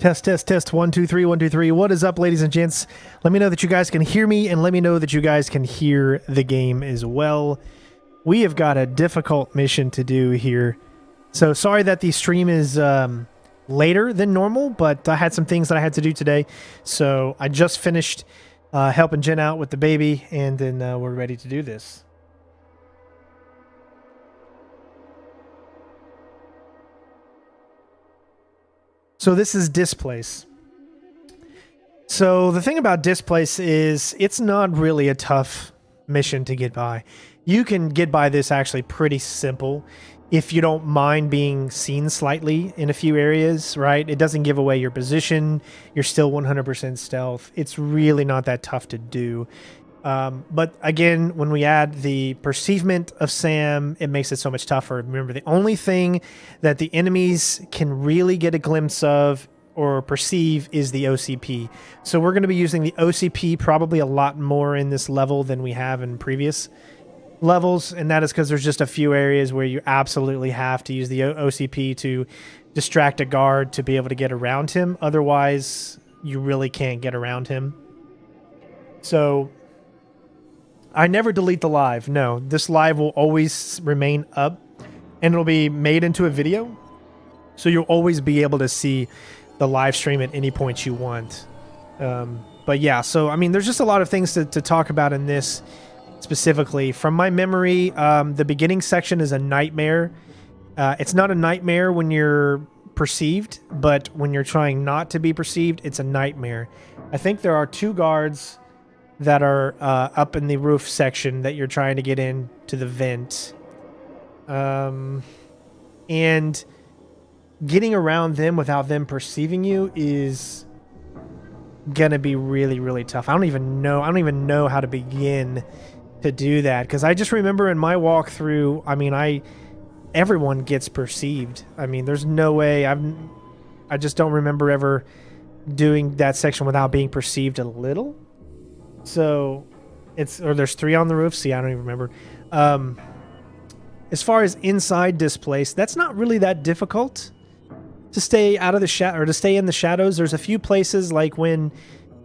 Test, test, test. 1, 2, 3, 1, 2, 3. What is up, ladies and gents? Let me know that you guys can hear me, and let me know that you guys can hear the game as well. We have got a difficult mission to do here. So sorry that the stream is later than normal, but I had some things that I had to do today. So I just finished helping Jen out with the baby, and then we're ready to do this. So this is Displace. So the thing about Displace is it's not really a tough mission to get by. You can get by this actually pretty simple if you don't mind being seen slightly in a few areas, right? It doesn't give away your position. You're still 100% stealth. It's really not that tough to do. But again, when we add the perceivement of Sam, it makes it so much tougher. Remember, the only thing that the enemies can really get a glimpse of or perceive is the OCP. So we're going to be using the OCP probably a lot more in this level than we have in previous levels, and that is because there's just a few areas where you absolutely have to use the OCP to distract a guard to be able to get around him. Otherwise, you really can't get around him. So I never delete the live. No, this live will always remain up, and it'll be made into a video. So you'll always be able to see the live stream at any point you want. But yeah, so I mean, there's just a lot of things to talk about in this specifically. From my memory, the beginning section is a nightmare. It's not a nightmare when you're perceived, but when you're trying not to be perceived, it's a nightmare. I think there are 2 guards that are up in the roof section that you're trying to get in to the vent. And getting around them without them perceiving you is gonna be really, really tough. I don't even know how to begin to do that, because I just remember in my walkthrough, I mean, everyone gets perceived. I mean, there's no way. I just don't remember ever doing that section without being perceived a little. So there's 3 on the roof. See, I don't even remember. As far as inside Displace, that's not really that difficult to stay out of the shadow, or to stay in the shadows. There's a few places, like when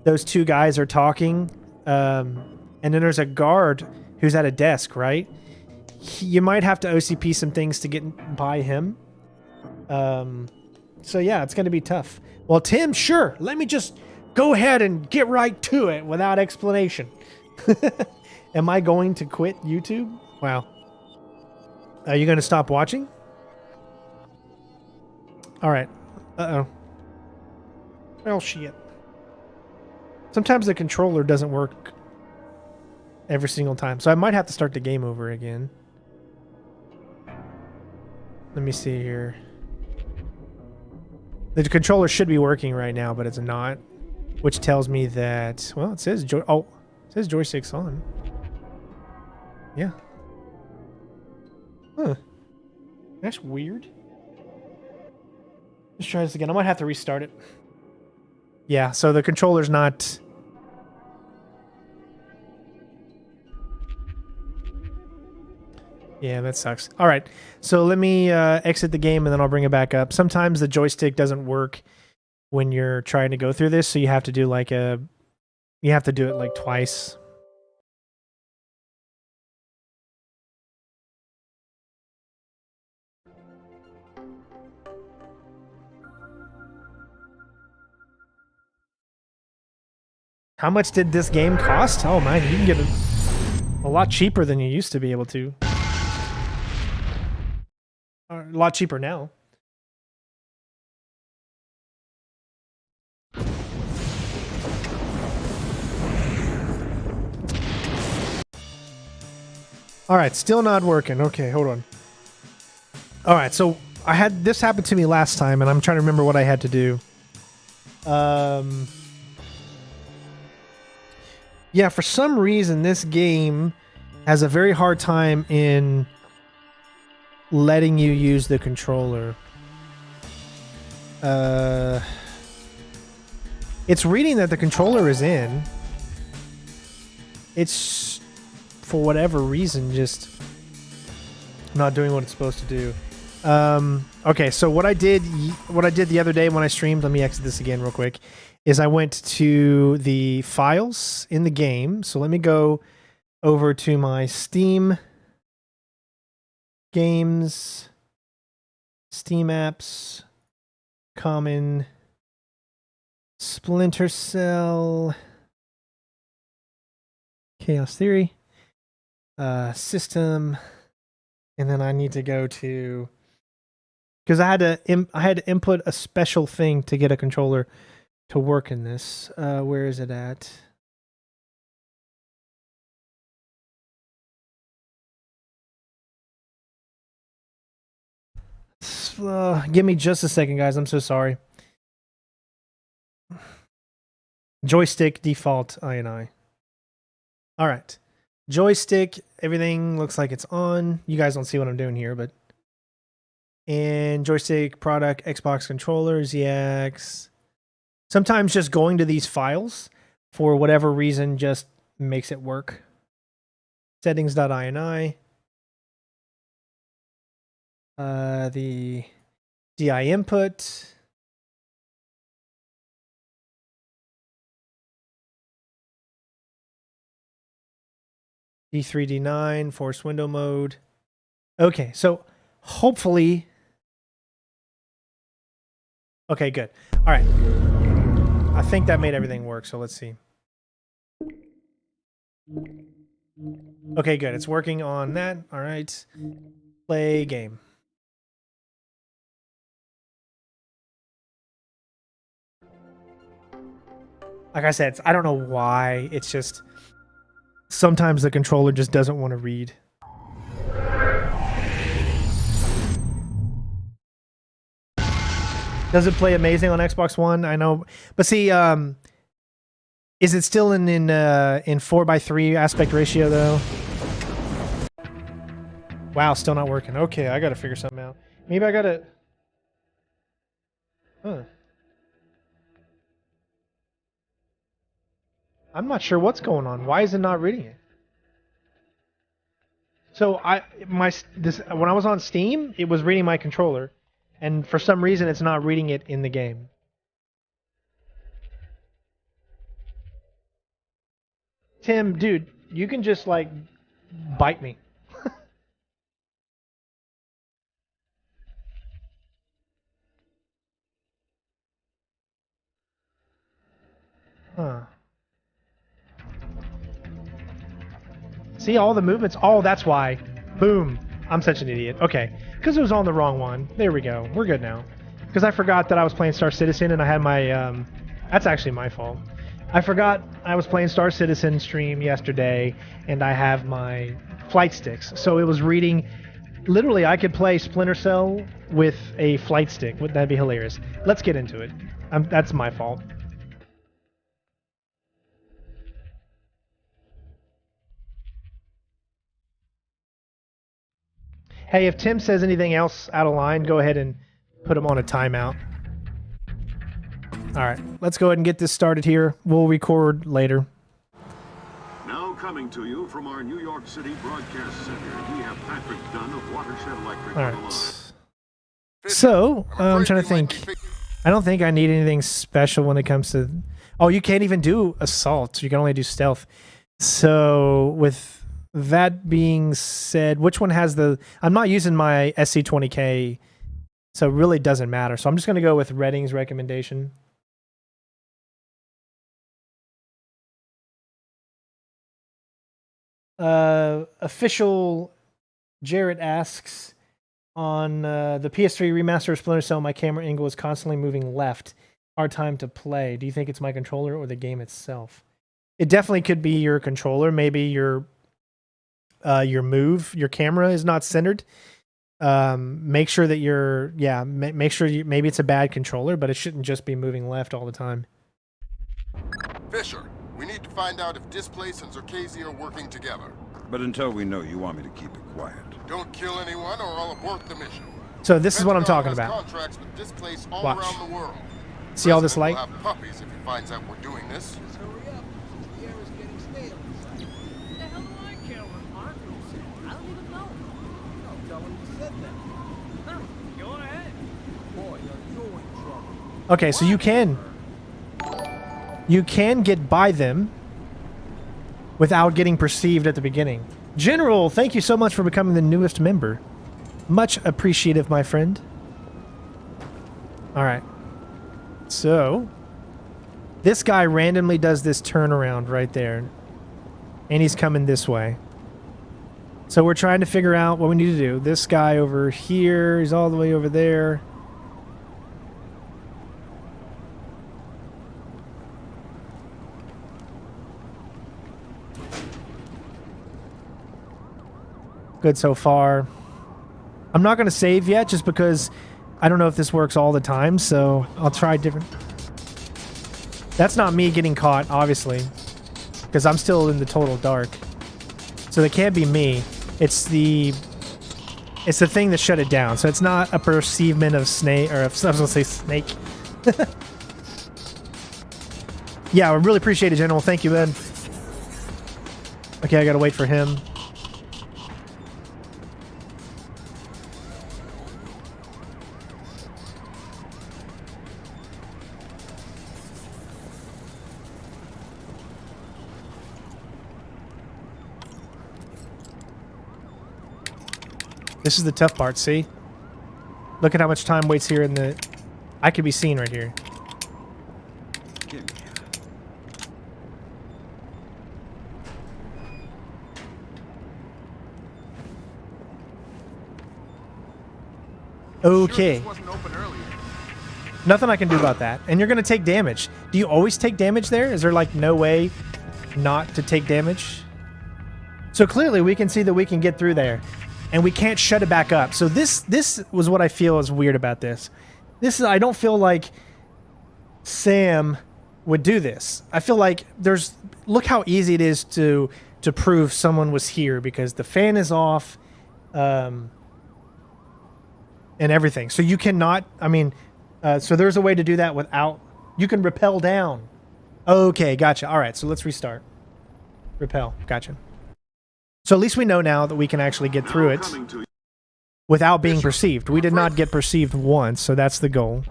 those 2 guys are talking, and then there's a guard who's at a desk, right? You might have to OCP some things to get by him. So yeah, it's going to be tough. Well, Tim, sure, let me just go ahead and get right to it without explanation. Am I going to quit YouTube? Wow. Are you going to stop watching? All right. Uh-oh. Well, shit. Sometimes the controller doesn't work every single time, so I might have to start the game over again. Let me see here. The controller should be working right now, but it's not. Which tells me that, well, it says it says joystick's on. Yeah. Huh. That's weird. Let's try this again. I might have to restart it. Yeah, so the controller's not... Yeah, that sucks. All right, so let me exit the game, and then I'll bring it back up. Sometimes the joystick doesn't work when you're trying to go through this, so you have to do like you have to do it like twice. How much did this game cost? Oh man, you can get it a lot cheaper than you used to be able to. A lot cheaper now. All right, still not working. Okay, hold on. All right, so I had this happen to me last time, and I'm trying to remember what I had to do. Yeah, for some reason, this game has a very hard time in letting you use the controller. It's reading that the controller is in. It's, for whatever reason, just not doing what it's supposed to do. Okay, so what I did the other day when I streamed, let me exit this again real quick, is I went to the files in the game. So let me go over to my Steam games, Steam apps, common, Splinter Cell, Chaos Theory, system, and then I need to go to, because I had to input a special thing to get a controller to work in this. Where is it at? Give me just a second, guys. I'm so sorry. Joystick default INI. All right. Joystick, everything looks like it's on. You guys don't see what I'm doing here, but. And joystick, product, Xbox controllers, EX. Sometimes just going to these files for whatever reason just makes it work. Settings.ini. The DI input. D3, D9, force window mode. Okay, so hopefully. Okay, good. All right. I think that made everything work, so let's see. Okay, good. It's working on that. All right. Play game. Like I said, I don't know why. It's just sometimes the controller just doesn't want to read. Does it play amazing on Xbox One? I know, but see, is it still in 4:3 aspect ratio though? Wow, still not working. Okay, I gotta figure something out. Maybe I gotta. Huh. I'm not sure what's going on. Why is it not reading it? So when I was on Steam, it was reading my controller, and for some reason, it's not reading it in the game. Tim, dude, you can just like bite me. Huh. See all the movements? Oh, that's why. Boom. I'm such an idiot. Okay. Because it was on the wrong one. There we go. We're good now. Because I forgot that I was playing Star Citizen and I had my... that's actually my fault. I forgot I was playing Star Citizen stream yesterday and I have my flight sticks. So it was reading... Literally, I could play Splinter Cell with a flight stick. Wouldn't that be hilarious? Let's get into it. That's my fault. Hey, if Tim says anything else out of line, go ahead and put him on a timeout. All right, let's go ahead and get this started here. We'll record later. Now coming to you from our New York City broadcast center, we have Patrick Dunn of Watershed Electric on the line. So, I'm trying to think. I don't think I need anything special when it comes to... Oh, you can't even do assault. You can only do stealth. So, with that being said, which one has the... I'm not using my SC20K, so it really doesn't matter. So I'm just going to go with Redding's recommendation. Official Jarrett asks, on the PS3 remaster of Splinter Cell, my camera angle is constantly moving left. Hard time to play. Do you think it's my controller or the game itself? It definitely could be your controller. Maybe your camera is not centered. Make sure that make sure maybe it's a bad controller, but it shouldn't just be moving left all the time. Fisher, we need to find out if Displace and Zerkazi are working together. But until we know, you want me to keep it quiet. Don't kill anyone or I'll abort the mission. So this is what I'm talking about. Contracts with Displace all Watch. around the world. See all this light? Will have puppies if he finds out we're doing this. Hurry up. The air is getting stale. What the hell do I care what Marco said? I don't even know. I'll tell him you said that. Okay, so you can get by them without getting perceived at the beginning. General, thank you so much for becoming the newest member. Much appreciative, my friend. All right. So, this guy randomly does this turnaround right there. And he's coming this way. So we're trying to figure out what we need to do. This guy over here, he's all the way over there. Good so far. I'm not going to save yet just because I don't know if this works all the time, so I'll try different... That's not me getting caught, obviously, because I'm still in the total dark. So it can't be me. It's the thing that shut it down. So it's not a perceivement of snake, or I was going to say snake. Yeah, I really appreciate it, General. Thank you, Ben. Okay, I got to wait for him. This is the tough part, see? Look at how much time waits here in the... I could be seen right here. Okay. Nothing I can do about that. And you're going to take damage. Do you always take damage there? Is there, like, no way not to take damage? So clearly we can see that we can get through there. And we can't shut it back up. So this was what I feel is weird about this. I don't feel like Sam would do this. I feel like look how easy it is to prove someone was here because the fan is off, and everything. So you cannot, so there's a way to do that without, you can rappel down. Okay, gotcha. All right, so let's restart. Rappel, gotcha. So at least we know now that we can actually get through it without being perceived. We did not get perceived once, so that's the goal.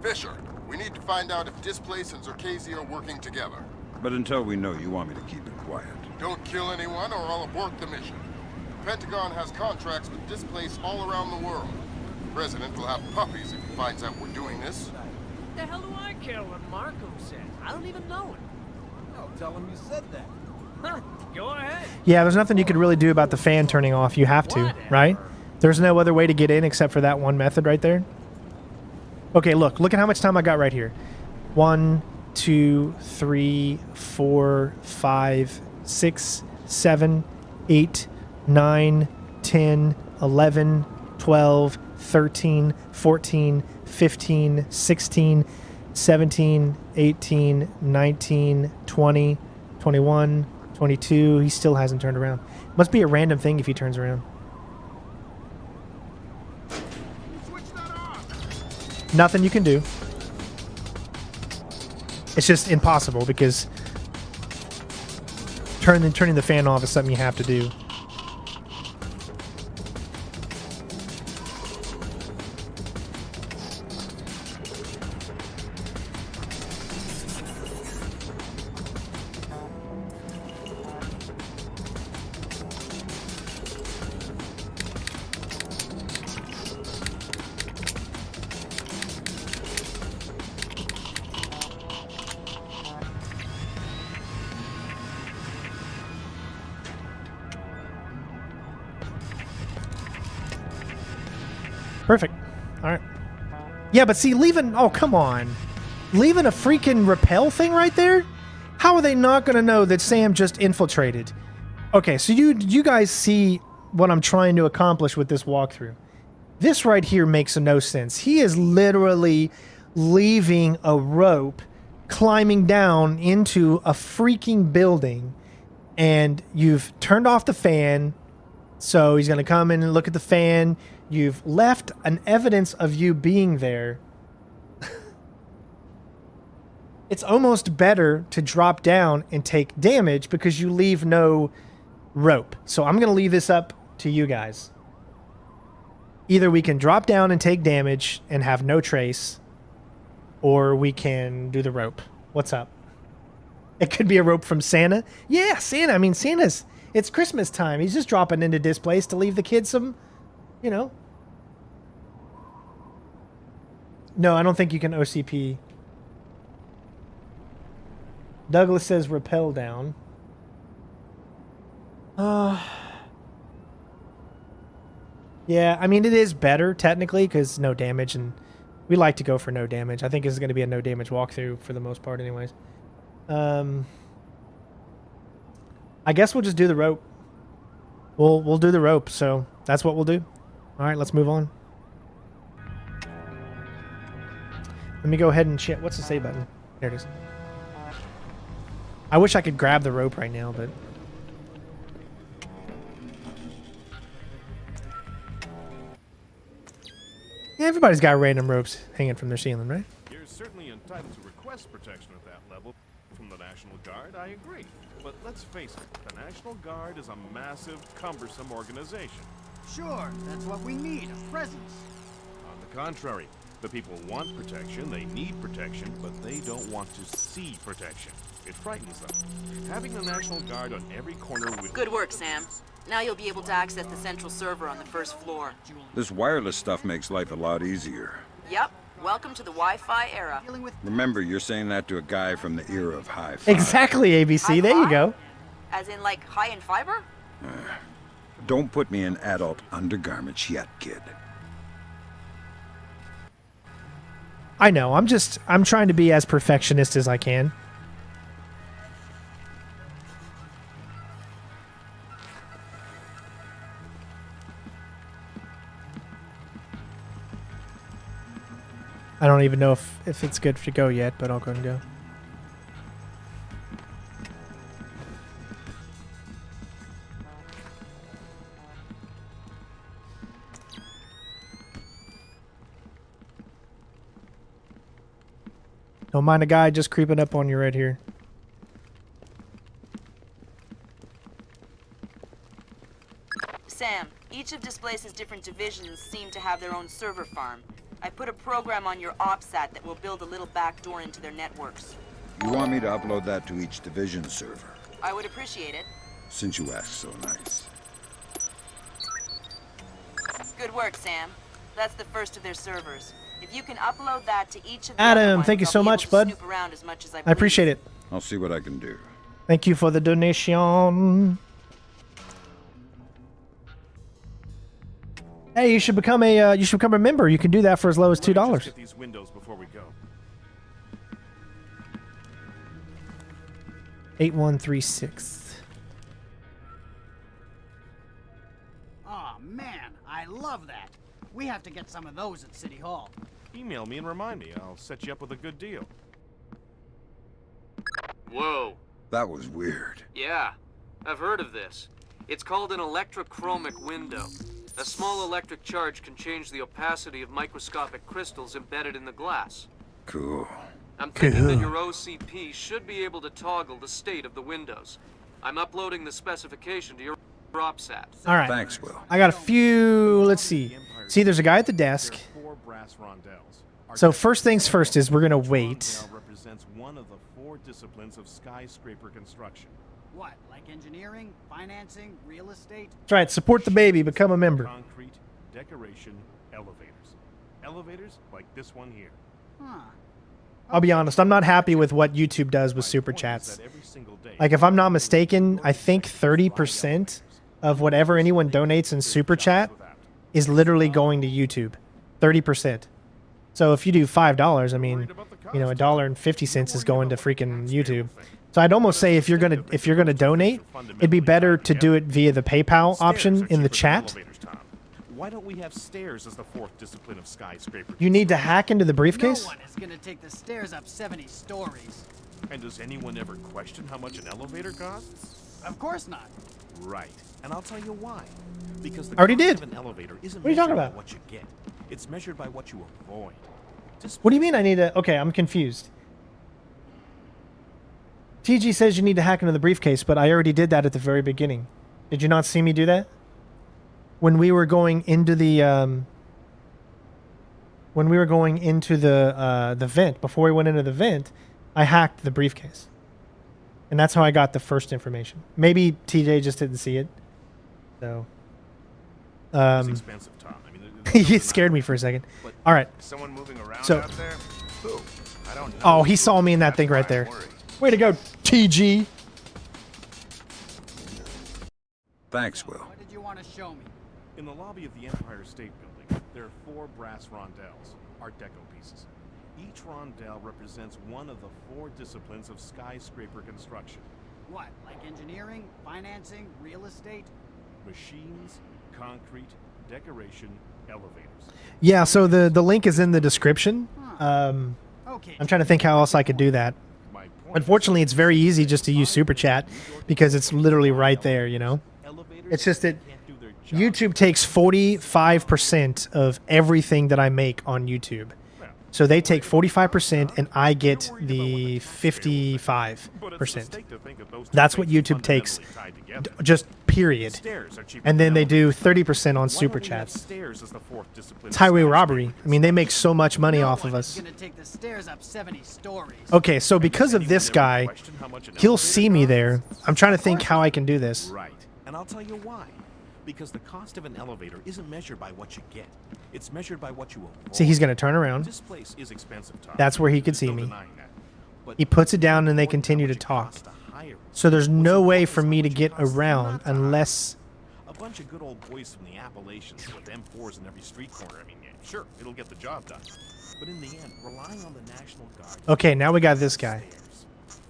Fisher, we need to find out if Displace and Zerkazi are working together. But until we know, you want me to keep it quiet. Don't kill anyone or I'll abort the mission. The Pentagon has contracts with Displace all around the world. The President will have puppies if he finds out we're doing this. The hell do I care what Marco says? I don't even know him. No, tell him you said that. Huh, go ahead. Yeah, there's nothing you could really do about the fan turning off. You have to, right? There's no other way to get in except for that one method right there. Okay, look at how much time I got right here. 1, 2, 3, 4, 5, 6, 7, 8, 9, 10, 11, 12, 13, 14, 15, 16, 17, 18, 19, 20, 21, 22. He still hasn't turned around. Must be a random thing if he turns around. Nothing you can do. It's just impossible because turning the fan off is something you have to do. Perfect. All right. Yeah, but see, leaving... Oh, come on. Leaving a freaking rappel thing right there? How are they not going to know that Sam just infiltrated? Okay, so you guys see what I'm trying to accomplish with this walkthrough. This right here makes no sense. He is literally leaving a rope, climbing down into a freaking building, and you've turned off the fan, so he's going to come in and look at the fan. You've left an evidence of you being there. It's almost better to drop down and take damage because you leave no rope. So I'm going to leave this up to you guys. Either we can drop down and take damage and have no trace, or we can do the rope. What's up? It could be a rope from Santa. Yeah, Santa. I mean, it's Christmas time. He's just dropping into Displace to leave the kids some, you know. No, I don't think you can OCP. Douglas says rappel down. Yeah, I mean, it is better technically because no damage, and we like to go for no damage. I think this is going to be a no damage walkthrough for the most part anyways. I guess we'll just do the rope. We'll do the rope, so that's what we'll do. All right, let's move on. Let me go ahead and check. What's the save button? There it is. I wish I could grab the rope right now, but... Yeah, everybody's got random ropes hanging from their ceiling, right? You're certainly entitled to request protection at that level from the National Guard, I agree. But let's face it, the National Guard is a massive, cumbersome organization. Sure, that's what we need, a presence. On the contrary, the people want protection, they need protection, but they don't want to see protection. It frightens them. Having the National Guard on every corner with... Good work, Sam. Now you'll be able to access the central server on the first floor. This wireless stuff makes life a lot easier. Yep. Welcome to the Wi-Fi era. Remember, you're saying that to a guy from the era of hi-fi. Exactly, ABC. There you go. As in, like, high in fiber? Don't put me in adult undergarments yet, kid. I know. I'm trying to be as perfectionist as I can. I don't even know if it's good to go yet, but I'll go and go. Don't mind a guy just creeping up on you right here. Sam, each of Displace's different divisions seem to have their own server farm. I put a program on your OPSAT that will build a little backdoor into their networks. You want me to upload that to each division server? I would appreciate it. Since you ask so nice. Good work, Sam. That's the first of their servers. If you can upload that to each of the Adam, other ones, thank you I'll so be much, able to bud. snoop around as much as I I appreciate it. I'll see what I can do. Thank you for the donation. Hey, you should become a member. You can do that for as low as $2. Get these windows before we go. 8136. Aw, man, I love that. We have to get some of those at City Hall. Email me and remind me. I'll set you up with a good deal. Whoa. That was weird. Yeah, I've heard of this. It's called an electrochromic window. A small electric charge can change the opacity of microscopic crystals embedded in the glass. Cool. I'm thinking that your OCP should be able to toggle the state of the windows. I'm uploading the specification to your OPSAT. All right. Thanks, Will. I got a few. Let's see. See, there's a guy at the desk. There are 4 brass rondelles. So first things first is we're gonna wait. Rondelle represents one of the 4 disciplines of skyscraper construction. What, like engineering, financing, real estate? That's right. Support the baby. Become a member. Concrete, decoration, elevators. Elevators like this one here. Huh. I'll be honest. I'm not happy with what YouTube does with super chats. Like, if I'm not mistaken, I think 30% of whatever anyone donates in super chat is literally going to YouTube. 30%. So if you do $5, I mean, you know, $1.50 is going to freaking YouTube. So I'd almost say if you're gonna donate, it'd be better to do it via the PayPal option in the chat. Why don't we have stairs as the 4th discipline of skyscraper? You need to hack into the briefcase? No one is gonna take the stairs up 70 stories. And does anyone ever question how much an elevator costs? Of course not. Right. And I'll tell you why. Because the I already cost did. of an elevator isn't What are you talking measured about? by what you get. It's measured by what you avoid. What do you mean I need to... Okay, I'm confused. TG says you need to hack into the briefcase, but I already did that at the very beginning. Did you not see me do that? When we were going into the when we were going into the vent, before we went into the vent, I hacked the briefcase. And that's how I got the first information. Maybe TJ just didn't see it. So It's expensive, Tom. I mean, he scared me for a second. All right. Someone moving around So- out there? Who? I don't know. Oh, he saw me in that That's thing why right I there. worry. Way to go, TG. Thanks, Will. What did you want to show me? In the lobby of the Empire State Building, there are 4 brass rondelles, Art Deco pieces. Each rondelle represents one of the 4 disciplines of skyscraper construction. What, like engineering, financing, real estate? Machines, concrete, decoration, elevators. Yeah, so the link is in the description. Okay. I'm trying to think how else I could do that. My point Unfortunately, it's very easy just to use Super Chat because it's literally right there, you know? elevators It's just that can't do their job. YouTube takes 45% of everything that I make on YouTube. So they take 45% and I get the 55%. That's what YouTube takes, just period. And then they do 30% on Super Chats. It's highway robbery. I mean, they make so much money off of us. Gonna take the stairs up 70 stories. Okay, so because of this guy, he'll see me there. I'm trying to think how I can do this. Right. And I'll tell you why. Because the cost of an elevator isn't measured by what you get. It's measured by what you avoid. See, he's going to turn around. This place is expensive, Tom. That's where he could There's see no me. denying that. But He puts it down and they avoid continue how to much it talk. costs to hire it. So there's no What's way important for is how me to much it get costs around not to hire. unless... A bunch of good old boys from the Appalachians with M4s in every street corner. I mean, yeah, sure, it'll get the job done. But in the end, relying on the National Guard... Okay, now we got this guy.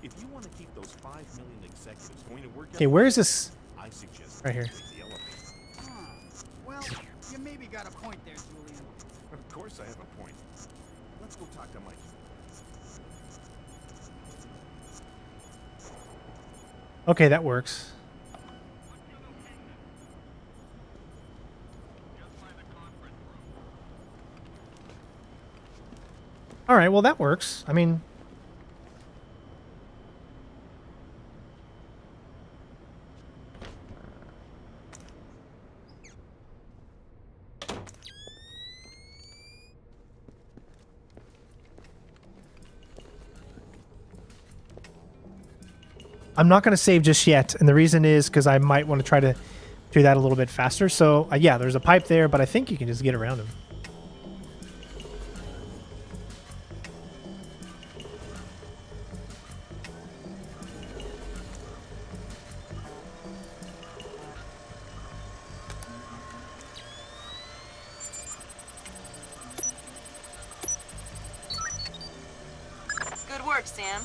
If you want to keep those 5 million executives going to work... Okay, where is this? I suggest Right here. take the elevator. Well, you maybe got a point there, Julian. Of course I have a point. Let's go talk to Mike. Okay, that works. All right, well, that works. I mean... I'm not going to save just yet, and the reason is because I might want to try to do that a little bit faster. So, yeah, there's a pipe there, but I think you can just get around him. Good work, Sam.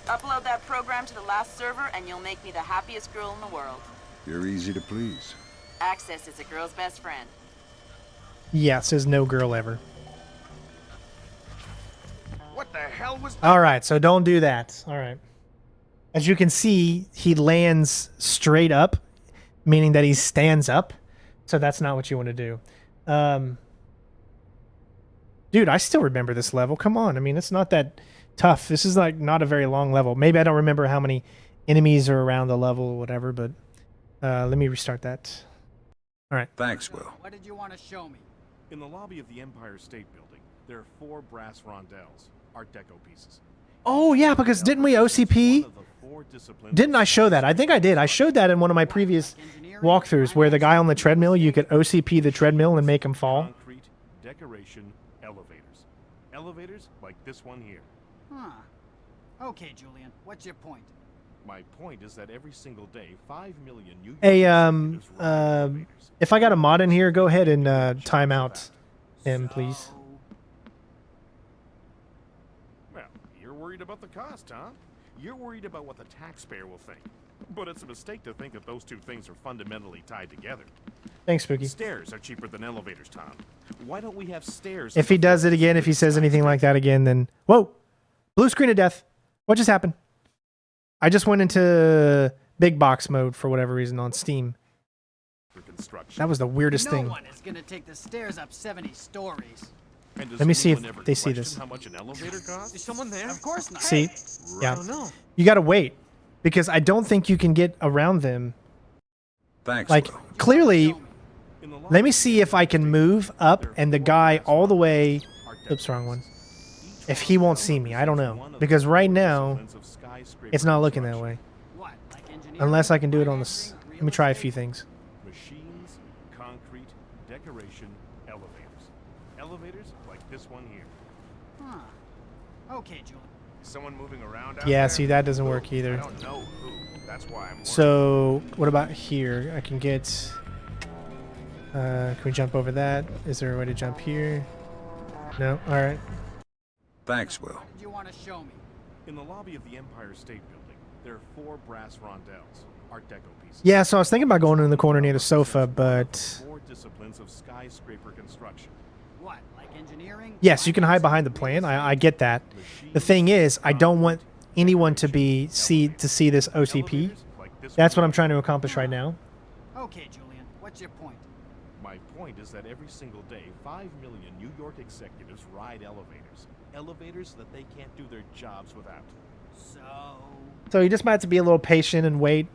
Upload that program to the last server and you'll make me the happiest girl in the world. You're easy to please. Access is a girl's best friend. Yeah, says no girl ever. What the hell was that? All right, so don't do that. All right. As you can see, he lands straight up, meaning that he stands up. So that's not what you want to do. Dude, I still remember this level. Come on. I mean, it's not that tough. This is like not a very long level. Maybe I don't remember how many enemies are around the level or whatever, but let me restart that. All right. Thanks, Will. What did you want to show me? In the lobby of the Empire State Building, there are 4 brass rondelles, Art Deco pieces. Oh, yeah, because didn't we OCP? One of the 4 disciplines Didn't I show that? I think I did. I showed that in one of my previous walkthroughs where the guy on the treadmill, you could OCP the treadmill and make him fall. concrete, decoration, elevators. Elevators like this one here. Huh. Okay, Julian, what's your point? My point is that every single day, 5 million new Hey, executives ride elevators. if I got a mod in here, go ahead and time out him, please. So, Well, you're worried about the cost, huh? You're worried about what the taxpayer will think. But it's a mistake to think that those two things are fundamentally tied together. Thanks, Spooky. Stairs are cheaper than elevators, Tom. Why don't we have stairs? If he does it again, if he says anything like that again, then... Whoa! Blue screen of death. What just happened? I just went into big box mode for whatever reason on Steam. For construction. That was the weirdest no thing. one is gonna take the stairs up 70 stories. And does Let me see if anyone ever they see question this. How much an elevator costs? Is someone there? Of course not. See? Yeah. I don't know. You gotta wait. Because I don't think you can get around them. Thanks, Like, Will. clearly... In the Let me see if I can move up and the guy all the way Oops, wrong one. If he won't see me, I don't know. Because right now, it's not looking that way. What, like engineering? Unless I can do it on this. Let me try a few things. Machines, concrete, decoration, elevators. Elevators like this one here. Huh. Okay, Julian. Is someone moving around out Yeah, there? see, that doesn't work I either. don't know who. That's why I'm wondering. So, what about here? I can get... can we jump over that? Is there a way to jump here? No? Alright. Thanks, Will. What did you want to show me? In the lobby of the Empire State Building, there are 4 brass rondelles, Art Deco pieces. Yeah, so I was thinking about going in the corner near the sofa, but... 4 disciplines of skyscraper construction. What, like engineering? Yes, you can hide behind the plan. I get that. The thing is, I don't want anyone to see this OCP. That's what I'm trying to accomplish right now. Okay, Julian. What's your point? My point is that every single day, 5 million New York executives ride elevators. Elevators that they can't do their jobs without. So you just might have to be a little patient and wait.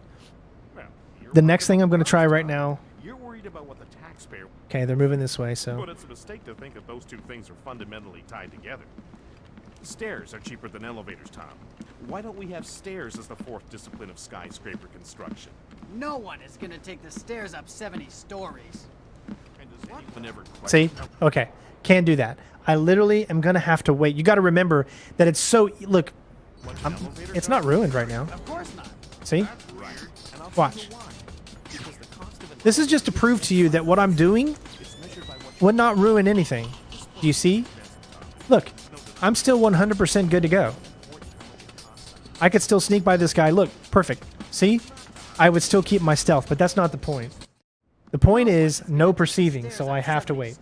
Well, The next thing I'm going to try right now... You're worried about what the taxpayer... Okay, they're moving this way, But so... it's a mistake to think that those two things are fundamentally tied together. Stairs are cheaper than elevators, Tom. Why don't we have stairs as the 4th discipline of skyscraper construction? No one is gonna take the stairs up 70 stories. And does anyone ever See? question Okay. Can't do that. I literally am going to have to wait. You got to remember that it's so... Look, how much an elevator it's not costs? ruined right now. Of course not. See? Right. And I'll Watch. tell you why. Because the cost of an This is just to prove to you that what I'm doing is measured by what would not ruin anything. Do you see? Look, I'm still 100% good to go. I could still sneak by this guy. Look, perfect. See? I would still keep my stealth, but that's not the point. The point is no perceiving, so I have to wait.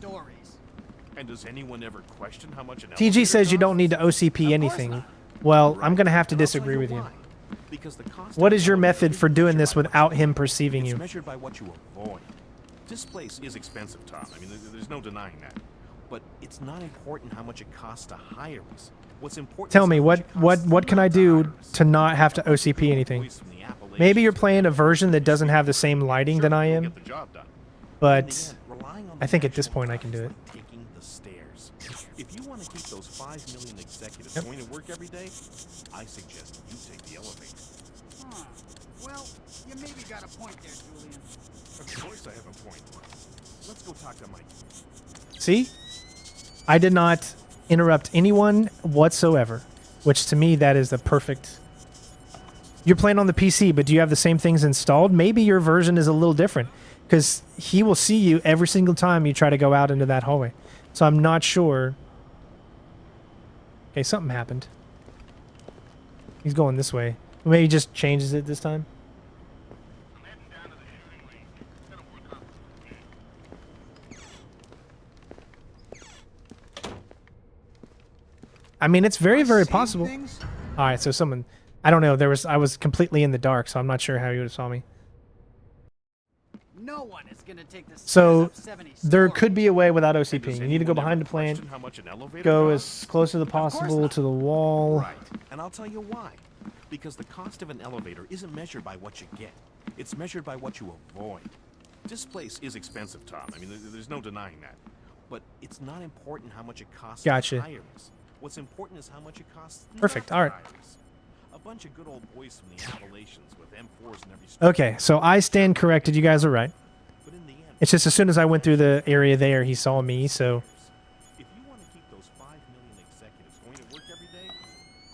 And does anyone ever question how much an TG elevator says you costs? don't need to OCP anything. Well, I'm going to have to And I'll tell disagree with you. why. Because the cost What of is your an method elevator for is doing measured this by without what him you- perceiving you? It's measured by what you avoid. Displace is expensive, Tom. I mean, there's no denying that. But it's not important how much it costs to hire us. What's important Tell is me, how much it costs what can I not to do hire us. to not have to OCP anything? Boys from the Appalachians Maybe you're playing a version that doesn't have the same lighting than I will am, get the job done. but In the end, relying on I the think at this national point I can do guard it. is like taking the stairs. If you want to keep those 5 million executives Yep. going to work every day, I suggest you take the elevator. Huh. Well, you maybe got a point there, Julian. Of course I have a point. Let's go talk to Mike. See? I did not interrupt anyone whatsoever, which to me that is the perfect... You're playing on the PC, but do you have the same things installed? Maybe your version is a little different, because he will see you every single time you try to go out into that hallway. So I'm not sure... Okay, something happened. He's going this way. Maybe he just changes it this time. I mean, it's very, very possible. All right, so someone... I don't know. I was completely in the dark, so I'm not sure how you would have saw me. No one is gonna take the stairs So up 70 there stories. could be a way without And OCP. does You need to go anyone behind ever the plant, question how much an elevator go costs? as close as possible not. to the wall. Right. And I'll tell you why. Because the cost of an elevator isn't measured by what you get. It's measured by what you avoid. Displace is expensive, Tom. I mean, there's no denying that. But it's not important how much it costs Gotcha. to hire us. What's important is how much it costs Perfect. not to All right. hire us. A bunch of good old boys from the Appalachians with M4s in every street. Okay, so I stand corrected. You guys are right. But in the end, It's just as soon as I went through the area there, he saw me, so... if you want to keep those 5 million executives going to work every day,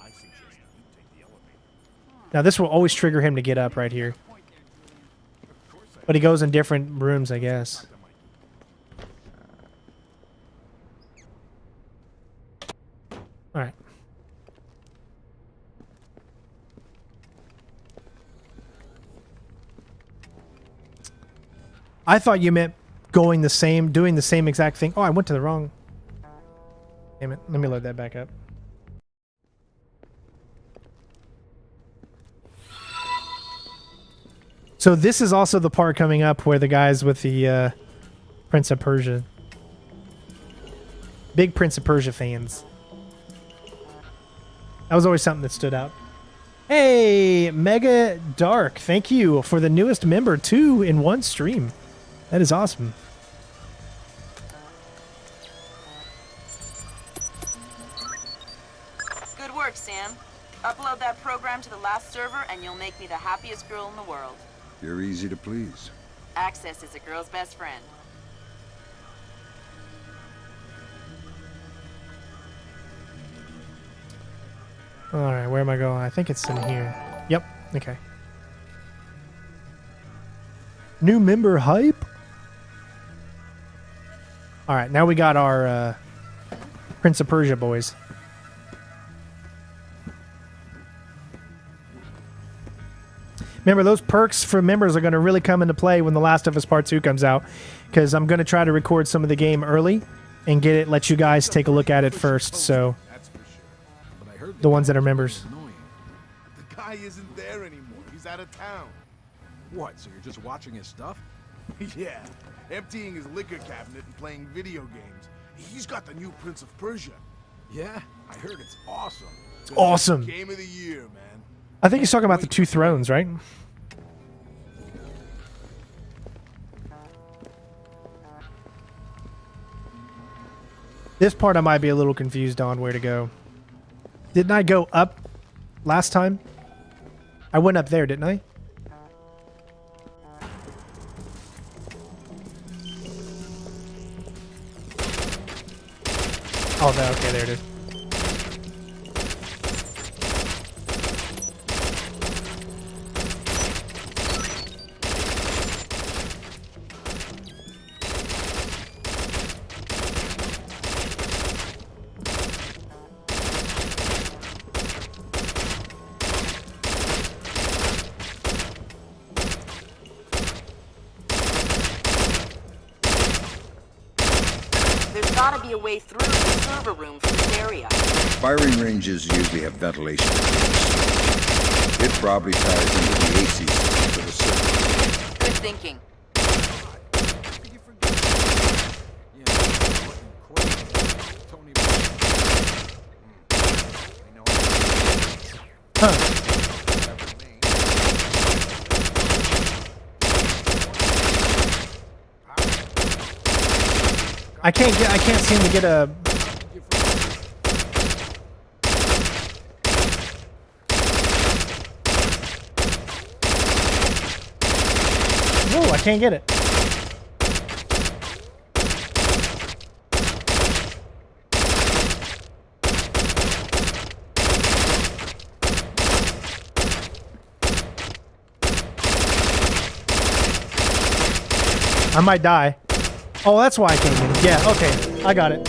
I suggest you take the elevator. Now, this will always trigger him to get up right here. Point there, Julian. Of course I But he goes in different rooms, I guess. talk to Mike. All right. I thought you meant doing the same exact thing. Oh, I went to the wrong... Damn it. Let me load that back up. So this is also the part coming up where the guys with the Prince of Persia. Big Prince of Persia fans. That was always something that stood out. Hey, Mega Dark. Thank you for the newest member, 2 in 1 stream. That is awesome. work, Sam. Upload that program to the last server and you'll make me the happiest girl in the world. You're easy to please. Access is a girl's best friend. Alright, where am I going? I think it's in here. Yep, okay. New member hype? Alright, now we got our Prince of Persia boys. Remember, those perks for members are going to really come into play when The Last of Us Part 2 comes out, because I'm going to try to record some of the game early and get it, let you guys take a look at it first, so the ones that are members. The guy isn't there anymore. He's out of town. What, so you're just watching his stuff? Yeah, emptying his liquor cabinet and playing video games. He's got the new Prince of Persia. Yeah, I heard it's awesome. It's awesome. Game of the year, man. I think he's talking about the two thrones, right? This part I might be a little confused on where to go. Didn't I go up last time? I went up there, didn't I? Oh, okay, there it is. Gotta be a way through the server room from this area. Firing ranges usually have ventilation. It probably ties into the AC system for the server. Good thinking. Huh. I can't seem to get a... Whoa, I can't get it. I might die. Oh, that's why I can't get it. Yeah, okay. I got it.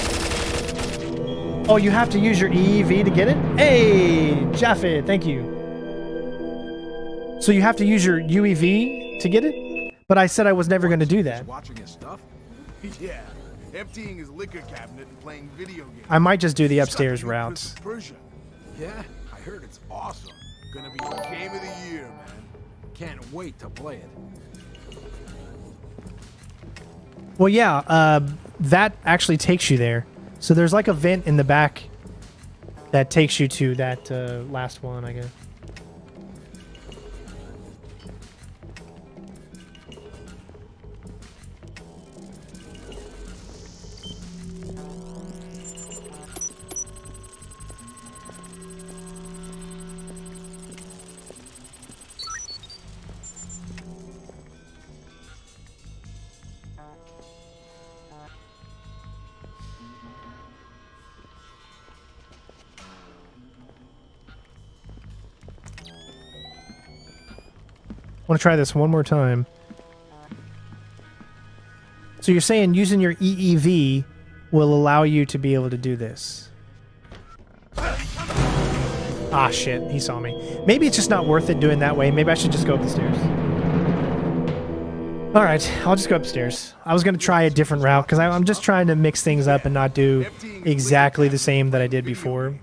Oh, you have to use your EEV to get it? Hey, Jaffe, thank you. So you have to use your UEV to get it? But I said I was never going to do that. Watching his stuff? Yeah, emptying his liquor cabinet and playing video games. I might just do the upstairs routes. Yeah, I heard it's awesome. Gonna be game of the year, man. Can't wait to play it. Well, yeah, that actually takes you there. So there's like a vent in the back that takes you to that last one, I guess. I want to try this one more time. So you're saying using your EEV will allow you to be able to do this. Ah, shit. He saw me. Maybe it's just not worth it doing that way. Maybe I should just go up the stairs. Alright, I'll just go upstairs. I was going to try a different route because I'm just trying to mix things up and not do exactly the same that I did before.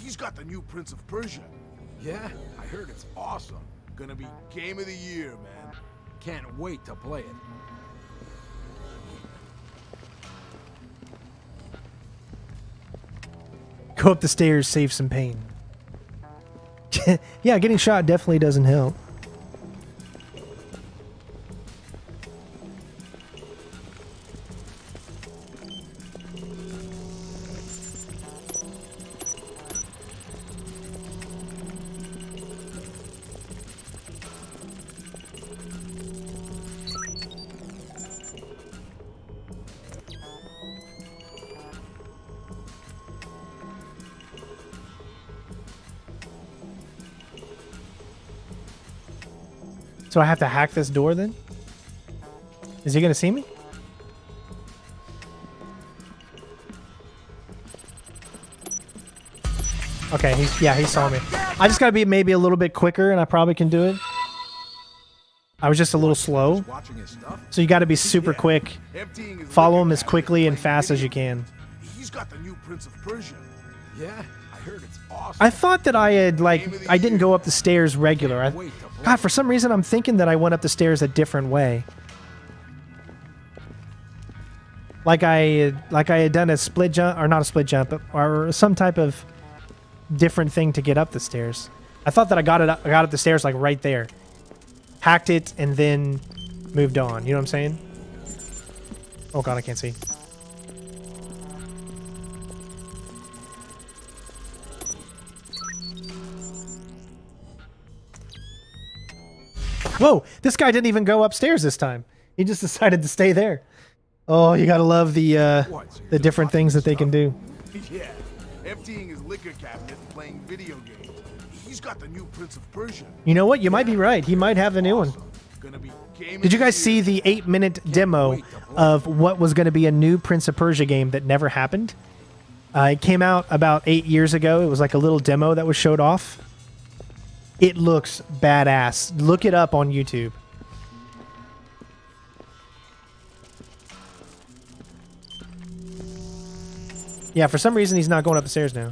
He's got the new Prince of Persia. Yeah, I heard it's awesome. Gonna be game of the year, man. Can't wait to play it. Go up the stairs, save some pain. Yeah, getting shot definitely doesn't help. So I have to hack this door then? Is he gonna see me? Okay, he saw me. I just gotta be maybe a little bit quicker and I probably can do it. I was just a little slow. So you gotta be super quick. Follow him as quickly and fast as you can. He's got the new Prince of Persia. Yeah, I heard it's awesome. I thought that I had, like, I didn't go up the stairs regular. God, for some reason I'm thinking that I went up the stairs a different way. Like I had done a split jump, or not a split jump, or some type of different thing to get up the stairs. I thought that I got up the stairs like right there. Hacked it and then moved on. You know what I'm saying? Oh god, I can't see. Whoa, this guy didn't even go upstairs this time. He just decided to stay there. Oh, you gotta love the different things that they can do. Yeah, emptying his liquor cabinet and playing video games. He's got the new Prince of Persia. You know what? You might be right. He might have a new one. Did you guys see the 8-minute demo of what was going to be a new Prince of Persia game that never happened? It came out about 8 years ago. It was like a little demo that was showed off. It looks badass. Look it up on YouTube. Yeah, for some reason he's not going up the stairs now.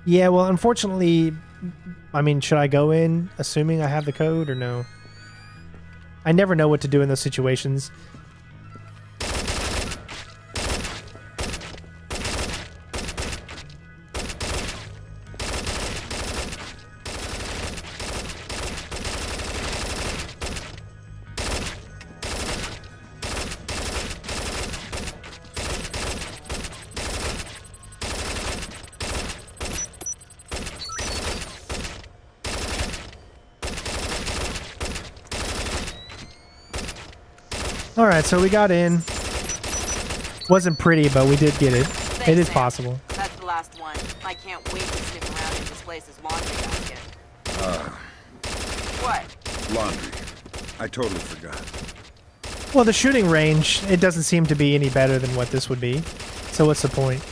Yeah, well, unfortunately, I mean, should I go in assuming I have the code or no? I never know what to do in those situations. Alright, so we got in. Wasn't pretty, but we did get it. Thanks, it is Sam. possible. That's the last one. I can't wait to sniff around in this place's laundry basket. What? Laundry. I totally forgot. Well, the shooting range, it doesn't seem to be any better than what this would be. So what's the point?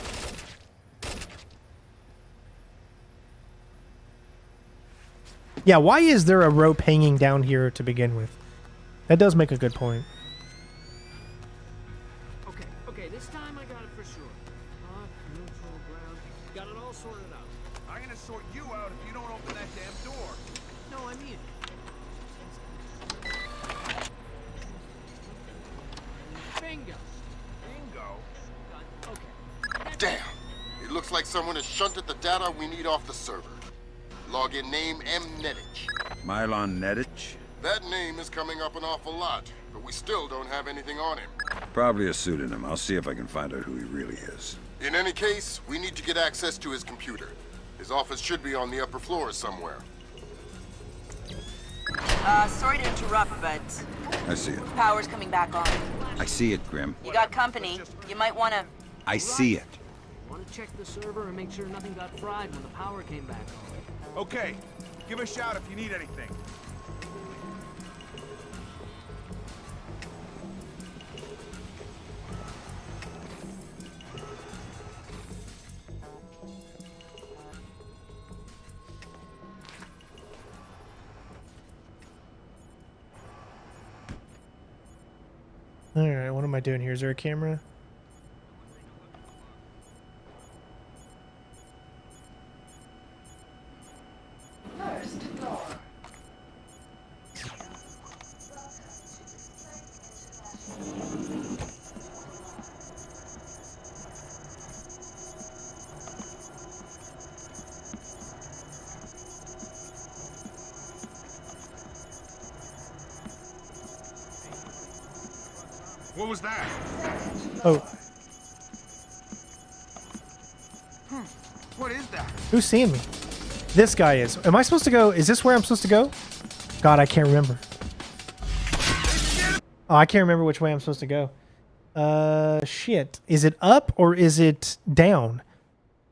Yeah, why is there a rope hanging down here to begin with? That does make a good point. Okay, this time I got it for sure. Neutral ground. Got it all sorted out. I'm gonna sort you out if you don't open that damn door. No, I mean it. Bingo. Bingo? Okay. Damn. It looks like someone has shunted the data we need off the server. Login name Mnetich. Mylon Nedich? That name is coming up an awful lot, but we still don't have anything on him. Probably a pseudonym. I'll see if I can find out who he really is. In any case, we need to get access to his computer. His office should be on the upper floor somewhere. Sorry to interrupt, but I see it. power's coming back on. I see it, Grim. You got company. You might want to... I see it. Want to check the server and make sure nothing got fried when the power came back on. Okay, give a shout if you need anything. Alright, what am I doing here? Is there a camera? First floor. What was that? Oh, What is that? who's seeing me? This guy is. Am I supposed to go? Is this where I'm supposed to go? God, I can't remember. Oh, I can't remember which way I'm supposed to go. Shit. Is it up or is it down?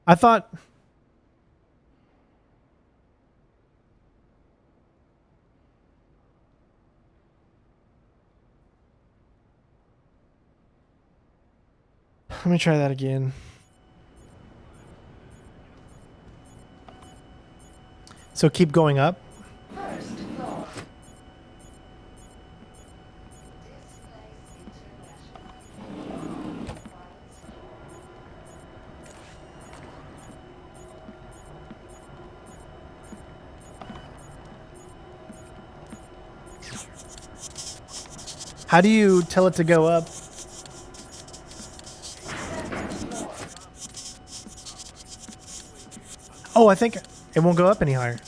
I thought... Let me try that again. So keep going up. First floor. How do you tell it to go up? Oh, I think it won't go up any higher.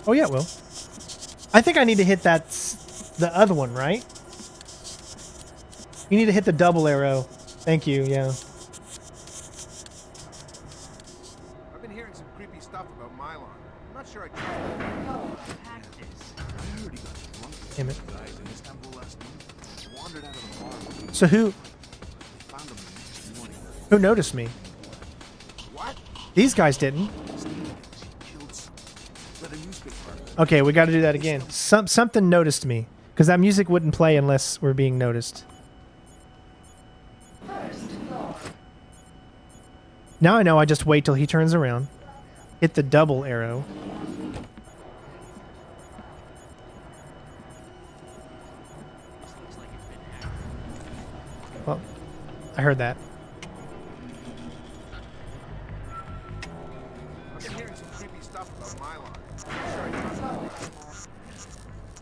Oh yeah, it will. I think I need to hit that, the other one, right? You need to hit the double arrow. Thank you, yeah. I've been hearing some creepy stuff about Mylon. I'm not sure I trust it. Damn it. Guys in Istanbul last month wandered out of the bar. So who Found them the next morning. noticed me? What? These guys didn't. Killed some. Read a newspaper article. Okay, we got to do that again. Something noticed me because that music wouldn't play unless we're being noticed. First floor. Now I know I just wait till he turns around. Hit the double arrow. Well, I heard that. I've been hearing some creepy stuff about Mylon. I'm not sure I trust it.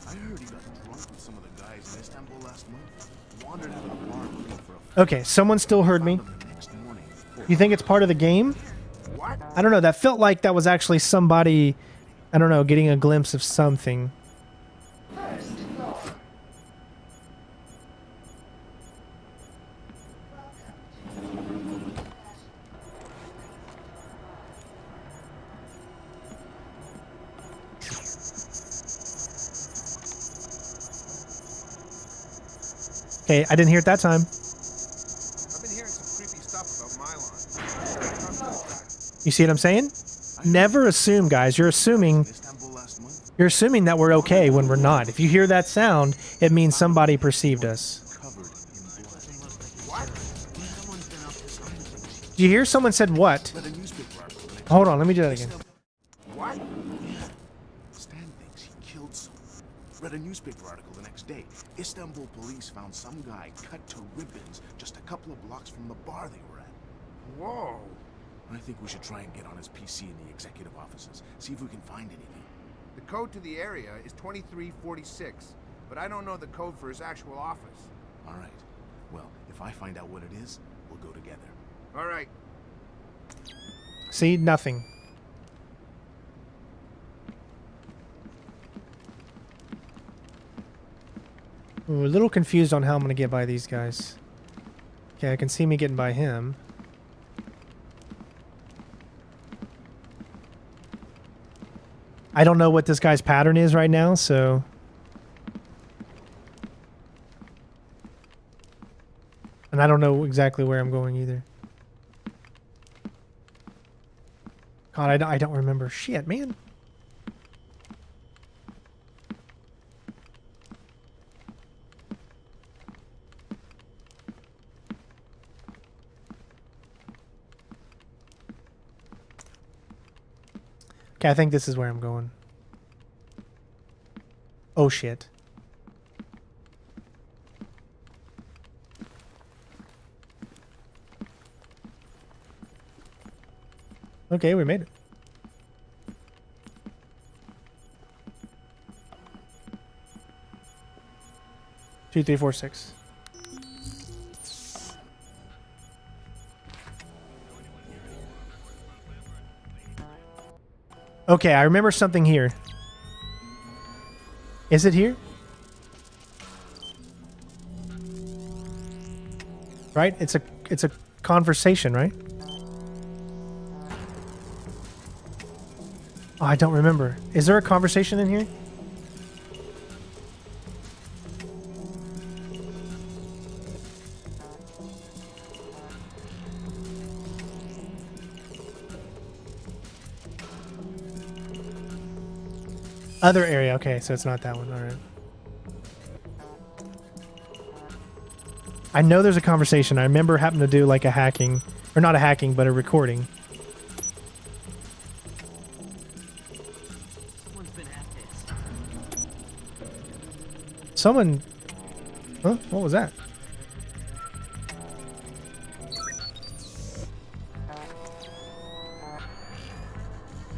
I heard he got drunk with some of the guys in Istanbul last month. Wandered out of the bar looking for a Okay, someone still heard me. found them the next morning. You think it's part of the game? What? I don't know. That felt like that was actually somebody, I don't know, getting a glimpse of something. First floor. Okay, I didn't hear it that time. I've been hearing some creepy stuff about Mylon. I'm not sure I trust those guys. You see what I'm saying? Never assume, guys. You're assuming Istanbul last month. You're assuming that we're okay when we're not. If you hear that sound, it means somebody perceived us. Covered in blood. What? Someone's been up to something. Do you hear someone said what? Read a newspaper article. the next Hold on, let me do that again. What? Yeah. Stan thinks he killed someone. Read a newspaper article the next day. Istanbul police found some guy cut to ribbons just a couple of blocks from the bar they were at. Whoa. I think we should try and get on his PC in the executive offices. See if we can find anything. The code to the area is 2346, but I don't know the code for his actual office. All right. Well, if I find out what it is, we'll go together. All right. See, nothing. We're a little confused on how I'm going to get by these guys. Okay, I can see me getting by him. I don't know what this guy's pattern is right now, so... And I don't know exactly where I'm going either. God, I don't remember. Shit, man. Okay, I think this is where I'm going. Oh, shit. Okay, we made it. Two, three, four, six. Okay, I remember something here. Is it here? Right? It's a conversation, right? Oh, I don't remember. Is there a conversation in here? Other area. Okay, so it's not that one. All right. I know there's a conversation. I remember having to do like a hacking, or not a hacking, but a recording. Someone's been at this. Someone... Huh? What was that?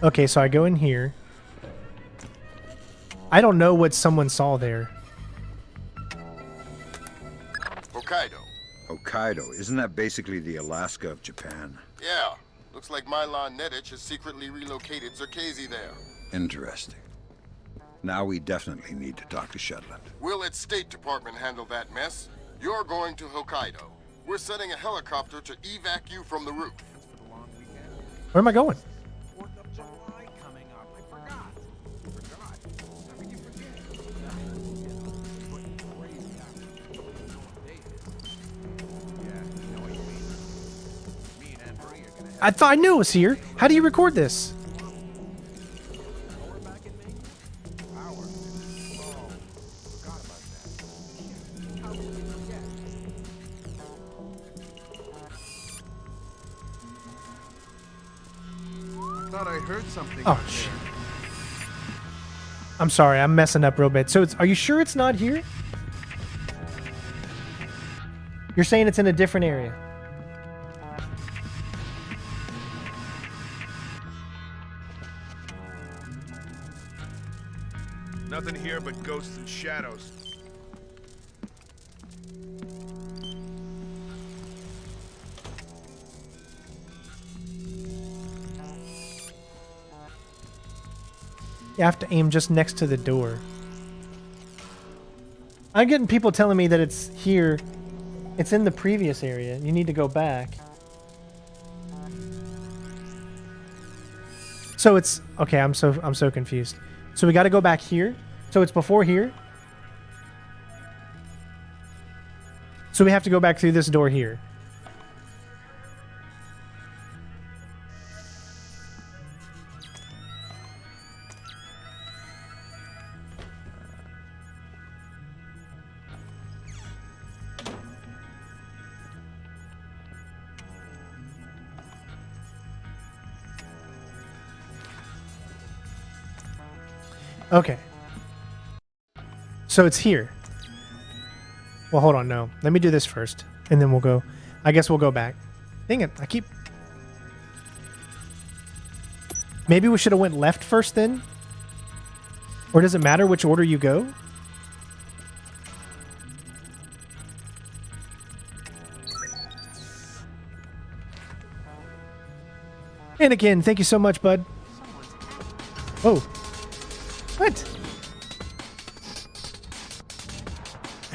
Okay, so I go in here. I don't know what someone saw there. Hokkaido. Hokkaido, isn't that basically the Alaska of Japan? Yeah. Looks like Milan Nedich has secretly relocated Zerkezi there. Interesting. Now we definitely need to talk to Shetland. We'll let State Department handle that mess. You're going to Hokkaido. We're sending a helicopter to evac you from the roof. Where am I going? 4th of July coming up. I forgot. Forgot? How could you forget? Crazy hours. Don't even know what day it is. Yeah, you know what you mean. Me and Aunt Marie are gonna have I thought I knew it was here. How do you record this? power back in Maine. Power? Oh, forgot about that. How could you forget? Thought I heard something. Oh, shit. I'm sorry, I'm messing up real bad. So it's, are you sure it's not here? You're saying it's in a different area. Nothing here but ghosts and shadows. You have to aim just next to the door. I'm getting people telling me that it's here. It's in the previous area. You need to go back. So it's okay. I'm so confused. So we got to go back here. So it's before here. So we have to go back through this door here. Okay. So it's here. Well, hold on, no. Let me do this first, and then we'll go... I guess we'll go back. Dang it, I keep... Maybe we should have went left first then? Or does it matter which order you go? And again, thank you so much, bud. Whoa. What?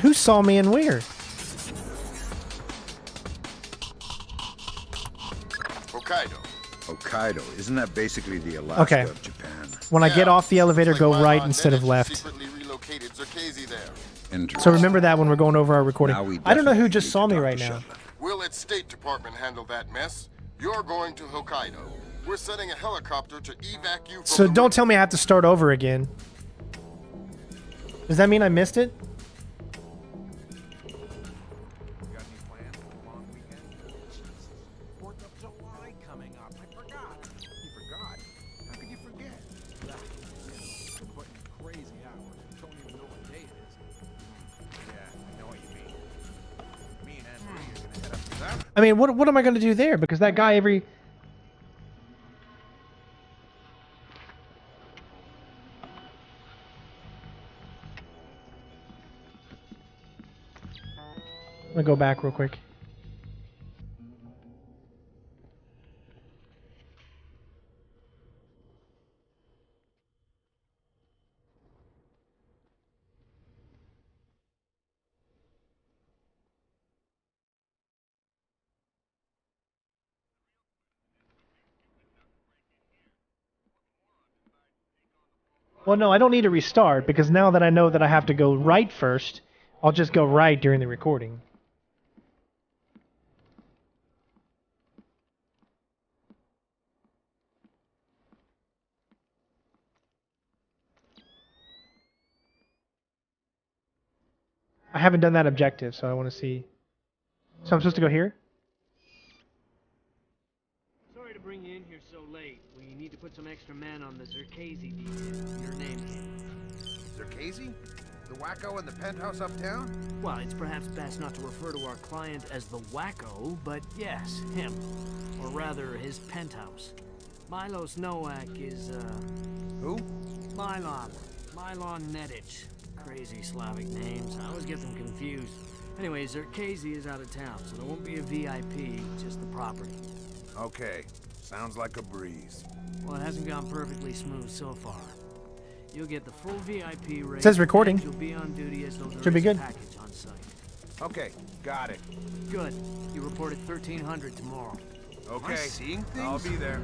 Who saw me and where? Hokkaido. Hokkaido, isn't that basically the Alaska of Japan? When I get off the elevator, Looks go like right Milan instead of Nedich left. secretly relocated Zerkezi there. Interesting. So remember that when we're going over our recording. Now we I don't know who definitely just need saw to me talk right to now. Shetland. We'll let State Department handle that mess. You're going to Hokkaido. We're sending a helicopter to evac you from So the don't roof. tell me I have to start over again. Does that mean I missed it? Got any plans for the long weekend? 4th of July coming up. I forgot. You forgot? How could you forget? Been putting crazy hours. Don't even know what day it is. Yeah, I know what you mean. Me and Aunt Marie are gonna head up to that. I mean, what am I going to do there? Because that guy every... I'm going to go back real quick. Well, no, I don't need to restart because now that I know that I have to go right first, I'll just go right during the recording. I haven't done that objective, so I want to see. So I'm supposed to go here? Sorry to bring you in here so late. We need to put some extra men on the Zerkazy detail. Your name, kid. Zerkazy? The wacko in the penthouse uptown? Well, it's perhaps best not to refer to our client as the wacko, but yes, him. Or rather, his penthouse. Milos Nowak is, Who? Milon. Milon Nedic. Crazy Slavic names. I always get them confused. Anyway, Zerkazy is out of town, so there won't be a VIP, just the property. Okay. Sounds like a breeze. Well, it hasn't gone perfectly smooth so far. You'll get the full VIP rate. It says recording. And you'll be on duty as though there Should be is good. a package on site. Okay, got it. Good. You reported 1300 tomorrow. Okay, Am I seeing things? I'll be there.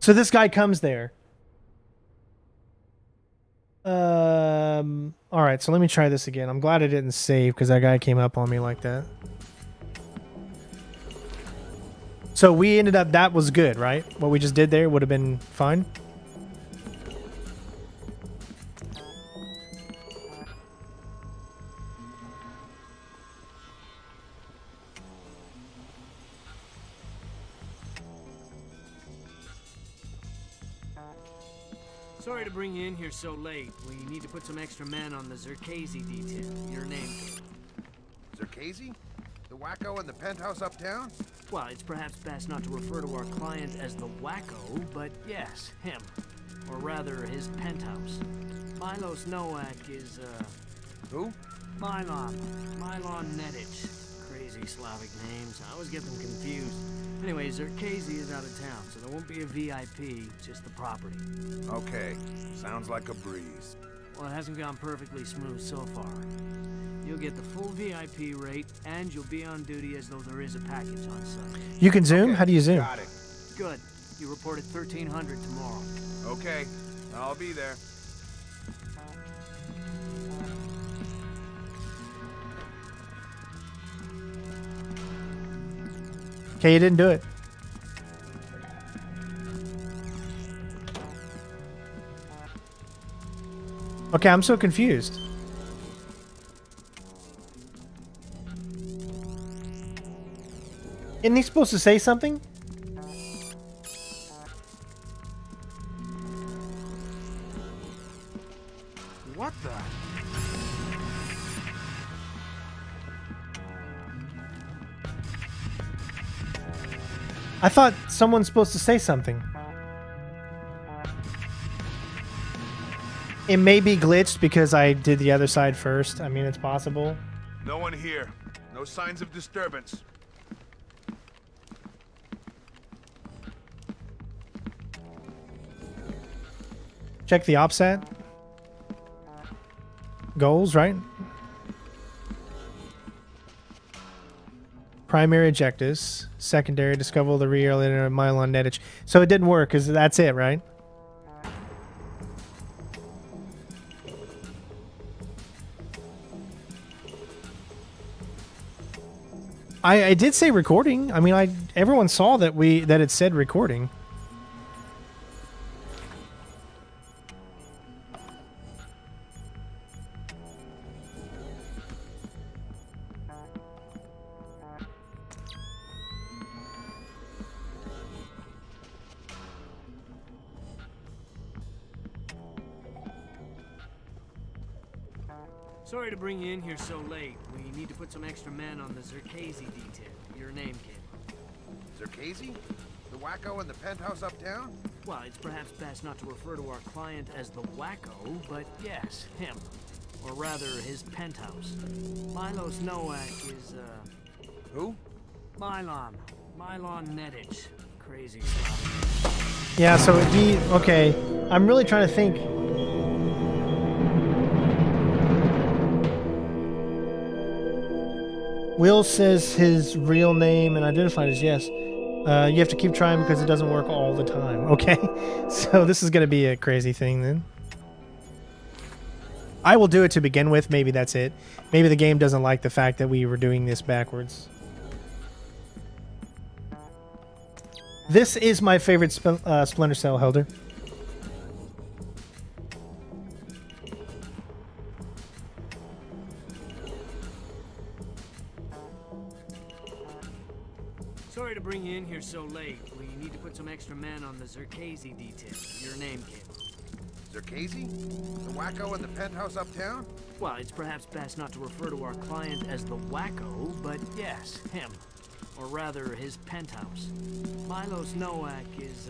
So this guy comes there. All right, so let me try this again. I'm glad I didn't save because that guy came up on me like that. So we ended up, that was good, right? What we just did there would have been fine. Sorry to bring you in here so late. We need to put some extra men on the Zerkazy detail. Your name, kid. Zerkazy? The wacko in the penthouse uptown? Well, it's perhaps best not to refer to our client as the wacko, but yes, him. Or rather, his penthouse. Milos Nowak is, Who? Milon. Milon Nedic. Crazy Slavic names. I always get them confused. Anyway, Zerkazy is out of town, so there won't be a VIP, just the property. Okay. Sounds like a breeze. Well, it hasn't gone perfectly smooth so far. You'll get the full VIP rate, and you'll be on duty as though there is a package on site. You can zoom? Okay, How do you zoom? Got it. Good. You reported 1300 tomorrow. Okay, I'll be there. Okay, you didn't do it. Okay, I'm so confused. Isn't he supposed to say something? What the? I thought someone's supposed to say something. It may be glitched because I did the other side first. I mean, it's possible. No one here. No signs of disturbance. Check the OPSAT. Goals, right? Primary objectives. Secondary, discover the real inner Milon Nedic. So it didn't work because that's it, right? I did say recording. I mean, everyone saw that it said recording. Sorry to bring you in here so late. We need to put some extra men on the Zerkazy detail. Your name, kid. Zerkazy? The wacko in the penthouse uptown? Well, it's perhaps best not to refer to our client as the wacko, but yes, him. Or rather, his penthouse. Milos Nowak is, Who? Milon. Milon Nedic. Crazy Slavic. Yeah, so okay. I'm really trying to think. Will says his real name and identified as yes. You have to keep trying because it doesn't work all the time. Okay, so this is going to be a crazy thing then. I will do it to begin with. Maybe that's it. Maybe the game doesn't like the fact that we were doing this backwards. This is my favorite Splinter Cell, Helder. bring you in here so late? We need to put some extra men on the Zerkazy detail. Your name came up. Zerkazy? The wacko in the penthouse uptown? Well, it's perhaps best not to refer to our client as the wacko, but yes, him. Or rather, his penthouse. Milos Nowak is,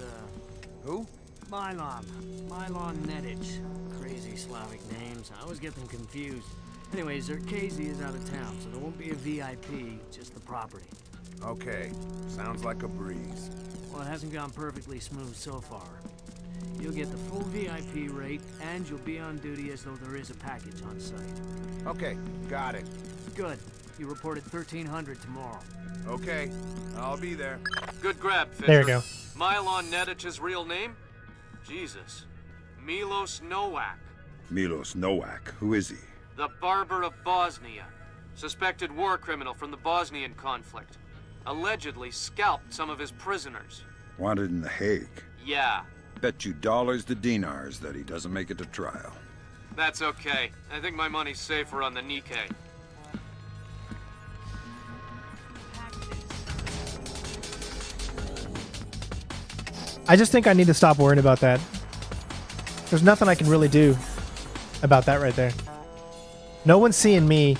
Who? Milon Nedich. Crazy Slavic names. I always get them confused. Anyway, Zerkazy is out of town, so there won't be a VIP, just the property. Okay, sounds like a breeze. Well, it hasn't gone perfectly smooth so far. You'll get the full VIP rate, and you'll be on duty as though there is a package on site. Okay, got it. Good. You reported 1300 tomorrow. Okay, I'll be there. Good grab, Fisher. There you go. Milon Nedich's real name? Jesus. Milos Nowak. Milos Nowak. Who is he? The Barber of Bosnia. Suspected war criminal from the Bosnian conflict. Allegedly scalped some of his prisoners. Wanted in The Hague. Yeah. Bet you dollars to dinars that he doesn't make it to trial. That's okay. I think my money's safer on the Nikkei. I just think I need to stop worrying about that. There's nothing I can really do about that right there. No one's seeing me.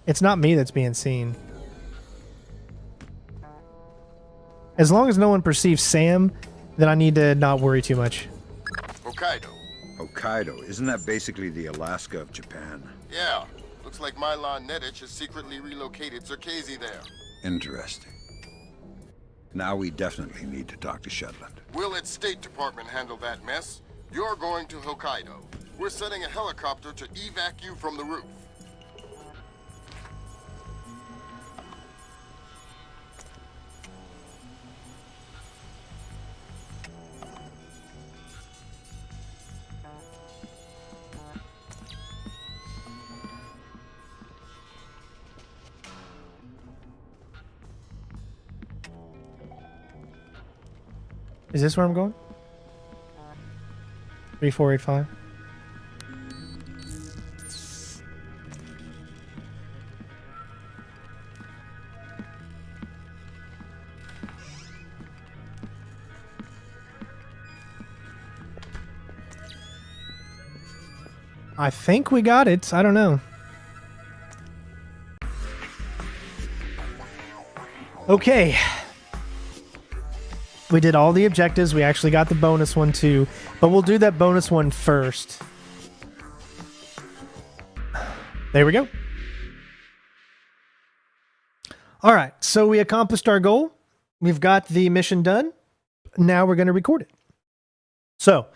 It's not me that's being seen. As long as no one perceives Sam, then I need to not worry too much. Hokkaido. Hokkaido. Isn't that basically the Alaska of Japan? Yeah. Looks like Milon Nedich has secretly relocated Zerkazy there. Interesting. Now we definitely need to talk to Shetland. We'll let State Department handle that mess. You're going to Hokkaido. We're sending a helicopter to evac you from the roof. Is this where I'm going? 3485. I think we got it. I don't know. Okay. We did all the objectives. We actually got the bonus one too, but we'll do that bonus one first. There we go. All right, so we accomplished our goal. We've got the mission done. Now we're going to record it. So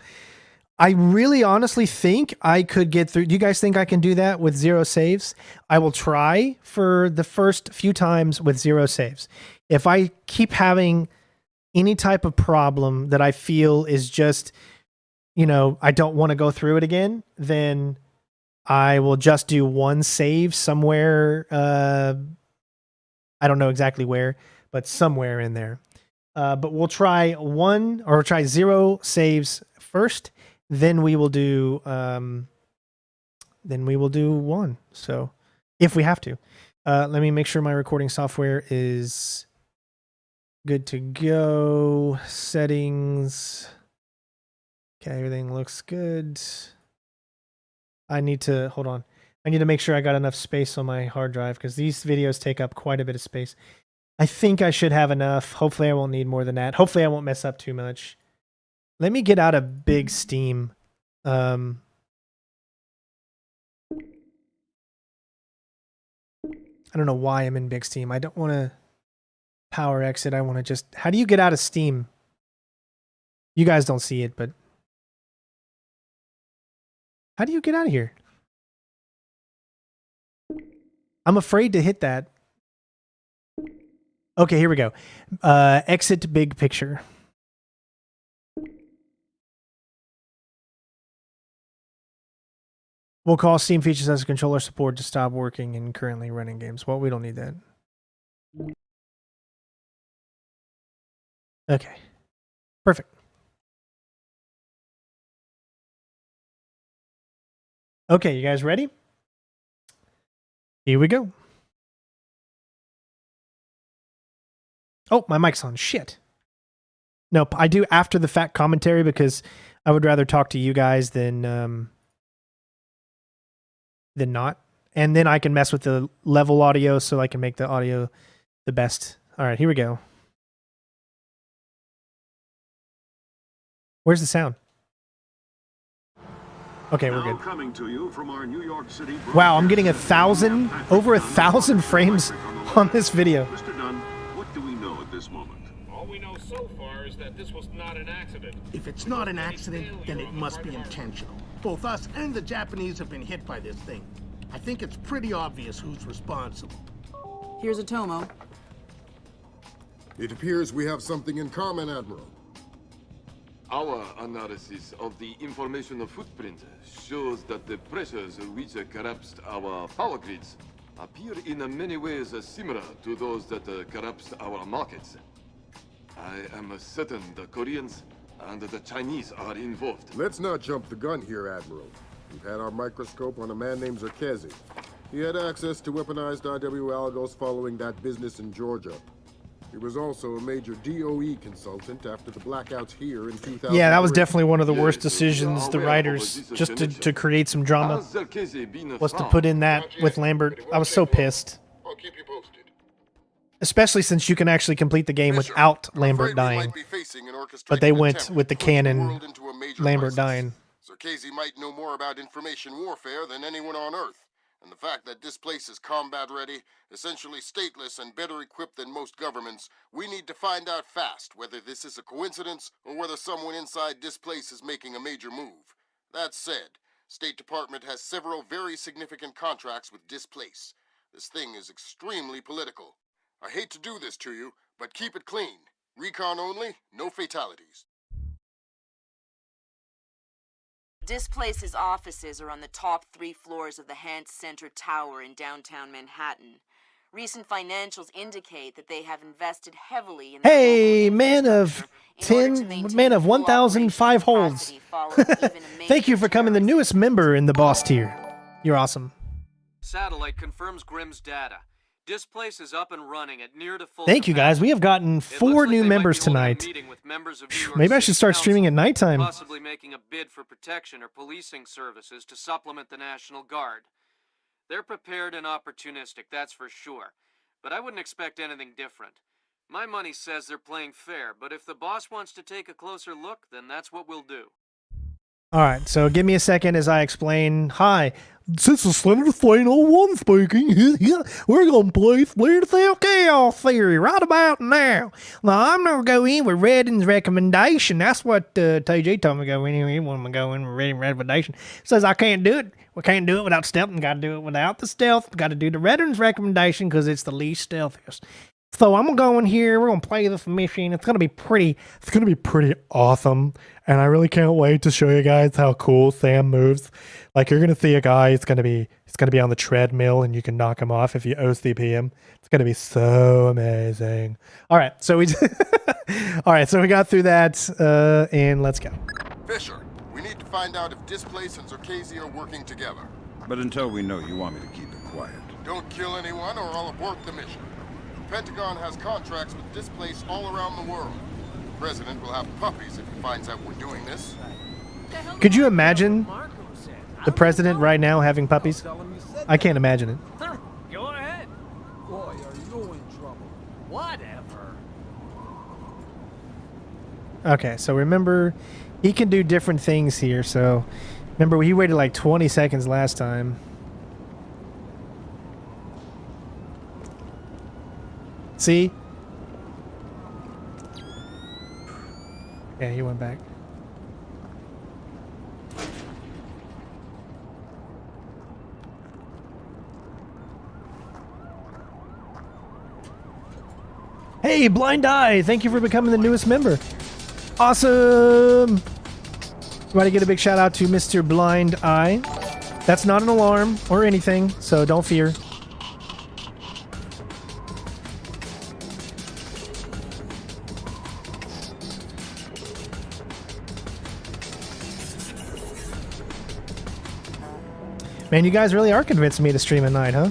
I really honestly think I could get through. Do you guys think I can do that with 0 saves? I will try for the first few times with 0 saves. If I keep having any type of problem that I feel is just, you know, I don't want to go through it again, then I will just do 1 save somewhere. I don't know exactly where, but somewhere in there. But we'll try 0 saves first. Then we will do 1. So if we have to, let me make sure my recording software is good to go. Settings. Okay, everything looks good. I need to, hold on. I need to make sure I got enough space on my hard drive because these videos take up quite a bit of space. I think I should have enough. Hopefully I won't need more than that. Hopefully I won't mess up too much. Let me get out of big Steam. I don't know why I'm in big Steam. I don't want to power exit. I want to just... How do you get out of Steam? You guys don't see it, but... How do you get out of here? I'm afraid to hit that. Okay, here we go. Exit big picture. We'll call Steam features as a controller support to stop working in currently running games. Well, we don't need that. Okay. Perfect. Okay, you guys ready? Here we go. Oh, my mic's on. Shit. Nope, I do after the fact commentary because I would rather talk to you guys than not. And then I can mess with the level audio so I can make the audio the best. All right, here we go. Where's the sound? Okay, we're good. Coming to you from our New York City Wow, I'm getting over 1,000 frames on this video. Mr. Dunn, what do we know at this moment? All we know so far is that this was not an accident. If it's not an accident, then it must be intentional. Both us and the Japanese have been hit by this thing. I think it's pretty obvious who's responsible. Here's a Tomo. It appears we have something in common, Admiral. Our analysis of the information footprint shows that the pressures which collapsed our power grids appear in many ways similar to those that collapsed our markets. I am certain the Koreans and the Chinese are involved. Let's not jump the gun here, Admiral. We've had our microscope on a man named Zerkezi. He had access to weaponized IW algos following that business in Georgia. He was also a major DOE consultant after the blackouts here in 2000. Yeah, that was definitely one of the worst decisions the writers, just to create some drama, was to put in that with Lambert. I was so pissed. I'll keep you posted. Especially since you can actually complete the game without Lambert dying. But they went with the canon Lambert dying. Zerkezi might know more about information warfare than anyone on Earth. And the fact that Displace is combat-ready, essentially stateless and better equipped than most governments, we need to find out fast whether this is a coincidence or whether someone inside Displace is making a major move. That said, State Department has several very significant contracts with Displace. This thing is extremely political. I hate to do this to you, but keep it clean. Recon only, no fatalities. Displace's offices are on the top 3 floors of the Hance Center Tower in downtown Manhattan. Recent financials indicate that they have invested heavily in Hey, man of 1,005 holds. Thank you for coming the newest member in the boss tier. You're awesome. Satellite confirms Grimm's data. Displace is up and running at near to full. Thank you, guys. We have gotten 4 new members tonight. Maybe I should start streaming at nighttime. Possibly making a bid for protection or policing services to supplement the National Guard. They're prepared and opportunistic, that's for sure. But I wouldn't expect anything different. My money says they're playing fair, but if the boss wants to take a closer look, then that's what we'll do. All right, so give me a second as I explain. Hi, this is CenterStrain01 speaking. We're going to play Splinter Cell Chaos Theory right about now. Now, I'm going to go in with Redding's recommendation. That's what TJ told me to go in. He wanted me to go in with Redding's recommendation. Says I can't do it. We can't do it without stealth. We got to do it without the stealth. We got to do the Redding's recommendation because it's the least stealthiest. So I'm gonna go in here. We're gonna play this mission. It's gonna be pretty awesome, and I really can't wait to show you guys how cool Sam moves. Like, you're gonna see a guy. He's gonna be on the treadmill, and you can knock him off if you OCP him. It's gonna be so amazing. All right, so we got through that, and let's go. Fisher, we need to find out if Displace and Zerkezi are working together. But until we know, you want me to keep it quiet. Don't kill anyone, or I'll abort the mission. The Pentagon has contracts with Displace all around the world. The President will have puppies if he finds out we're doing this. Could you imagine the President right now having puppies? I can't imagine it. Go ahead. Boy, are you in trouble. Whatever. Okay, so remember, he can do different things here. So remember, he waited like 20 seconds last time. See? Yeah, he went back. Hey, Blind Eye! Thank you for becoming the newest member. Awesome! You want to get a big shout out to Mr. Blind Eye. That's not an alarm or anything, so don't fear. Man, you guys really are convincing me to stream at night, huh?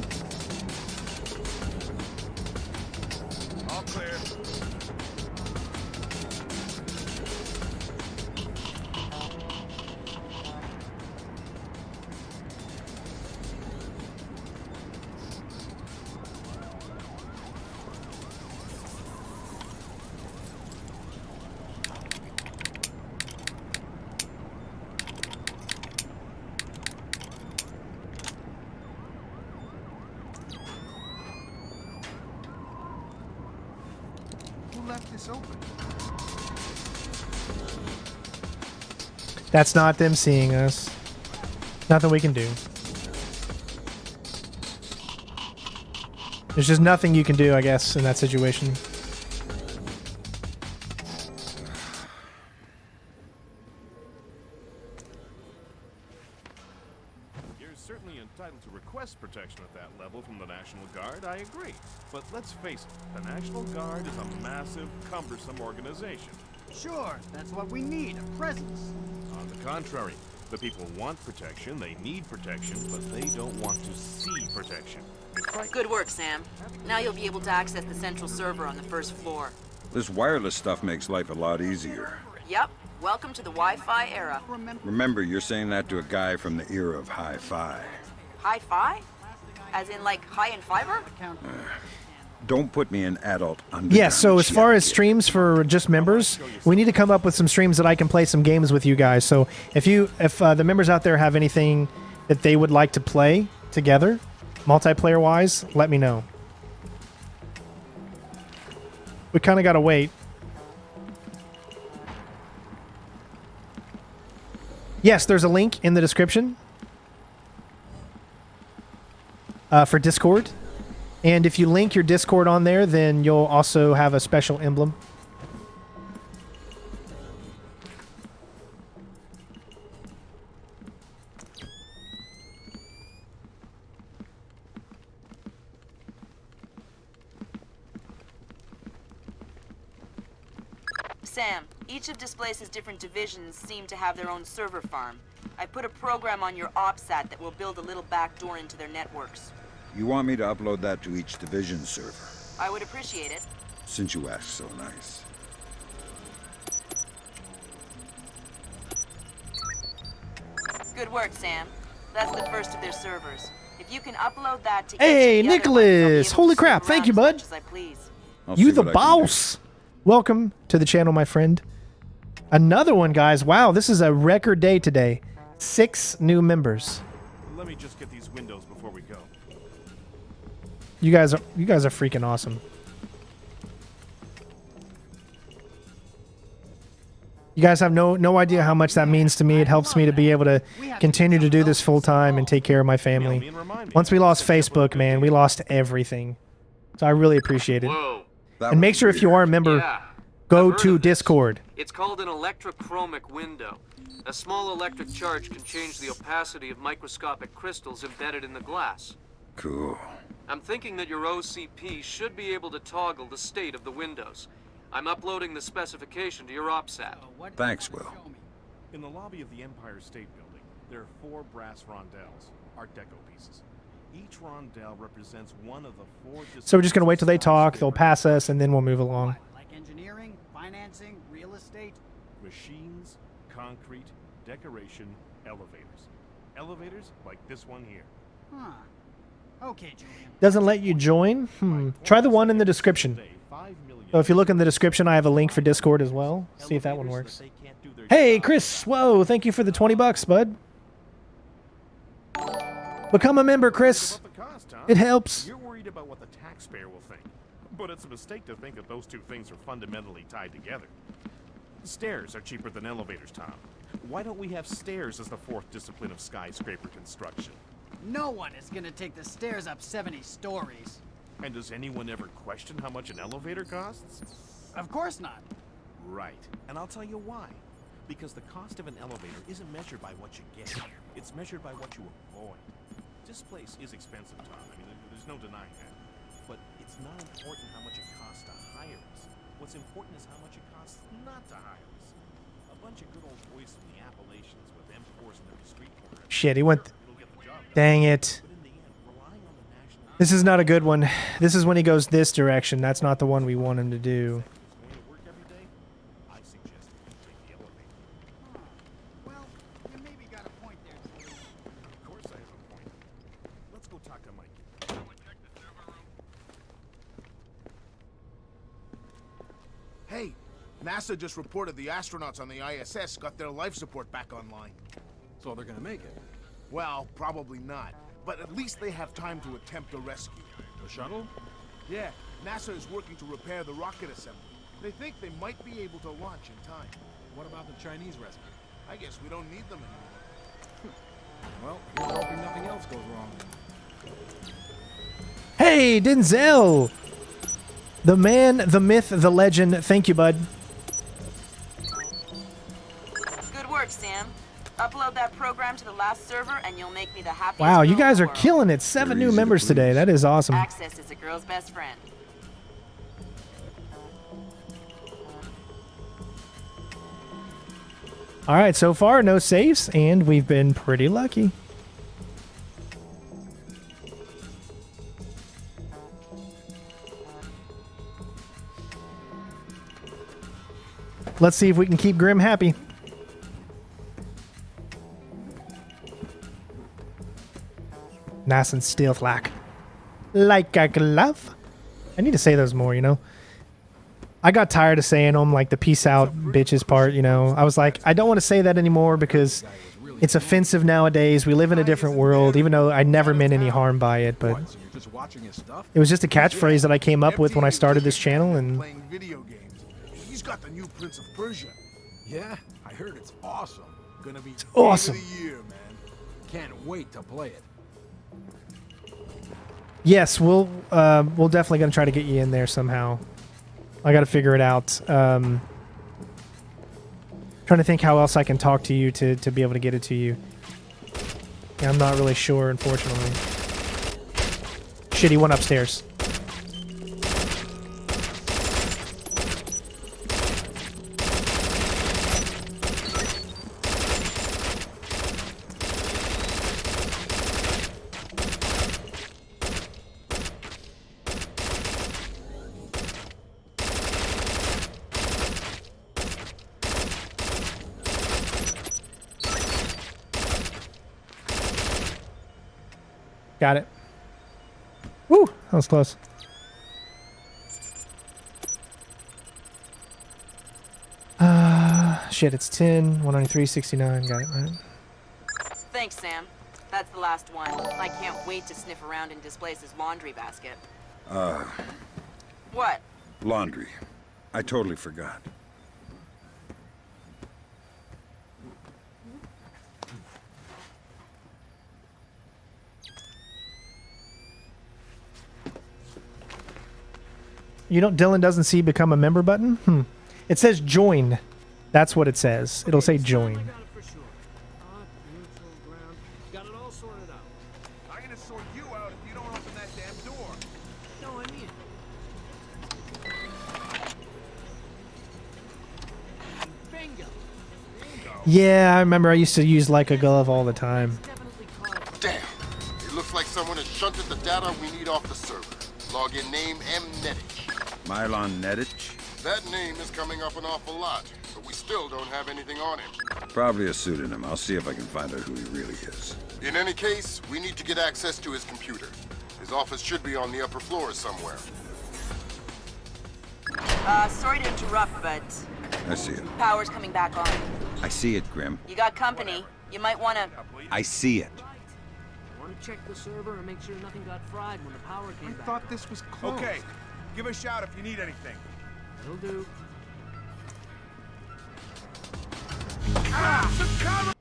All clear. Left this open. That's not them seeing us. Nothing we can do. There's just nothing you can do, I guess, in that situation. You're certainly entitled to request protection at that level from the National Guard, I agree. But let's face it, the National Guard is a massive, cumbersome organization. Sure, that's what we need, a presence. On the contrary, the people want protection, they need protection, but they don't want to see protection. Good work, Sam. Now you'll be able to access the central server on the first floor. This wireless stuff makes life a lot easier. Yep. Welcome to the Wi-Fi era. Remember, you're saying that to a guy from the era of hi-fi. Hi-Fi? As in, like, high in fiber? Don't put me in adult underground. Yeah, so as far as streams for just members, we need to come up with some streams that I can play some games with you guys. So if the members out there have anything that they would like to play together, multiplayer-wise, let me know. We kind of got to wait. Yes, there's a link in the description for Discord. And if you link your Discord on there, then you'll also have a special emblem. Sam, each of Displace's different divisions seem to have their own server farm. I put a program on your OPSAT that will build a little backdoor into their networks. You want me to upload that to each division server? I would appreciate it. Since you asked so nice. Good work, Sam. That's the first of their servers. If you can upload that to Hey, each of the other Nicholas! ones, I'll be able Holy to crap, move thank around you, as bud. much as I please. You the boss! Welcome to the channel, my friend. Another one, guys. Wow, this is a record day today. 6 new members. Let me just get these windows before we go. You guys are freaking awesome. You guys have no idea how much that means to me. It helps me to be able to continue to do this full time and take care of my family. Once we lost Facebook, man, we lost everything. So I really appreciate it. And make sure if you are a member, go to Discord. It's called an electrochromic window. A small electric charge can change the opacity of microscopic crystals embedded in the glass. Cool. I'm thinking that your OCP should be able to toggle the state of the windows. I'm uploading the specification to your OPSAT. Thanks, Will. In the lobby of the Empire State Building, there are 4 brass rondelles, Art Deco pieces. Each rondelle represents one of the 4 So we're just going to wait till they talk, they'll pass us, and then we'll move along. Like engineering, financing, real estate? Machines, concrete, decoration, elevators. Elevators like this one here. Huh. Okay, Julian. Doesn't let you join? Try the one in the description. So if you look in the description, I have a link for Discord as well. See if that one works. Hey, Chris. Whoa, thank you for the $20, bud. Become a member, Chris. It helps. You're worried about what the taxpayer will think. But it's a mistake to think that those two things are fundamentally tied together. Stairs are cheaper than elevators, Tom. Why don't we have stairs as the 4th discipline of skyscraper construction? No one is gonna take the stairs up 70 stories. And does anyone ever question how much an elevator costs? Of course not. Right. And I'll tell you why. Because the cost of an elevator isn't measured by what you get. It's measured by what you avoid. Displace is expensive, Tom. I mean, there's no denying that. But it's not important how much it costs to hire us. What's important is how much it costs not to hire us. A bunch of good old boys from the Appalachians with M4s in every street corner. Shit, he went Dang it. This is not a good one. This is when he goes this direction. That's not the one we want him to do. Well, you maybe got a point there. Of course I have a point. Let's go talk to Mike. Hey, NASA just reported the astronauts on the ISS got their life support back online. So they're gonna make it? Well, probably not. But at least they have time to attempt a rescue. The shuttle? Yeah, NASA is working to repair the rocket assembly. They think they might be able to launch in time. What about the Chinese rescue? I guess we don't need them anymore. Well, here's hoping nothing else goes wrong. Hey, Denzel! The man, the myth, the legend. Thank you, bud. Good work, Sam. Upload that program to the last server and you'll make me the happiest Wow, you girl in guys the are world. killing it. 7 new members today. That is awesome. Access is a girl's best friend. All right, so far, no saves, and we've been pretty lucky. Let's see if we can keep Grim happy. Nice and still like a glove. I need to say those more, you know. I got tired of saying them, like the peace out bitches part, you know. I was like, I don't want to say that anymore because it's offensive nowadays. We live in a different world, even though I never meant any harm by it, but it was just a catchphrase that I came up with when I started this channel, and Playing video games. He's got the new Prince of Persia. Yeah, I heard it's awesome. Gonna be awesome. game of the year, man. Can't wait to play it. yes, we'll definitely gonna try to get you in there somehow. I got to figure it out. Trying to think how else I can talk to you to be able to get it to you. Yeah, I'm not really sure, unfortunately. Shitty one upstairs. Got it. Woo! That was close. Shit, it's 10, 193, 69. Got it, right? Thanks, Sam. That's the last one. I can't wait to sniff around in Displace's laundry basket. What? Laundry. I totally forgot. You don't. Dylan doesn't see become a member button. It says join. That's what it says. It'll say join. Got it all sorted out. I'm gonna sort you out if you don't open that damn door. No, I mean it. Bingo. Yeah, I remember I used to use like a glove all the time. Damn. It looks like someone has shunted the data we need off the server. Login name Mnetich. Mylon Nedich? That name is coming up an awful lot, but we still don't have anything on him. Probably a pseudonym. I'll see if I can find out who he really is. In any case, we need to get access to his computer. His office should be on the upper floor somewhere. Sorry to interrupt, but I see it. power's coming back on. I see it, Grim. You got company. You might want to... I see it. Want to check the server and make sure nothing got fried when the power came back. I thought this was closed. Okay, give a shout if you need anything. Will do.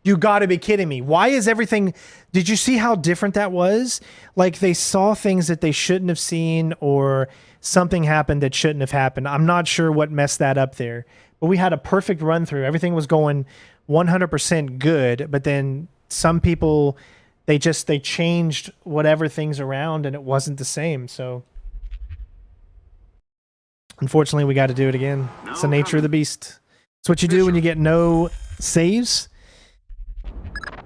You gotta be kidding me. Why is everything... Did you see how different that was? Like they saw things that they shouldn't have seen, or something happened that shouldn't have happened. I'm not sure what messed that up there. But we had a perfect run through. Everything was going 100% good, but then some people, they changed whatever things around and it wasn't the same. So unfortunately, we got to do it again. It's the nature of the beast. It's what you do when you get no saves.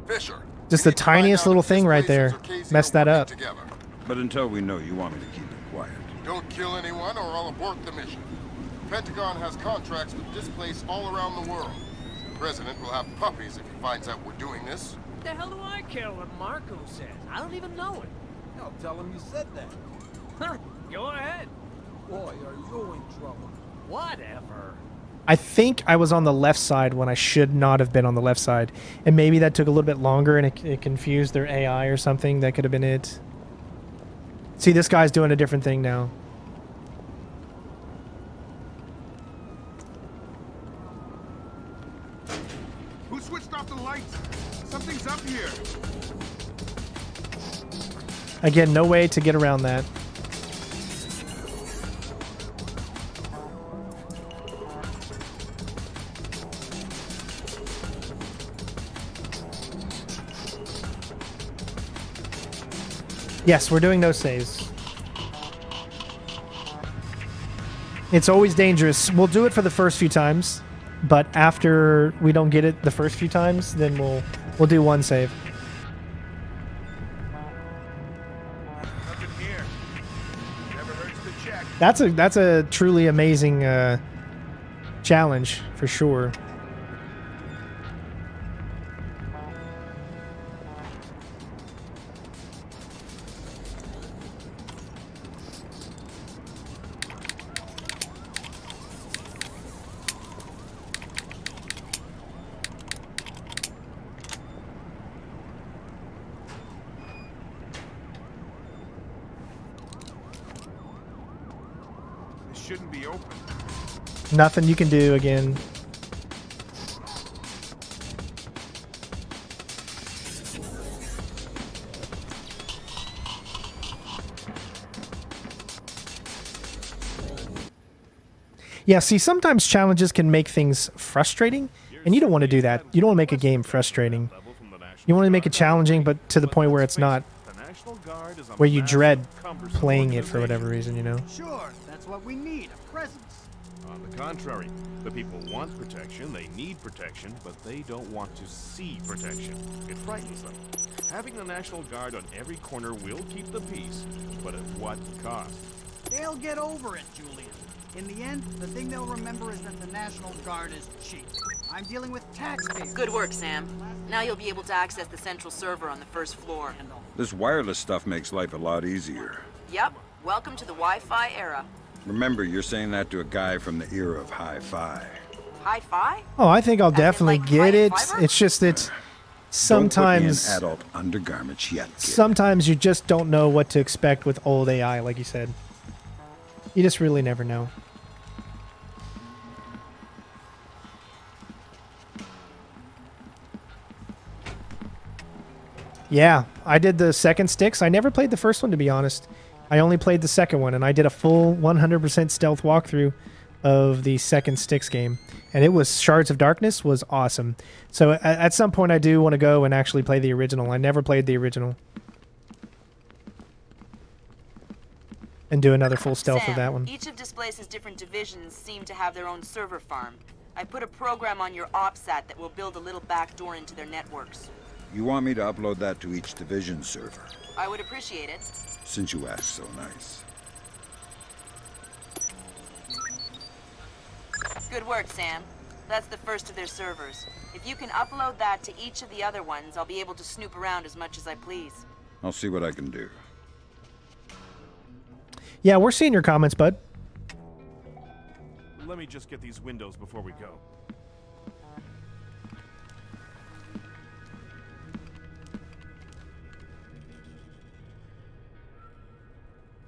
Fisher, Just the tiniest little thing right there messed that up. But until we know, you want me to keep it quiet. Don't kill anyone or I'll abort the mission. The Pentagon has contracts with Displace all around the world. The President will have puppies if he finds out we're doing this. The hell do I care what Marco says? I don't even know it. Hell, tell him you said that. Huh, go ahead. Boy, are you in trouble. Whatever. I think I was on the left side when I should not have been on the left side. And maybe that took a little bit longer and it confused their AI or something. That could have been it. See, this guy's doing a different thing now. Who switched off the lights? Something's up here. Again, no way to get around that. Yes, we're doing no saves. It's always dangerous. We'll do it for the first few times, but after we don't get it the first few times, then we'll do one save. Nothing here. Never hurts to check. That's a truly amazing challenge for sure. Shouldn't be open. Nothing you can do again. Yeah, see, sometimes challenges can make things frustrating, and you don't want to do that. You don't want to make a game frustrating. You want to make it challenging, but to the point where it's not, where you dread playing it for whatever reason, you know? Sure, that's what we need, a presence. On the contrary, the people want protection, they need protection, but they don't want to see protection. It frightens them. Having the National Guard on every corner will keep the peace, but at what cost? They'll get over it, Julian. In the end, the thing they'll remember is that the National Guard is cheap. I'm dealing with taxpayers. Good work, Sam. Now you'll be able to access the central server on the first floor. This wireless stuff makes life a lot easier. Yep. Welcome to the Wi-Fi era. Remember, you're saying that to a guy from the era of hi-fi. Hi-fi? Oh, I think I'll definitely get it. fiber? It's just that sometimes... Don't put me in adult undergarments yet, kid. Sometimes you just don't know what to expect with old AI, like you said. You just really never know. Yeah, I did the second sticks. I never played the first one, to be honest. I only played the second one, and I did a full 100% stealth walkthrough of the second sticks game. And it was Shards of Darkness was awesome. So at some point I do want to go and actually play the original. I never played the original. And do another full stealth of that one. Each of Displace's different divisions seem to have their own server farm. I put a program on your OPSAT that will build a little backdoor into their networks. You want me to upload that to each division server? I would appreciate it. Since you asked so nice. Good work, Sam. That's the first of their servers. If you can upload that to each of the other ones, I'll be able to snoop around as much as I please. I'll see what I can do. Yeah, we're seeing your comments, bud. Let me just get these windows before we go.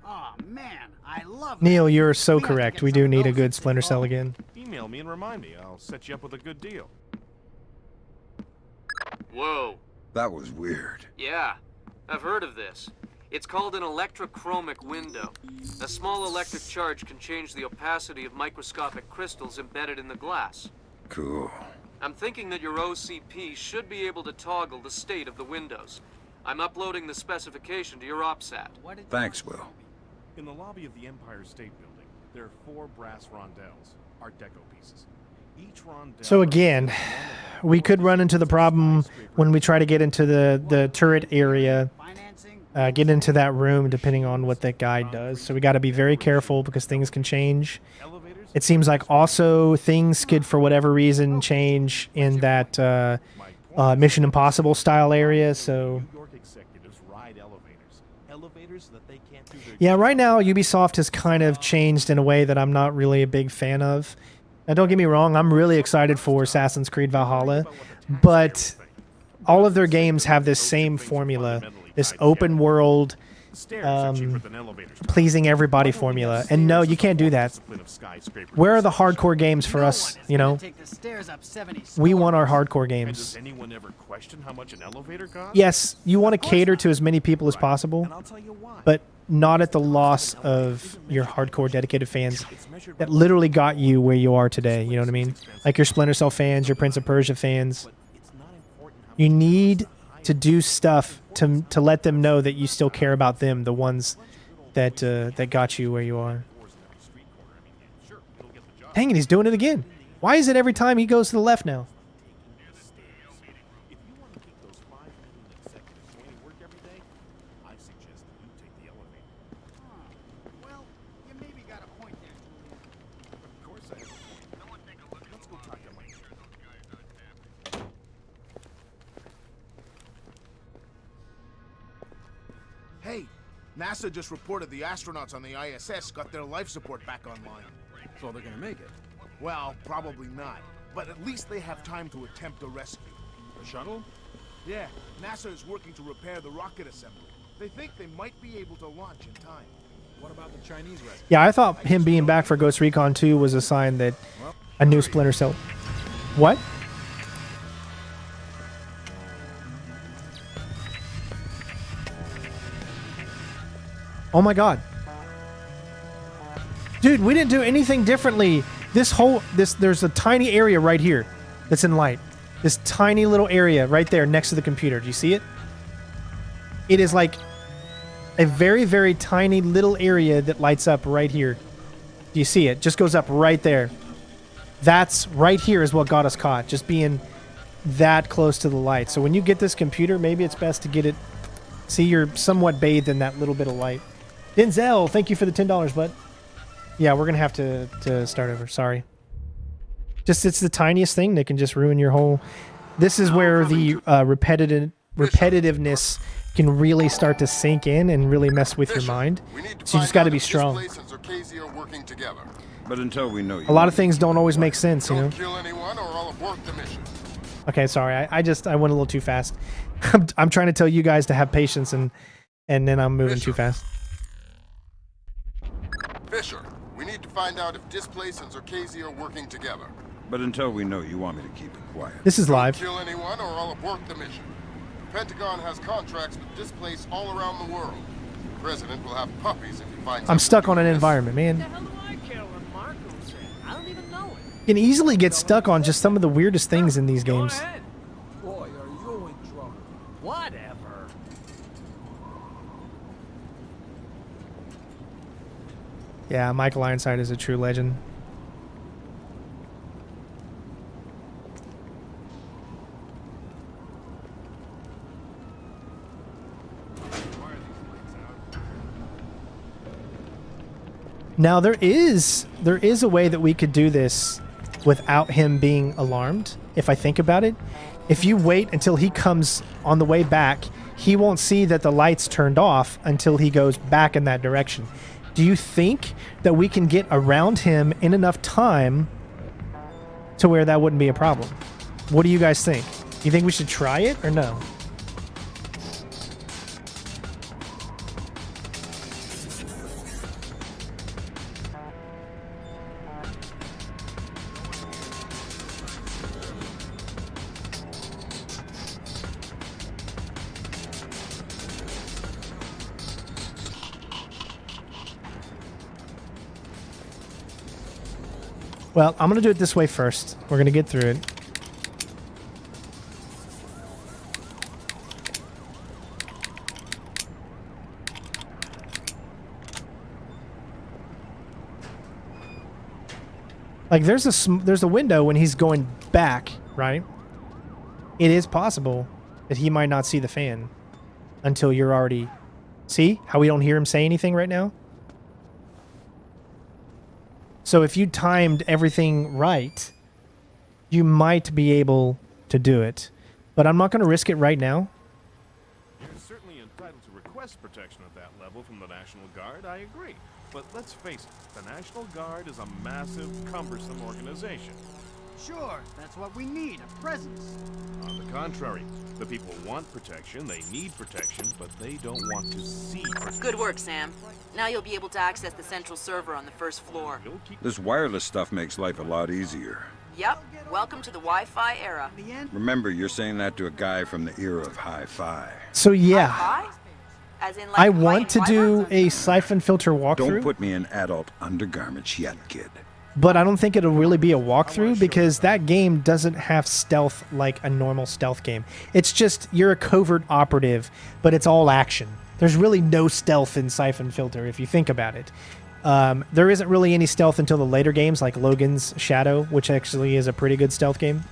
Oh man, I love Neil, that. you're so We have to correct. get We some do of need a those good at Splinter City Cell Hall. again. Email me and remind me. I'll set you up with a good deal. Whoa. That was weird. Yeah, I've heard of this. It's called an electrochromic window. A small electric charge can change the opacity of microscopic crystals embedded in the glass. Cool. I'm thinking that your OCP should be able to toggle the state of the windows. I'm uploading the specification to your OPSAT. Thanks, Will. In the lobby of the Empire State Building, there are 4 brass rondelles, Art Deco pieces. So again, we could run into the problem when we try to get into the turret area, get into that room, depending on what that guy does. So we got to be very careful because things can change. It seems like also things could, for whatever reason, change in that Mission Impossible style area. So yeah, right now Ubisoft has kind of changed in a way that I'm not really a big fan of. Now, don't get me wrong, I'm really excited for Assassin's Creed Valhalla, but all of their games have this same formula, this open world, pleasing everybody formula. And no, you can't do that. Where are the hardcore games for us, you know? We want our hardcore games. Does anyone ever question how much an elevator costs? Yes, you want to cater to as many people as possible, but not at the loss of your hardcore dedicated fans that literally got you where you are today, you know what I mean? Like your Splinter Cell fans, your Prince of Persia fans. You need to do stuff to let them know that you still care about them, the ones that that got you where you are. Dang it, he's doing it again. Why is it every time he goes to the left now? Hey, NASA just reported the astronauts on the ISS got their life support back online. So they're gonna make it. Well, probably not. But at least they have time to attempt a rescue. The shuttle? Yeah, NASA is working to repair the rocket assembly. They think they might be able to launch in time. What about the Chinese rescue? Yeah, I thought him being back for Ghost Recon 2 was a sign that a new Splinter Cell... What? Oh my god. Dude, we didn't do anything differently. There's a tiny area right here that's in light. This tiny little area right there next to the computer. Do you see it? It is like a very, very tiny little area that lights up right here. Do you see it? Just goes up right there. That's right here is what got us caught. Just being that close to the light. So when you get this computer, maybe it's best to get it... See, you're somewhat bathed in that little bit of light. Denzel, thank you for the $10, bud. Yeah, we're going to have to start over. Sorry. Just, it's the tiniest thing that can just ruin your whole... This is where the repetitiveness can really start to sink in and really mess with your mind. So you just got to be strong. But until we know you... A lot of things don't always make sense, you know? Don't kill anyone or I'll abort the mission. Okay, sorry. I went a little too fast. I'm trying to tell you guys to have patience, and then I'm moving too fast. Fisher, we need to find out if Displace and Zerkasi are working together. But until we know, you want me to keep it quiet. This is live. Don't kill anyone or I'll abort the mission. The Pentagon has contracts with Displace all around the world. The President will have puppies if he finds I'm stuck on an environment, man. What the hell do I care what Marco said? I don't even know it. You can easily get stuck on just some of the weirdest things in these games. Boy, are you in trouble. Whatever. Yeah, Michael Ironside is a true legend. Now there is a way that we could do this without him being alarmed, if I think about it. If you wait until he comes on the way back, he won't see that the lights turned off until he goes back in that direction. Do you think that we can get around him in enough time to where that wouldn't be a problem? What do you guys think? You think we should try it or no? Well, I'm going to do it this way first. We're going to get through it. Like there's a window when he's going back, right? It is possible that he might not see the fan until you're already... See how we don't hear him say anything right now? So if you timed everything right, you might be able to do it. But I'm not going to risk it right now. You're certainly entitled to request protection at that level from the National Guard, I agree. But let's face it, the National Guard is a massive, cumbersome organization. Sure, that's what we need, a presence. On the contrary, the people want protection, they need protection, but they don't want to see protection. Good work, Sam. Now you'll be able to access the central server on the first floor. This wireless stuff makes life a lot easier. Yep. Welcome to the Wi-Fi era. Remember, you're saying that to a guy from the era of hi-fi. So yeah, Hi-fi? As in, like, I want to do a siphon filter walkthrough. Don't put me in adult undergarments yet, kid. But I don't think it'll really be a walkthrough because that game doesn't have stealth like a normal stealth game. It's just you're a covert operative, but it's all action. There's really no stealth in Siphon Filter if you think about it. There isn't really any stealth until the later games like Logan's Shadow, which actually is a pretty good stealth game.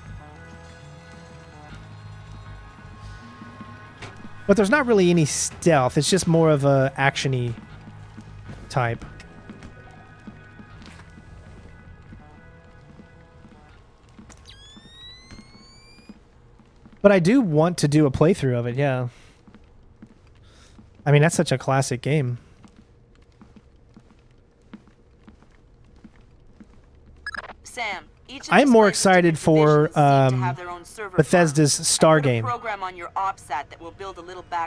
But there's not really any stealth. It's just more of a action-y type. But I do want to do a playthrough of it, yeah. I mean, that's such a classic game. Sam, I'm more excited for Bethesda's Star game.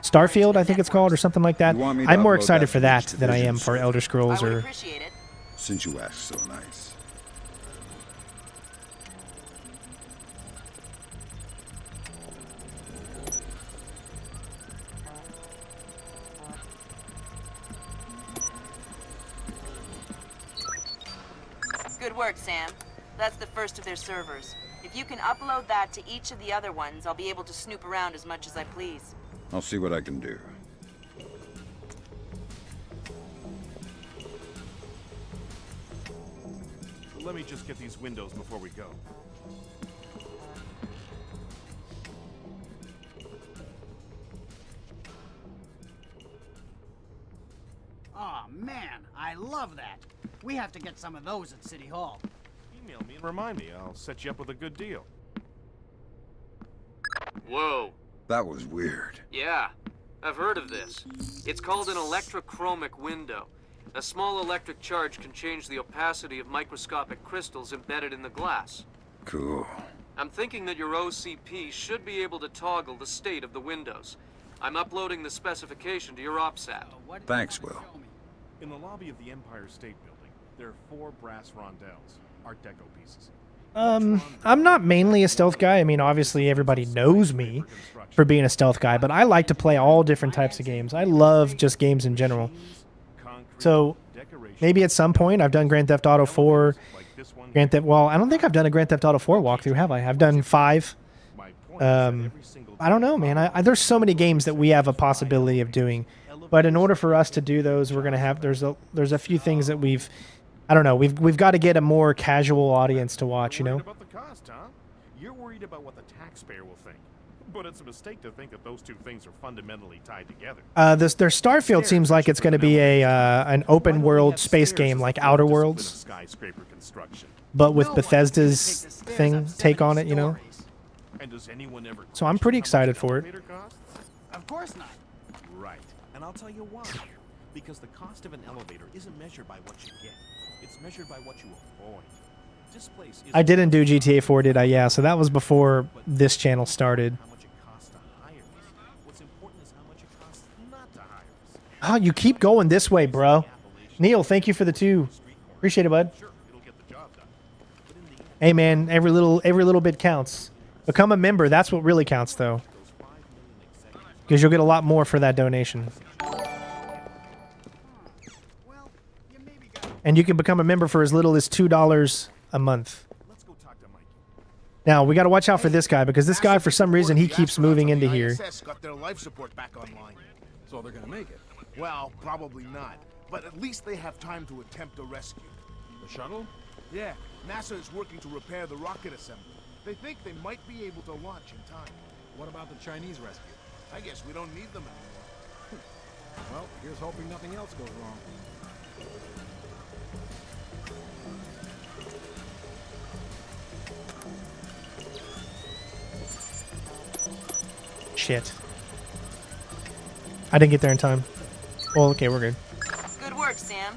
Starfield, I think it's called, or something like that. I'm more excited for that than I am for Elder Scrolls or... Since you asked so nice. Good work, Sam. That's the first of their servers. If you can upload that to each of the other ones, I'll be able to snoop around as much as I please. I'll see what I can do. Let me just get these windows before we go. Aw, man, I love that. We have to get some of those at City Hall. Email me and remind me. I'll set you up with a good deal. Whoa. That was weird. Yeah, I've heard of this. It's called an electrochromic window. A small electric charge can change the opacity of microscopic crystals embedded in the glass. Cool. I'm thinking that your OCP should be able to toggle the state of the windows. I'm uploading the specification to your OPSAT. Thanks, Will. In the lobby of the Empire State Building, there are 4 brass rondelles, Art Deco pieces. I'm not mainly a stealth guy. I mean, obviously everybody knows me for being a stealth guy, but I like to play all different types of games. I love just games in general. So maybe at some point I've done Grand Theft Auto 4, well, I don't think I've done a Grand Theft Auto 4 walkthrough, have I? I've done 5. I don't know, man. There's so many games that we have a possibility of doing, but in order for us to do those, we're gonna have there's a few things that I don't know. We've got to get a more casual audience to watch, you know. About the cost, huh? You're worried about what the taxpayer will think, but it's a mistake to think that those two things are fundamentally tied together. Their Starfield seems like it's going to be an open world space game like Outer Worlds, but with Bethesda's take on it, you know. So I'm pretty excited for it. Of course not. Right, and I'll tell you why. Because the cost of an elevator isn't measured by what you get. It's measured by what you avoid. Displace is I didn't do GTA 4, did I? Yeah, so that was before this channel started. how much it costs to hire us. What's important is how much it costs not to hire us. Oh, you keep going this way, bro. Neil, thank you for the 2. Appreciate it, bud. Hey, man, every little bit counts. Become a member. That's what really counts, though. Because you'll get a lot more for that donation. And you can become a member for as little as $2 a month. Now, we got to watch out for this guy, because this guy, for some reason, he keeps moving into here. Got their life support back online. So they're gonna make it. Well, probably not. But at least they have time to attempt a rescue. The shuttle? Yeah, NASA is working to repair the rocket assembly. They think they might be able to launch in time. What about the Chinese rescue? I guess we don't need them anymore. Well, here's hoping nothing else goes wrong. Shit. I didn't get there in time. Well, okay, we're good. Good work, Sam.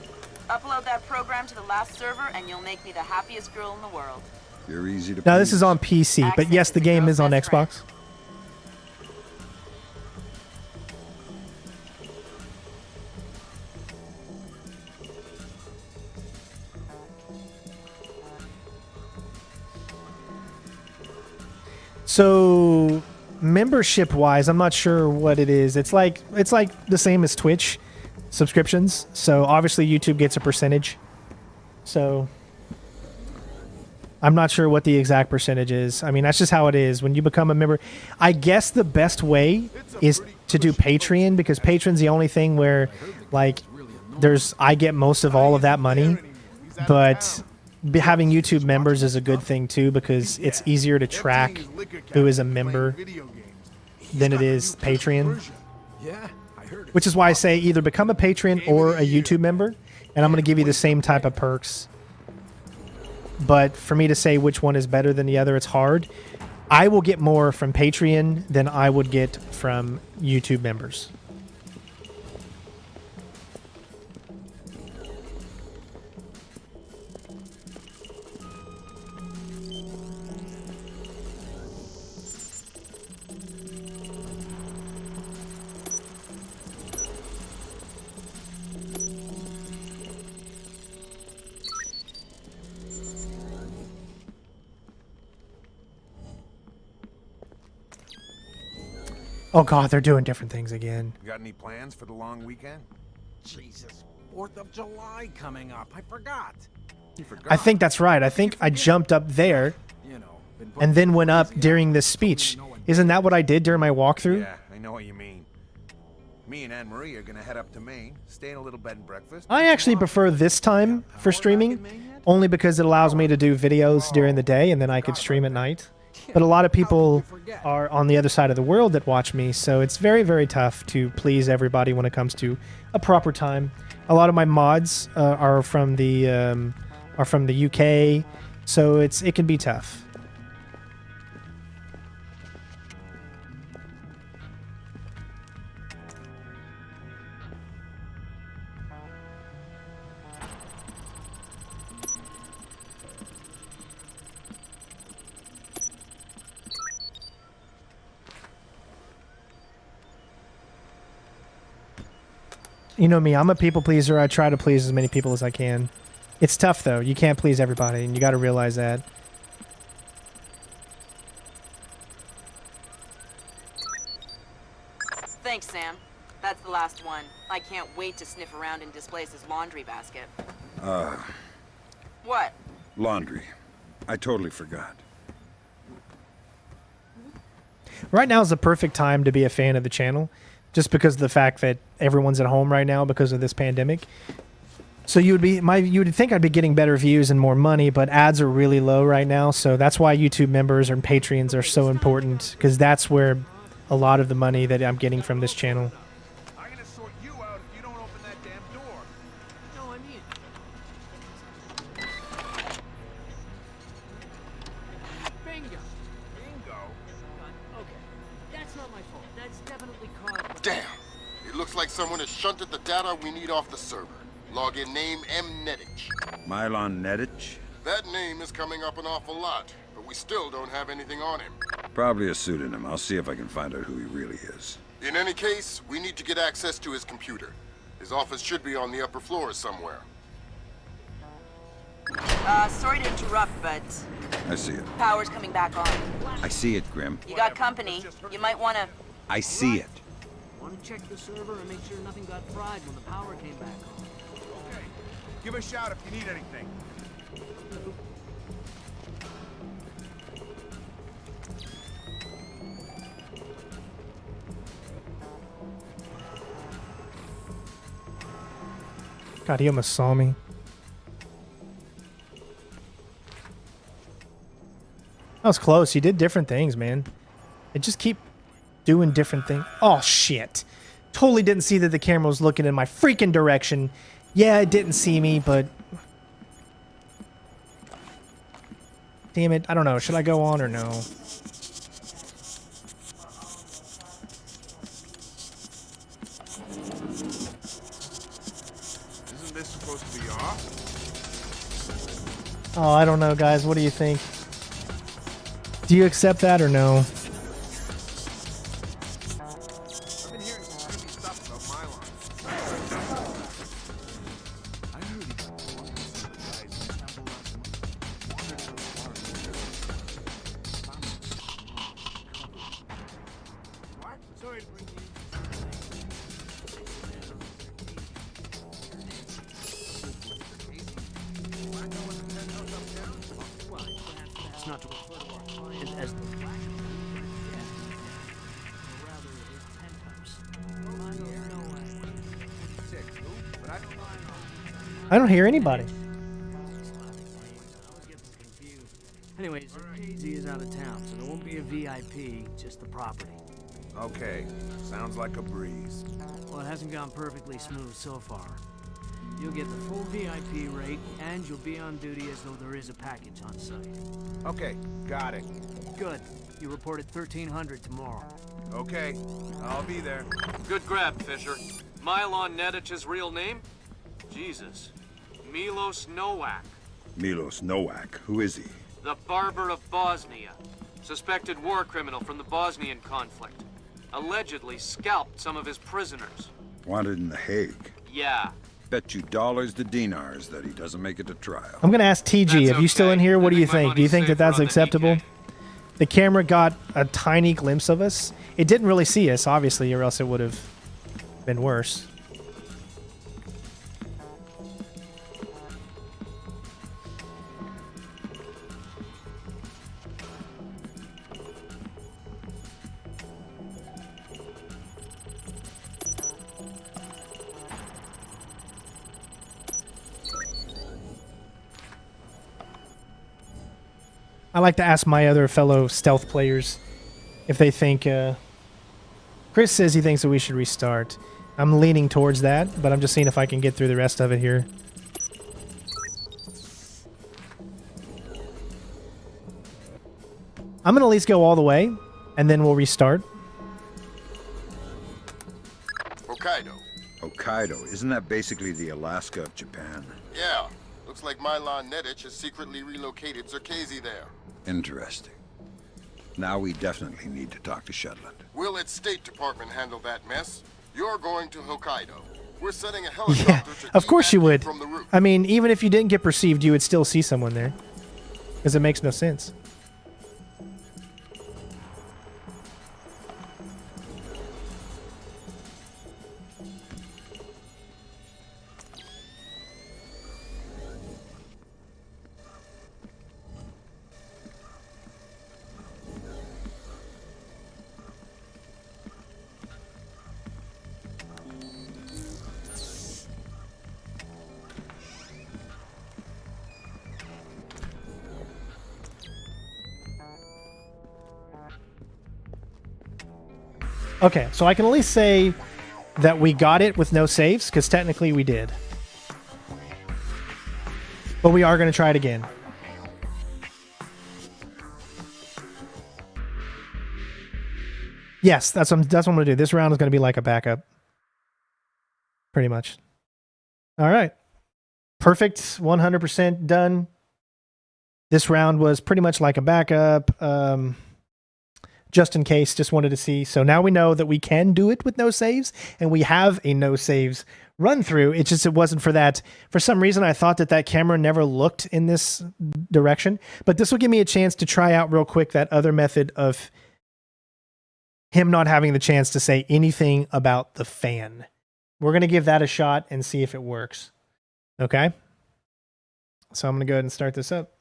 Upload that program to the last server and you'll make me the happiest girl in the world. You're easy to Now, this please. is on PC, but yes, the game is on Xbox. So, membership-wise, I'm not sure what it is. It's like the same as Twitch subscriptions. So obviously YouTube gets a percentage. So I'm not sure what the exact percentage is. I mean, that's just how it is when you become a member. I guess the best way is to do Patreon, because Patreon's the only thing where, like, I get most of all of that money, but having YouTube members is a good thing too, because it's easier to track who is a member than it is Patreon. Which is why I say either become a Patreon or a YouTube member, and I'm going to give you the same type of perks. But for me to say which one is better than the other, it's hard. I will get more from Patreon than I would get from YouTube members. Oh god, they're doing different things again. Got any plans for the long weekend? Jesus, 4th of July coming up. I forgot. You forgot? I think that's right. I think I jumped up there and then went up during this speech. Isn't that what I did during my walkthrough? Yeah, I know what you mean. Me and Anne Marie are gonna head up to Maine, stay in a little bed and breakfast. I actually prefer this time for streaming, only because it allows me to do videos during the day and then I could stream at night. But a lot of people are on the other side of the world that watch me, so it's very, very tough to please everybody when it comes to a proper time. A lot of my mods are from the UK, so it can be tough. You know me, I'm a people pleaser. I try to please as many people as I can. It's tough, though. You can't please everybody, and you got to realize that. Thanks, Sam. That's the last one. I can't wait to sniff around in Displace's laundry basket. What? Laundry. I totally forgot. Right now is the perfect time to be a fan of the channel, just because of the fact that everyone's at home right now because of this pandemic. So you would think I'd be getting better views and more money, but ads are really low right now. So that's why YouTube members and Patreons are so important, because that's where a lot of the money that I'm getting from this channel. I'm gonna sort you out if you don't open that damn door. No, I mean... Bingo. Bingo. Okay, that's not my fault. That's definitely caused... Damn! It looks like someone has shunted the data we need off the server. Login name Mnetich. Mylon Nedich? That name is coming up an awful lot, but we still don't have anything on him. Probably a pseudonym. I'll see if I can find out who he really is. In any case, we need to get access to his computer. His office should be on the upper floor somewhere. Sorry to interrupt, but I see it. power's coming back on. I see it, Grim. You got company. You might want to... I see it. Want to check the server and make sure nothing got fried when the power came back on. Okay. Give a shout if you need anything. God, he almost saw me. was close. You did different things, man. It just keep doing different things. Oh, shit. Totally didn't see that the camera was looking in my freaking direction. Yeah, it didn't see me, but... Damn it. I don't know. Should I go on or no? Isn't this supposed to be off? Oh, I don't know, guys. What do you think? Do you accept that or no? I've been hearing some creepy stuff about Mylon. I heard he got caught with some of the guys in Temple last month. Wandered to the park. What? Sorry to bring you. It's not to refer to our client as the Black rather his penthouse. I don't hear anybody. Anyways, Casey is out of town, so there won't be a VIP, just the property. Okay, sounds like a breeze. Well, it hasn't gone perfectly smooth so far. You'll get the full VIP rate, and you'll be on duty as though there is a package on site. Okay, got it. Good. You reported 1300 tomorrow. Okay, I'll be there. Good grab, Fisher. Mylon Nedich's real name? Jesus. Milos Nowak. Milos Nowak. Who is he? The Barber of Bosnia. Suspected war criminal from the Bosnian conflict. Allegedly scalped some of his prisoners. Wanted in The Hague. Yeah. Bet you dollars to dinars that he doesn't make it to trial. I'm going to ask TG. If you still in here, what do you think? Do you think that that's acceptable? The camera got a tiny glimpse of us. It didn't really see us, obviously, or else it would have been worse. I like to ask my other fellow stealth players if they think... Chris says he thinks that we should restart. I'm leaning towards that, but I'm just seeing if I can get through the rest of it here. I'm going to at least go all the way, and then we'll restart. Hokkaido. Hokkaido. Isn't that basically the Alaska of Japan? Yeah. Looks like Mylon Nedich has secretly relocated Zerkezi there. Interesting. Now we definitely need to talk to Shetland. We'll let State Department handle that mess. You're going to Hokkaido. We're sending a helicopter to Of course you would. from the roof. I mean, even if you didn't get perceived, you would still see someone there. Because it makes no sense. Okay, so I can at least say that we got it with no saves, because technically we did. But we are going to try it again. Yes, that's what I'm going to do. This round is going to be like a backup. Pretty much. All right. Perfect. 100% done. This round was pretty much like a backup. Just in case, just wanted to see. So now we know that we can do it with no saves, and we have a no saves run through. It's just, it wasn't for that. For some reason, I thought that that camera never looked in this direction, but this will give me a chance to try out real quick that other method of him not having the chance to say anything about the fan. We're going to give that a shot and see if it works. Okay. So I'm going to go ahead and start this up.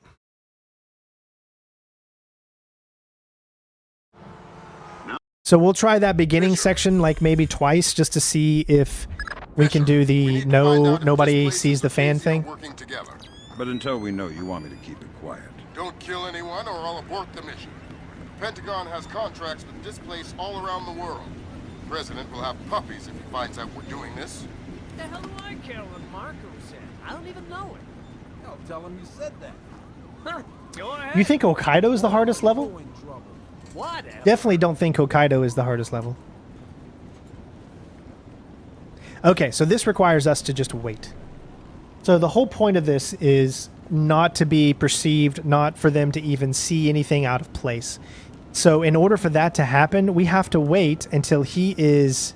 So we'll try that beginning section like maybe twice just to see if we can do the nobody sees the fan thing. Working together. But until we know, you want me to keep it quiet. Don't kill anyone or I'll abort the mission. The Pentagon has contracts with Displace all around the world. The President will have puppies if he finds out we're doing this. The hell do I care what Marco said? I don't even know it. I'll tell him you said that. Huh, go ahead. You think Hokkaido is the hardest level? Whatever. Definitely don't think Hokkaido is the hardest level. Okay, so this requires us to just wait. So the whole point of this is not to be perceived, not for them to even see anything out of place. So in order for that to happen, we have to wait until he is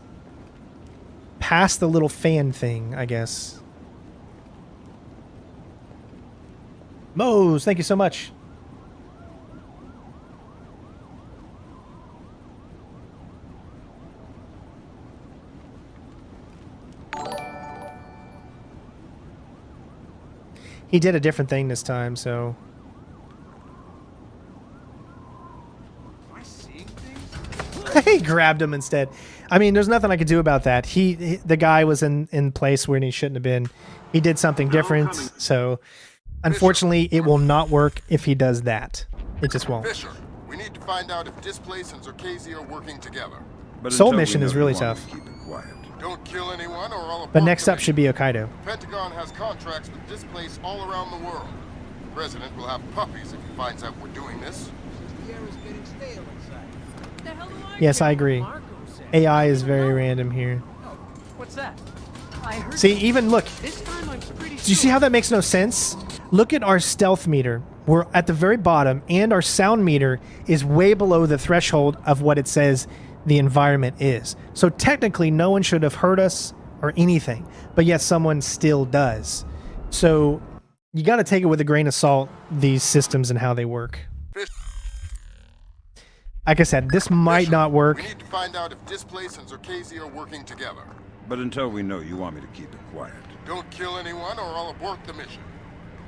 past the little fan thing, I guess. Mose, thank you so much. He did a different thing this time, so... Am I seeing things? He grabbed him instead. I mean, there's nothing I could do about that. The guy was in place where he shouldn't have been. He did something different, so... Unfortunately, it will not work if he does that. It just won't. Fisher, we need to find out if Displace and Zerkasi are working together. But Soul until we mission know, is you really want me tough. to keep it quiet. Don't kill anyone or I'll abort But next the up should be Hokkaido. Pentagon has contracts with Displace all around the world. The President will have puppies if he finds out we're doing this. The air is getting stale inside. The hell do I Yes, care I what agree. Marco said? AI is very random here. What's that? I heard See, even look. this time I'm pretty Do you see how that makes no sense? Look at our stealth meter. We're at the very bottom, and our sound meter is way below the threshold of what it says the environment is. So technically, no one should have heard us or anything, but yet someone still does. So you got to take it with a grain of salt, these systems and how they work. Like I said, this might not work. We need to find out if Displace and Zerkasi are working together. But until we know, you want me to keep it quiet. Don't kill anyone or I'll abort the mission.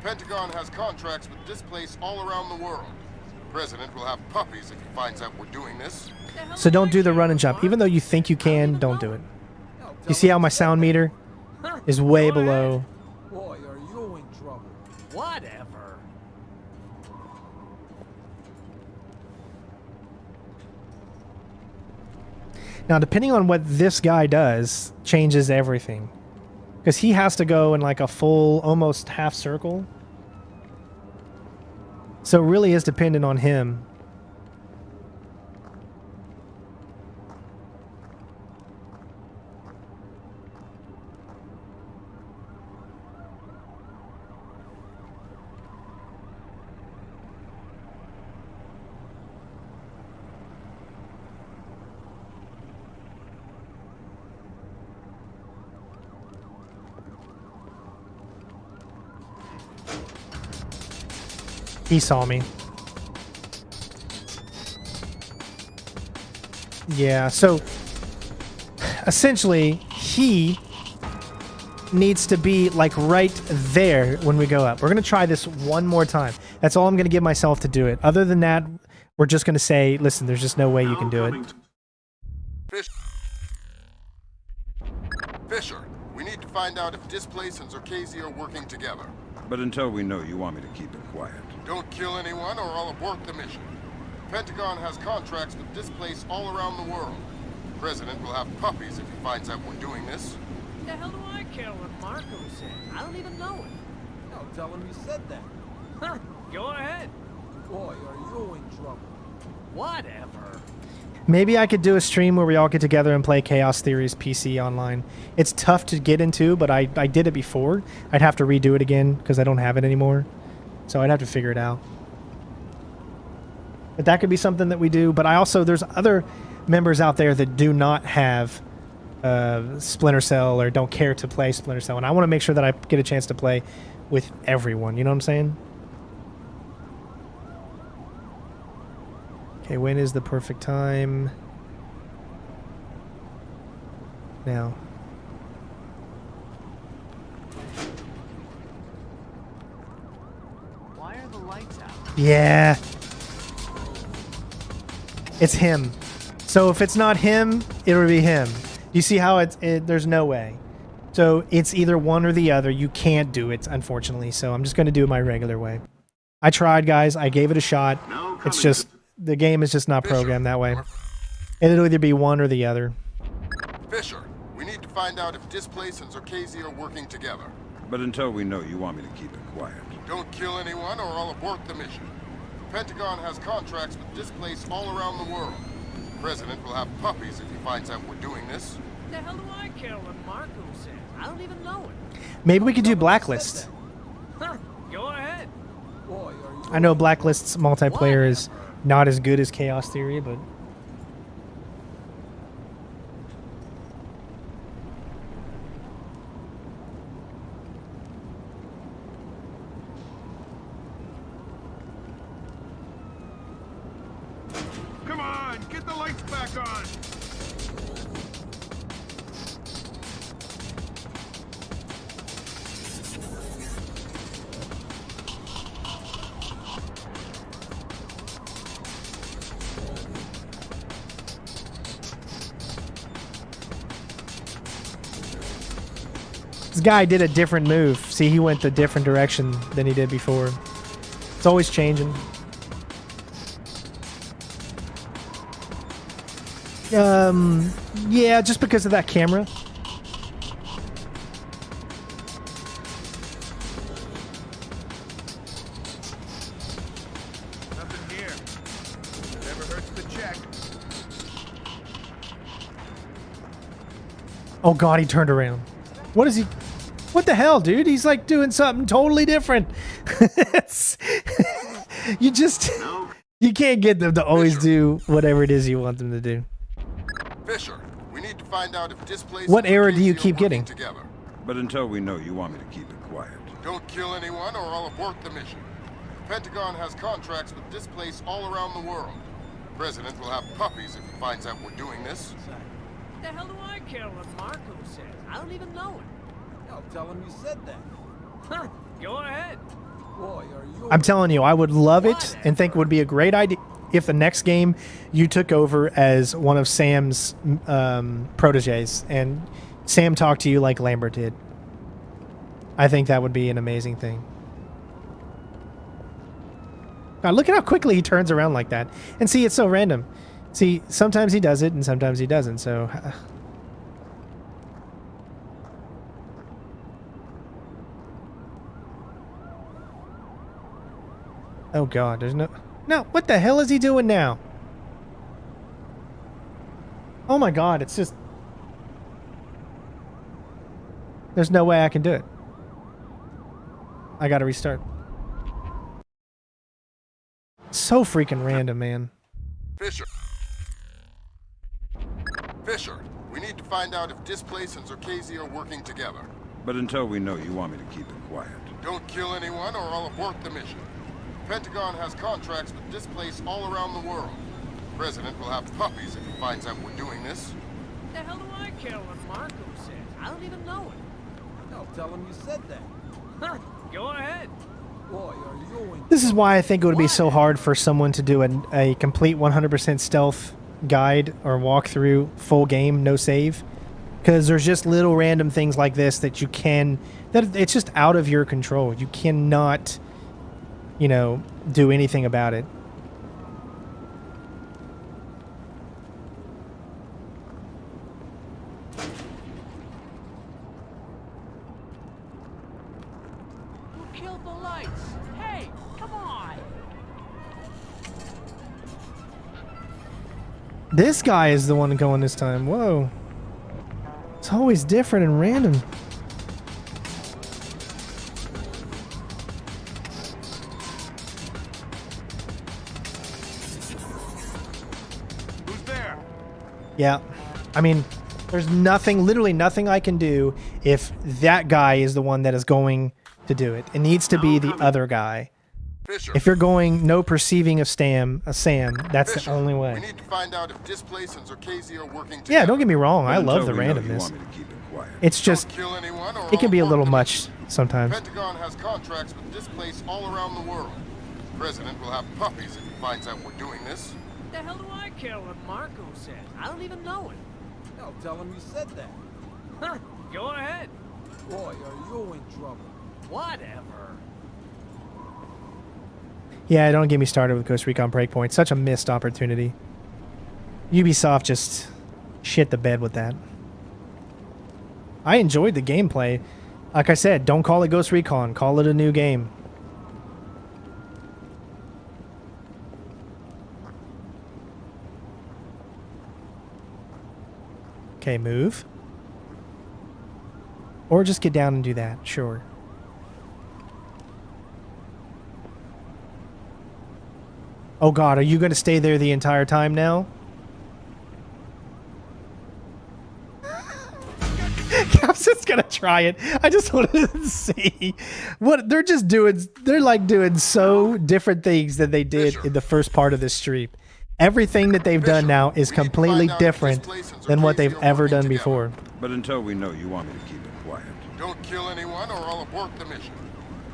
The Pentagon has contracts with Displace all around the world. The President will have puppies if he finds out we're doing this. So don't do the run and jump. Even though you think you can, don't do it. You see how my sound meter is way below. Boy, are you in trouble. Whatever. Now, depending on what this guy does, changes everything. Because he has to go in like a full, almost half circle. So it really is dependent on him. He saw me. Yeah, so essentially he needs to be like right there when we go up. We're going to try this one more time. That's all I'm going to give myself to do it. Other than that, we're just going to say, listen, there's just no way you can do it. Fisher, we need to find out if Displace and Zerkasi are working together. But until we know, you want me to keep it quiet. Don't kill anyone or I'll abort the mission. The Pentagon has contracts with Displace all around the world. The President will have puppies if he finds out we're doing this. The hell do I care what Marco said? I don't even know it. I'll tell him you said that. Huh, go ahead. Boy, are you in trouble. Whatever. Maybe I could do a stream where we all get together and play Chaos Theories PC online. It's tough to get into, but I did it before. I'd have to redo it again because I don't have it anymore. So I'd have to figure it out. But that could be something that we do. But I also, there's other members out there that do not have Splinter Cell or don't care to play Splinter Cell. And I want to make sure that I get a chance to play with everyone. You know what I'm saying? Okay, when is the perfect time? Now. Why are the lights out? Yeah. It's him. So if it's not him, it'll be him. You see how there's no way. So it's either one or the other. You can't do it, unfortunately. So I'm just going to do it my regular way. I tried, guys. I gave it a shot. It's just the game is just not programmed that way. It'll either be one or the other. Fisher, we need to find out if Displace and Zerkazy are working together. But until we know, you want me to keep it quiet. Don't kill anyone or I'll abort the mission. The Pentagon has contracts with Displace all around the world. The President will have puppies if he finds out we're doing this. The hell do I care what Marco says? I don't even know it. Maybe we could do Blacklist. Huh, go ahead. Boy, are you... I know Blacklist's multiplayer is not as good as Chaos Theory, but... Come on, get the lights back on. This guy did a different move. See, he went a different direction than he did before. It's always changing. Yeah, just because of that camera. Nothing here. Never hurts to check. Oh god, he turned around. What is he? What the hell, dude? He's like doing something totally different. You just... You can't get them to always do whatever it is you want them to do. Fisher, we need to find out if Displace... What error do you keep getting? Together. But until we know, you want me to keep it quiet. Don't kill anyone or I'll abort the mission. The Pentagon has contracts with Displace all around the world. The President will have puppies if he finds out we're doing this. The hell do I care what Marco says? I don't even know it. I'll tell him you said that. Huh, go ahead. Boy, are you... I'm telling you, I would love it and think it would be a great idea if the next game you took over as one of Sam's proteges and Sam talked to you like Lambert did. I think that would be an amazing thing. God, look at how quickly he turns around like that. And see, it's so random. See, sometimes he does it and sometimes he doesn't, so... Oh god, there's no... No, what the hell is he doing now? Oh my god, it's just... There's no way I can do it. I gotta restart. So freaking random, man. Fisher. Fisher, we need to find out if Displace and Zerkazy are working together. But until we know, you want me to keep it quiet. Don't kill anyone or I'll abort the mission. The Pentagon has contracts with Displace all around the world. The President will have puppies if he finds out we're doing this. The hell do I care what Marco says? I don't even know it. I'll tell him you said that. Huh, go ahead. Boy, are you... This is why I think it would be so hard for someone to do a complete 100% stealth guide or walkthrough full game, no save. Because there's just little random things like this that you can... that it's just out of your control. You cannot... you know, do anything about it. Who killed the lights? Hey, come on! This guy is the one going this time. Whoa. It's always different and random. Yeah, I mean, there's nothing, literally nothing I can do if that guy is the one that is going to do it. It needs to be the other guy. Fisher. If you're going no perceiving of Sam, that's Fisher, the only way. We need to find out if Displace and Zerkazy are working together. Yeah, don't get me wrong. I But love the until we know, you randomness. want me to keep it quiet. It's just, Don't kill anyone or it can be a I'll little abort much sometimes. The Pentagon has contracts with Displace all around the world. The President will have puppies if he finds out we're doing this. The hell do I care what Marco says? I don't even know it. I'll tell him you said that. Huh, go ahead. Boy, are you in trouble. Whatever. Yeah, don't get me started with Ghost Recon Breakpoint. Such a missed opportunity. Ubisoft just shit the bed with that. I enjoyed the gameplay. Like I said, don't call it Ghost Recon. Call it a new game. Okay, move. Or just get down and do that. Sure. Oh god, are you going to stay there the entire time now? Capson's gonna try it. I just wanted to see what they're just doing. They're like doing so different things than they did in the first part of this stream. Everything that they've done now is completely different than what they've ever done before. But until we know, you want me to keep it quiet. Don't kill anyone or I'll abort the mission.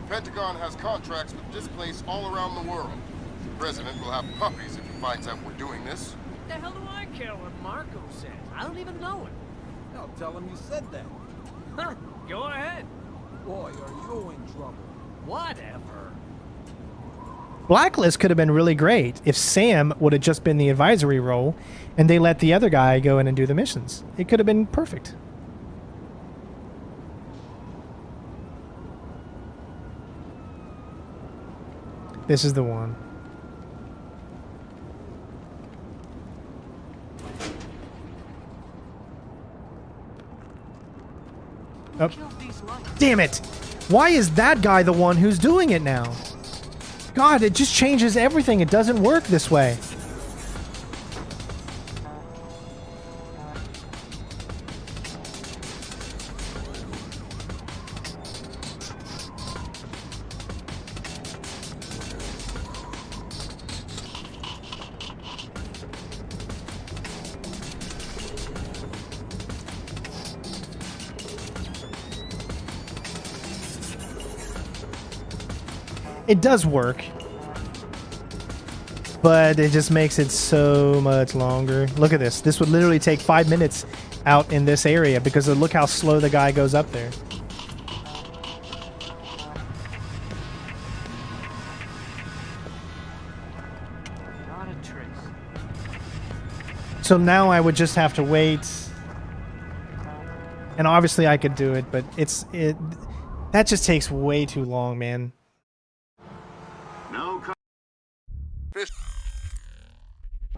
The Pentagon has contracts with Displace all around the world. The President will have puppies if he finds out we're doing this. The hell do I care what Marco says? I don't even know him. I'll tell him you said that. Huh, go ahead. Boy, are you in trouble. Whatever. Blacklist could have been really great if Sam would have just been the advisory role and they let the other guy go in and do the missions. It could have been perfect. This is the one. Oh. Damn it! Why is that guy the one who's doing it now? God, it just changes everything. It doesn't work this way. It does work, but it just makes it so much longer. Look at this. This would literally take 5 minutes out in this area because of look how slow the guy goes up there. Not a trace. So now I would just have to wait. And obviously I could do it, but that just takes way too long, man.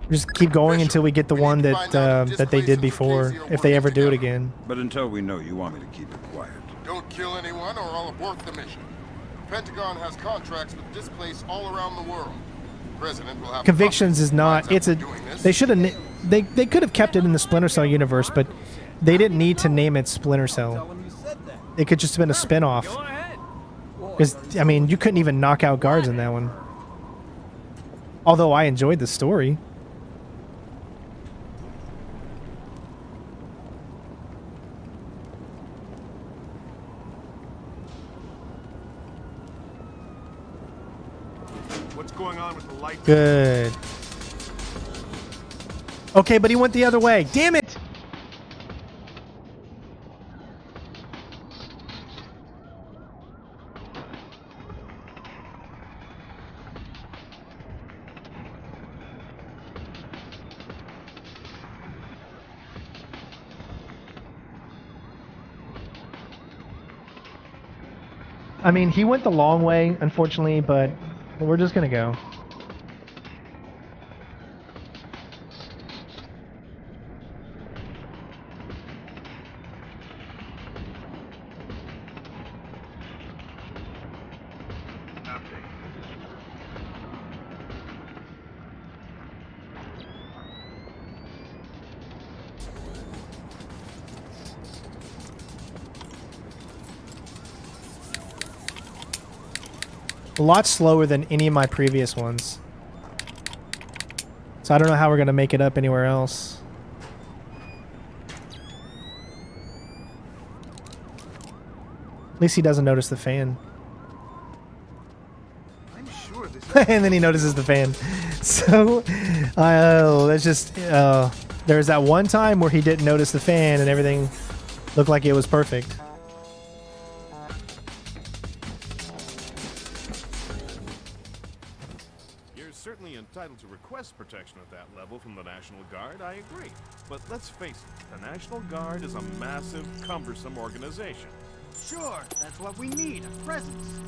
Just keep going until we get the one that they did before, if they ever do it again. But until we know, you want me to keep it quiet. Don't kill anyone or I'll abort the mission. The Pentagon has contracts with Displace all around the world. The President will have Convictions is not. It's a. They should have. They could have kept it in the Splinter Cell universe, but they didn't need to name it Splinter Cell. It could just have been a spin-off. Because I mean, you couldn't even knock out guards in that one. Although I enjoyed the story. What's going on with the light? Good. Okay, but he went the other way. Damn it! I mean, he went the long way, unfortunately, but we're just gonna go. A lot slower than any of my previous ones. So I don't know how we're going to make it up anywhere else. At least he doesn't notice the fan. I'm sure this And then he notices the fan. So, that's just... there's that one time where he didn't notice the fan and everything looked like it was perfect. request protection at that level from the National Guard, I agree. But let's face it, the National Guard is a massive, cumbersome organization. Sure, that's what we need, a presence.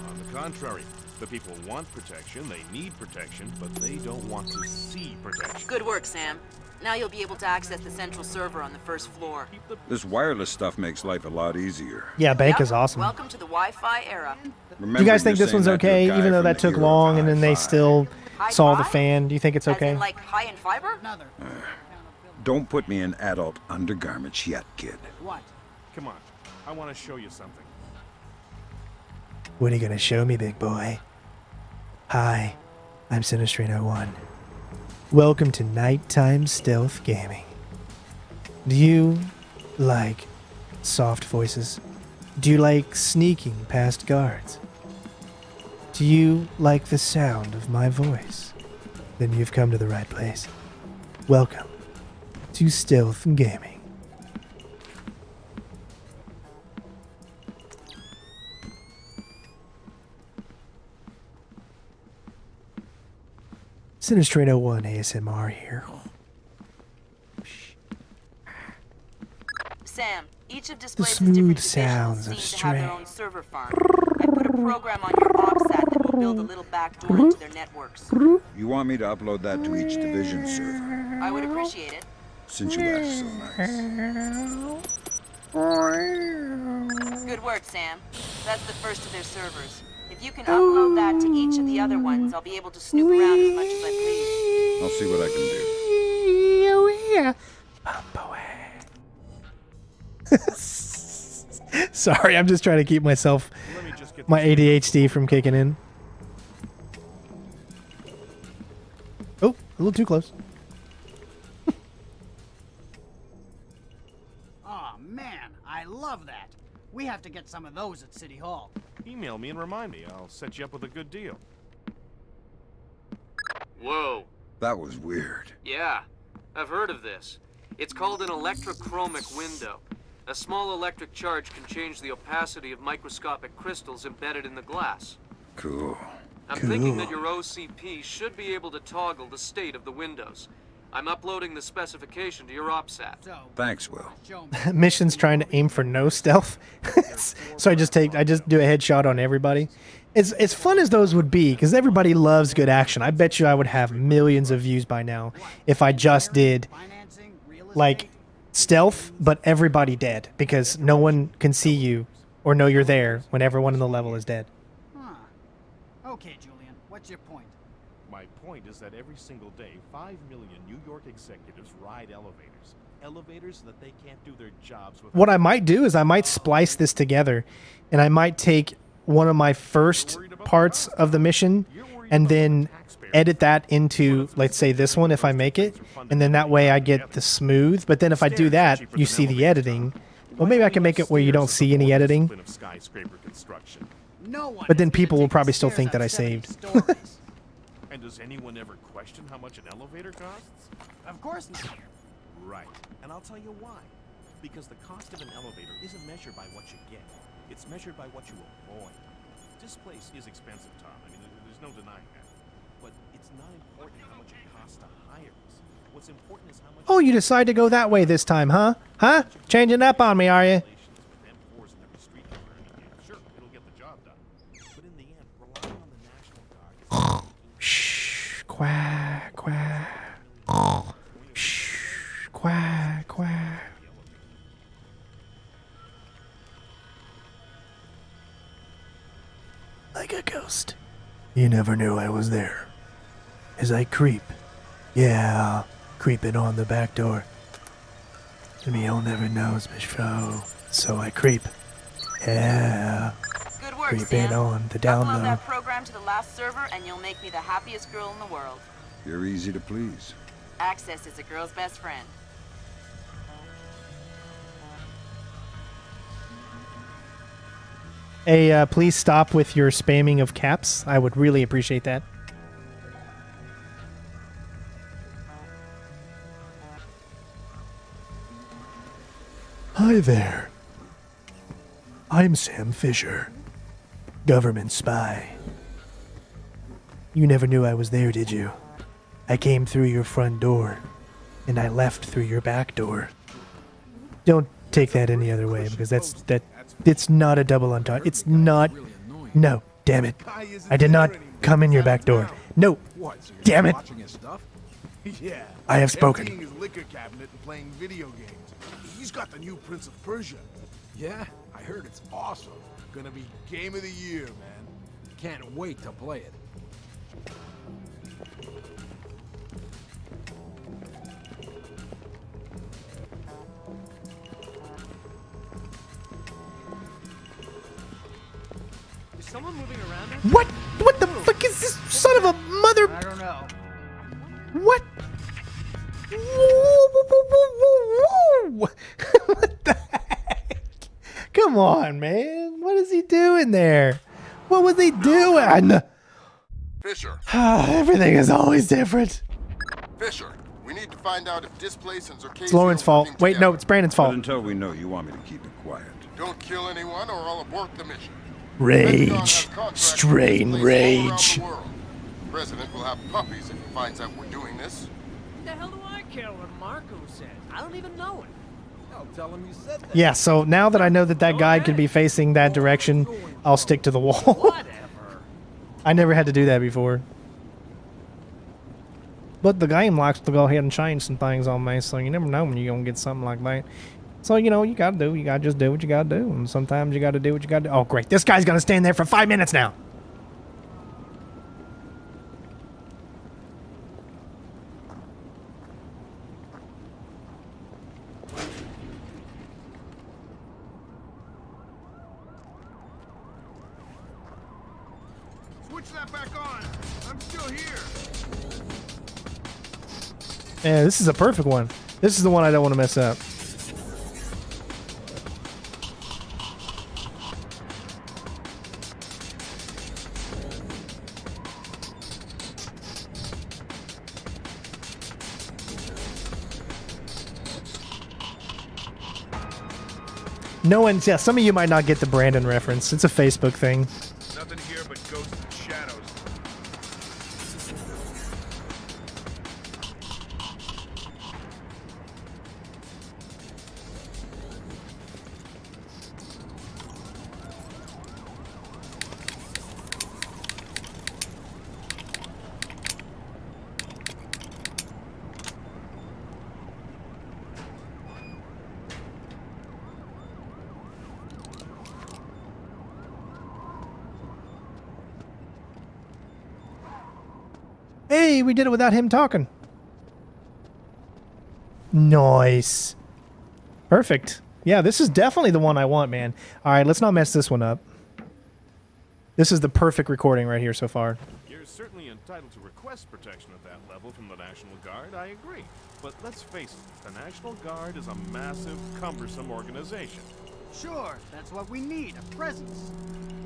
On the contrary, the people want protection, they need protection, but they don't want to see protection. Good work, Sam. Now you'll be able to access the central server on the first floor. This wireless stuff makes life a lot easier. Yeah, bank is awesome. Welcome to the Wi-Fi era. Do you guys think this one's okay, even though that took long and then they still saw the fan? Do you think it's okay? As in, like high in fiber? Don't put me in adult undergarments yet, kid. What? Come on, I want to show you something. What are you gonna show me, big boy? Hi, I'm CenterStrain01. Welcome to nighttime stealth gaming. Do you like soft voices? Do you like sneaking past guards? Do you like the sound of my voice? Then you've come to the right place. Welcome to stealth gaming. CenterStrain01 ASMR here. Sam, each of The Displace's smooth different sounds divisions of seem to have their strain. own server farm. I put a program on your OpSat that will build a little back door into their networks. You want me to upload that to each division server? I would appreciate it. Since you asked so nice. Good work, Sam. That's the first of their servers. If you can upload that to each of the other ones, I'll be able to snoop around as much as I please. I'll see what I can do. Sorry, I'm just trying to keep myself, my ADHD from kicking in. Oh, a little too close. Oh man, I love that. We have to get some of those at City Hall. Email me and remind me. I'll set you up with a good deal. Whoa. That was weird. Yeah, I've heard of this. It's called an electrochromic window. A small electric charge can change the opacity of microscopic crystals embedded in the glass. Cool. I'm thinking that your OCP should be able to toggle the state of the windows. I'm uploading the specification to your OpSat. Thanks, Will. Mission's trying to aim for no stealth. So I just do a headshot on everybody. As fun as those would be, because everybody loves good action. I bet you I would have millions of views by now if I just did like stealth, but everybody dead, because no one can see you or know you're there when everyone in the level is dead. Huh. Okay, Julian, what's your point? My point is that every single day, 5 million New York executives ride elevators. Elevators that they can't do their jobs with. What I might do is I might splice this together, and I might take one of my first parts of the mission and then edit that into, let's say, this one if I make it, and then that way I get the smooth. But then if I do that, you see the editing. Well, maybe I can make it where you don't see any editing. But then people will probably still think that I saved. And does anyone ever question how much an elevator costs? Of course not. Right. And I'll tell you why. Because the cost of an elevator isn't measured by what you get. It's measured by what you avoid. Displace is expensive, Tom. I mean, there's no denying that. But it's not important how much it costs to hire us. What's important is how much... Oh, you decide to go that way this time, huh? Huh? Changing up on me, are you? Sure, it'll get the job done. But in the end, relying on the National Guard... Shh, quack, quack. Shh, quack, quack. Like a ghost. You never knew I was there. As I creep. Yeah, creeping on the back door. And me'll never knows me so I creep. Yeah. Good work, Creeping Sam. on the Upload down low. that program to the last server and you'll make me the happiest girl in the world. You're easy to please. Access is a girl's best friend. Hey, please stop with your spamming of caps. I would really appreciate that. Hi there. I'm Sam Fisher, government spy. You never knew I was there, did you? I came through your front door, and I left through your back door. Don't take that any other way, because it's not a double entendre. It's not. No, damn it. I did not come in your back door. No, damn it. Yeah. I have spoken. Emptying his liquor cabinet and playing video games. He's got the new Prince of Persia. Yeah, I heard it's awesome. Gonna be game of the year, man. Can't wait to play it. Is someone moving around? What? What the fuck is this son of a mother? I don't know. What? What the heck? Come on, man. What is he doing there? What was he doing? Fisher. Everything is always different. Fisher, we need to find out if Displace and Circassian It's Lauren's fault. Wait, no, it's Brandon's fault. But until we know, you want me to keep it quiet. Don't kill anyone or I'll abort the mission. Rage. Strain rage. The President will have puppies if he finds out we're doing this. The hell do I care what Marco said? I don't even know it. I'll tell him you said that. Yeah, so now that I know that that guy could be facing that direction, I'll stick to the wall. Whatever. I never had to do that before. But the game likes to go ahead and change some things on me, so you never know when you're going to get something like that. So, you know, you got to just do what you got to do. And sometimes you got to do what you got to do. Oh, great. This guy's going to stand there for 5 minutes now. Switch that back on. I'm still here. Yeah, this is a perfect one. This is the one I don't want to mess up. No one's, yeah, some of you might not get the Brandon reference. It's a Facebook thing. Nothing here but ghosts and shadows. Hey, we did it without him talking. Nice. Perfect. Yeah, this is definitely the one I want, man. All right, let's not mess this one up. This is the perfect recording right here so far. You're certainly entitled to request protection at that level from the National Guard, I agree. But let's face it, the National Guard is a massive, cumbersome organization. Sure, that's what we need, a presence.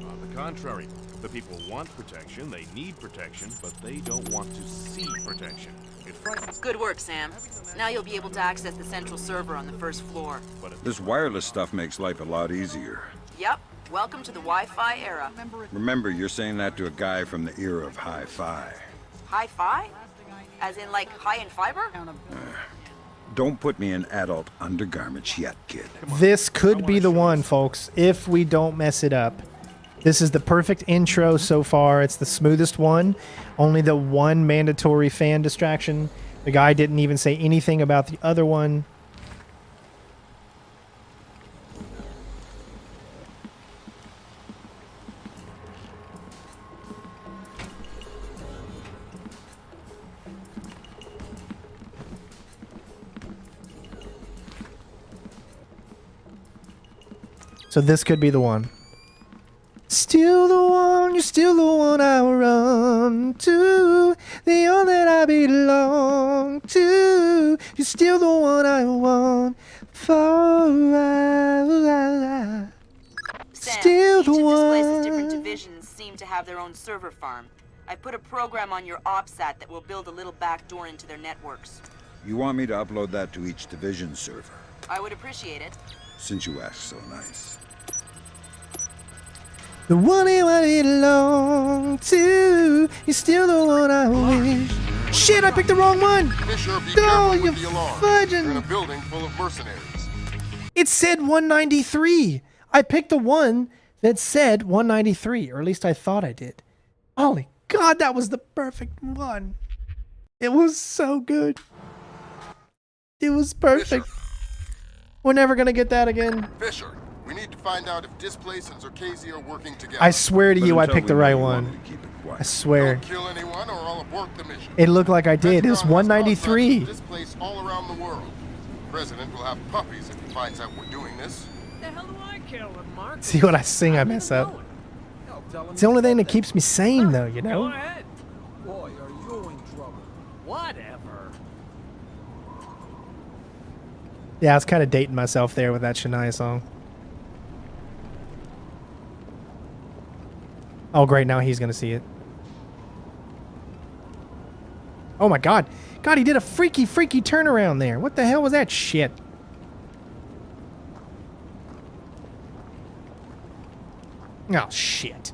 On the contrary, the people want protection, they need protection, but they don't want to see protection. It frightens. Good work, Sam. Now you'll be able to access the central server on the first floor. But This wireless stuff makes life a lot easier. Yep. Welcome to the Wi-Fi era. Remember, you're saying that to a guy from the era of hi-fi. Hi-fi? As in, like, high in fiber? Don't put me in adult undergarments yet, kid. This could be the one, folks, if we don't mess it up. This is the perfect intro so far. It's the smoothest one. Only the one mandatory fan distraction. The guy didn't even say anything about the other one. So this could be the one. Still the one, you're still the one I run to. The one that I belong to. You're still the one I want for. Sam, Still each the of Displace's different one. divisions seem to have their own server farm. I put a program on your OPSAT that will build a little back door into their networks. You want me to upload that to each division server? I would appreciate it. Since you asked so nice. The one I belong to. You're still the one I wish. Shit, I picked the wrong one! Fisher, be Oh, careful you with the alarm. fudging. You're in a building full of mercenaries. It said 193. I picked the one that said 193, or at least I thought I did. Holy God, that was the perfect one. It was so good. It was perfect. Fisher. We're never gonna get that again. Fisher, we need to find out if Displace and Circasia are working together. I swear to But you, I until picked the we know right you one. wanted to keep it quiet. I swear. Don't kill anyone or I'll abort the mission. It looked like I did. It was Pentagon has 193. contracts with Displace all around the world. The president will have puppies if he finds out we're doing this. The hell do I care what Mark? See what I sing, I mess up. It's the only thing that keeps me sane, though, you Go know? ahead. Boy, are you in trouble. Whatever. Yeah, I was kind of dating myself there with that Shania song. Oh, great. Now he's going to see it. Oh, my God. God, he did a freaky turnaround there. What the hell was that shit? Oh, shit.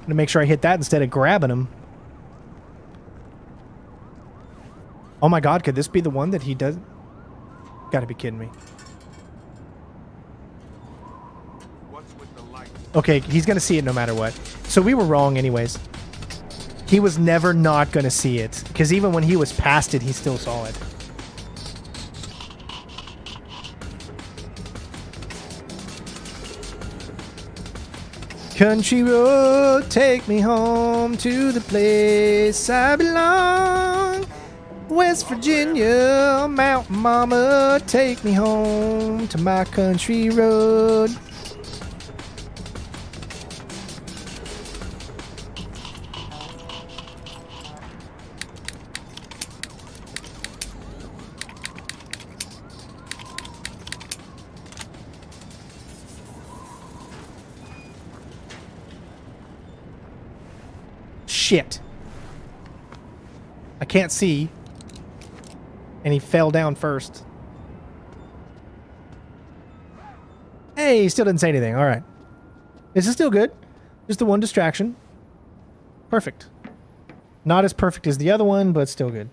To make sure I hit that instead of grabbing him. Oh my God, could this be the one that he does? Gotta be kidding me. What's with the light? Okay, he's gonna see it no matter what. So we were wrong anyways. He was never not gonna see it. Because even when he was past it, he still saw it. Country road, take me home to the place I belong. West Virginia, Mountain Mama, take me home to my country road. Shit. I can't see. And he fell down first. Hey, he still didn't say anything. All right. This is still good. Just the one distraction. Perfect. Not as perfect as the other one, but still good.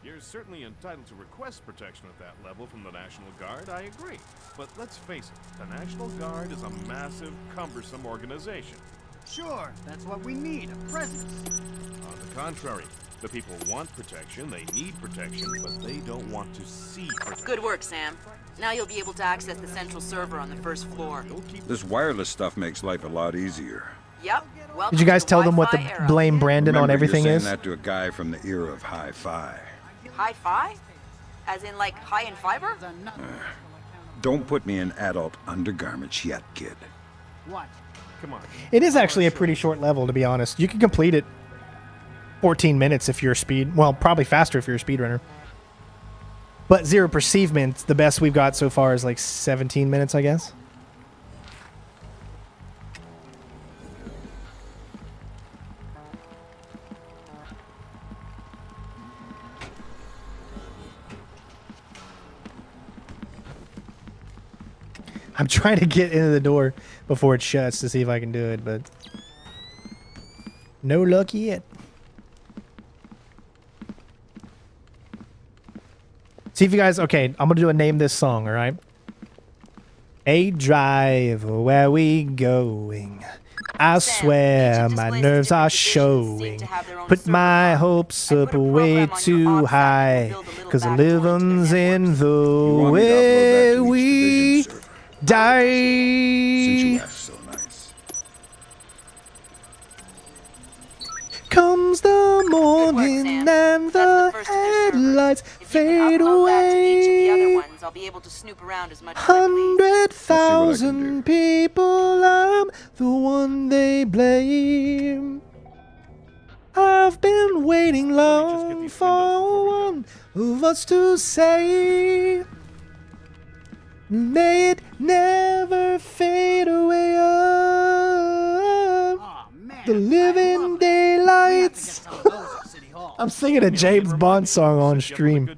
You're certainly entitled to request protection at that level from the National Guard, I agree. But let's face it, the National Guard is a massive, cumbersome organization. Sure, that's what we need, a presence. On the contrary, the people want protection, they need protection, but they don't want to see protection. Good work, Sam. Now you'll be able to access the central server on the first floor. This wireless stuff makes life a lot easier. Yep. Welcome Did you guys to tell them what the Wi-Fi era. blame Brandon on Remember, everything you're is? saying that to a guy from the era of hi-fi. Hi-fi? As in, like, high in fiber? Don't put me in adult undergarments yet, kid. What? Come on. It is actually a pretty short level, to be honest. You can complete it 14 minutes if you're a speed... Well, probably faster if you're a speedrunner. But zero perceivement, the best we've got so far is like 17 minutes, I guess. I'm trying to get into the door before it shuts to see if I can do it, but no luck yet. See if you guys... Okay, I'm going to do a name this song, all right? A drive, where we going? I swear my nerves are showing. Put my hopes up way too high, 'cause the living's in the way we die. Since you asked so nice. Comes the morning and the headlights fade away. I'll be able to snoop around as much as 100,000 people, I'm the one they blame. I've been waiting long for one of us to say, may it never fade away. The living daylights. I'm singing a James Bond song on stream.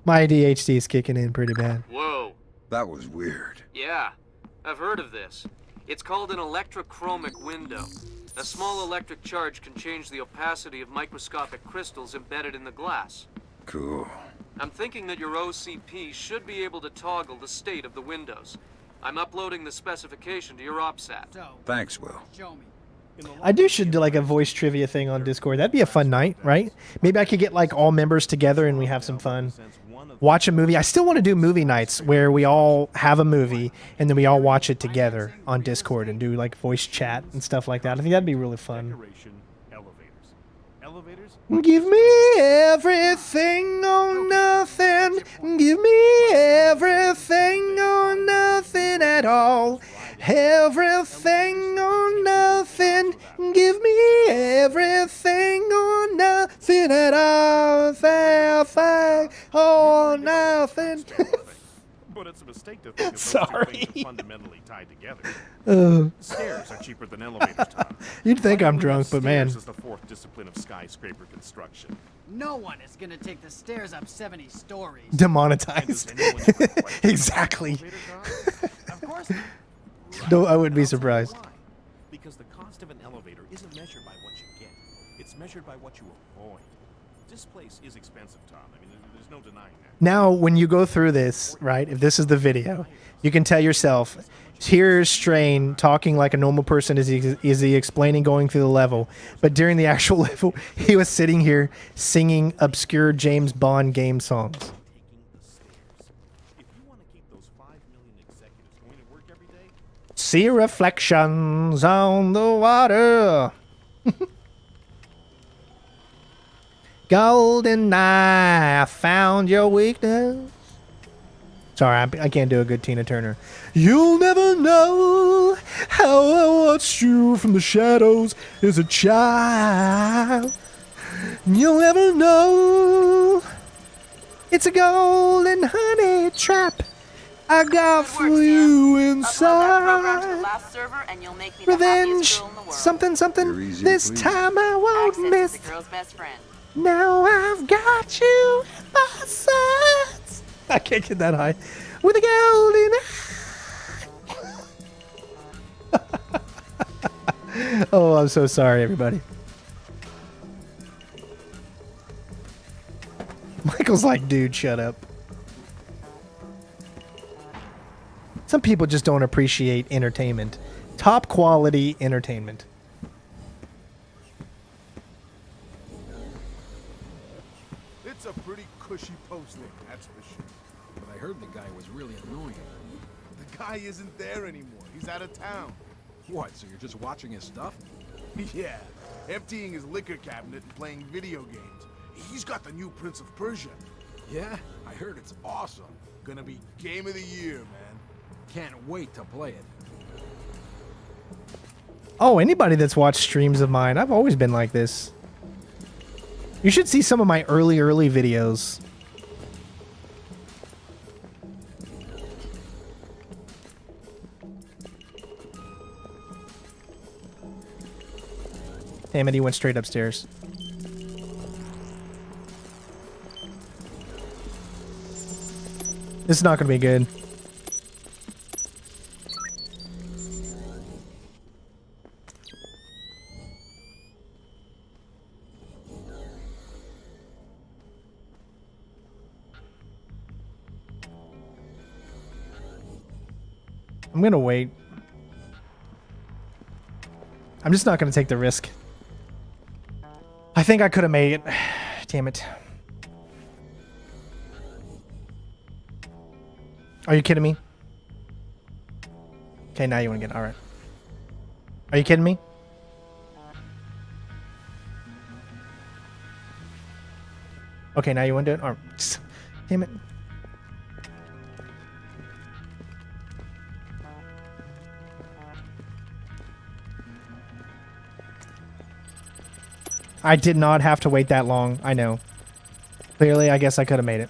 My ADHD is kicking in pretty bad. Whoa. That was weird. Yeah, I've heard of this. It's called an electrochromic window. A small electric charge can change the opacity of microscopic crystals embedded in the glass. Cool. I'm thinking that your OCP should be able to toggle the state of the windows. I'm uploading the specification to your OPSAT. Thanks, Will. Show me. Should do like a voice trivia thing on Discord. That'd be a fun night, right? Maybe I could get like all members together and we have some fun. Watch a movie. I still want to do movie nights where we all have a movie and then we all watch it together on Discord and do like voice chat and stuff like that. I think that'd be really fun. Give me everything or nothing. Give me everything or nothing at all. Everything or nothing. Give me everything or nothing at all. Everything or nothing. But it's a mistake to think of those Sorry. two things are fundamentally tied together. Stairs are cheaper than elevators, Tom. You'd think I'm drunk, but man. Stairs is the fourth discipline of skyscraper construction. No one is gonna take the stairs up 70 stories. Demonetized. Exactly. Of course. No, I wouldn't be surprised. Why? Because the cost of an elevator isn't measured by what you get. It's measured by what you avoid. Displace is expensive, Tom. I mean, there's no denying that. Now, when you go through this, right, if this is the video, you can tell yourself, here's Strain talking like a normal person is he explaining going through the level. But during the actual level, he was sitting here singing obscure James Bond game songs. See reflections on the water. Golden eye, I found your weakness. Sorry, I can't do a good Tina Turner. You'll never know how I watched you from the shadows as a child. You'll never know. It's a golden honey trap I got for you inside. Revenge, something, something. This time I won't miss. The girl's best friend. Now I've got you in my sights. I can't get that high. With a golden eye. Oh, I'm so sorry, everybody. Michael's like, dude, shut up. Some people just don't appreciate entertainment. Top quality entertainment. It's a pretty cushy posting, that's for sure. But I heard the guy was really annoying. The guy isn't there anymore. He's out of town. What, so you're just watching his stuff? Yeah, emptying his liquor cabinet and playing video games. He's got the new Prince of Persia. Yeah, I heard it's awesome. Gonna be game of the year, man. Can't wait to play it. Oh, anybody that's watched streams of mine, I've always been like this. You should see some of my early videos. Damn it, he went straight upstairs. This is not going to be good. I'm gonna wait. I'm just not gonna take the risk. I think I could have made it. Damn it. Are you kidding me? Okay, now you wanna get it. Alright. Are you kidding me? Okay, now you wanna do it? Alright. Damn it. I did not have to wait that long. I know. Clearly, I guess I could have made it.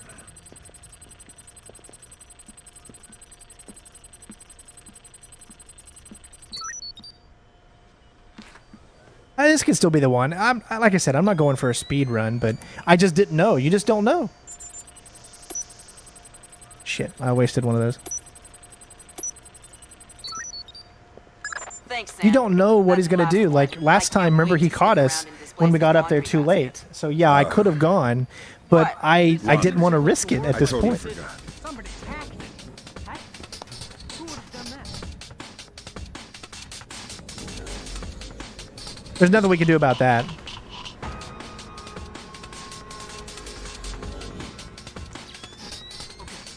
this could still be the one. Like I said, I'm not going for a speed run, but I just didn't know. You just don't know. Shit, I wasted one of those. Thanks, Sam. You don't know what he's gonna do. Like last time, remember he caught us when we got up there too late. So yeah, I could have gone, but I didn't want to risk it at this point. Somebody hacked it. Who would have done that? There's nothing we can do about that.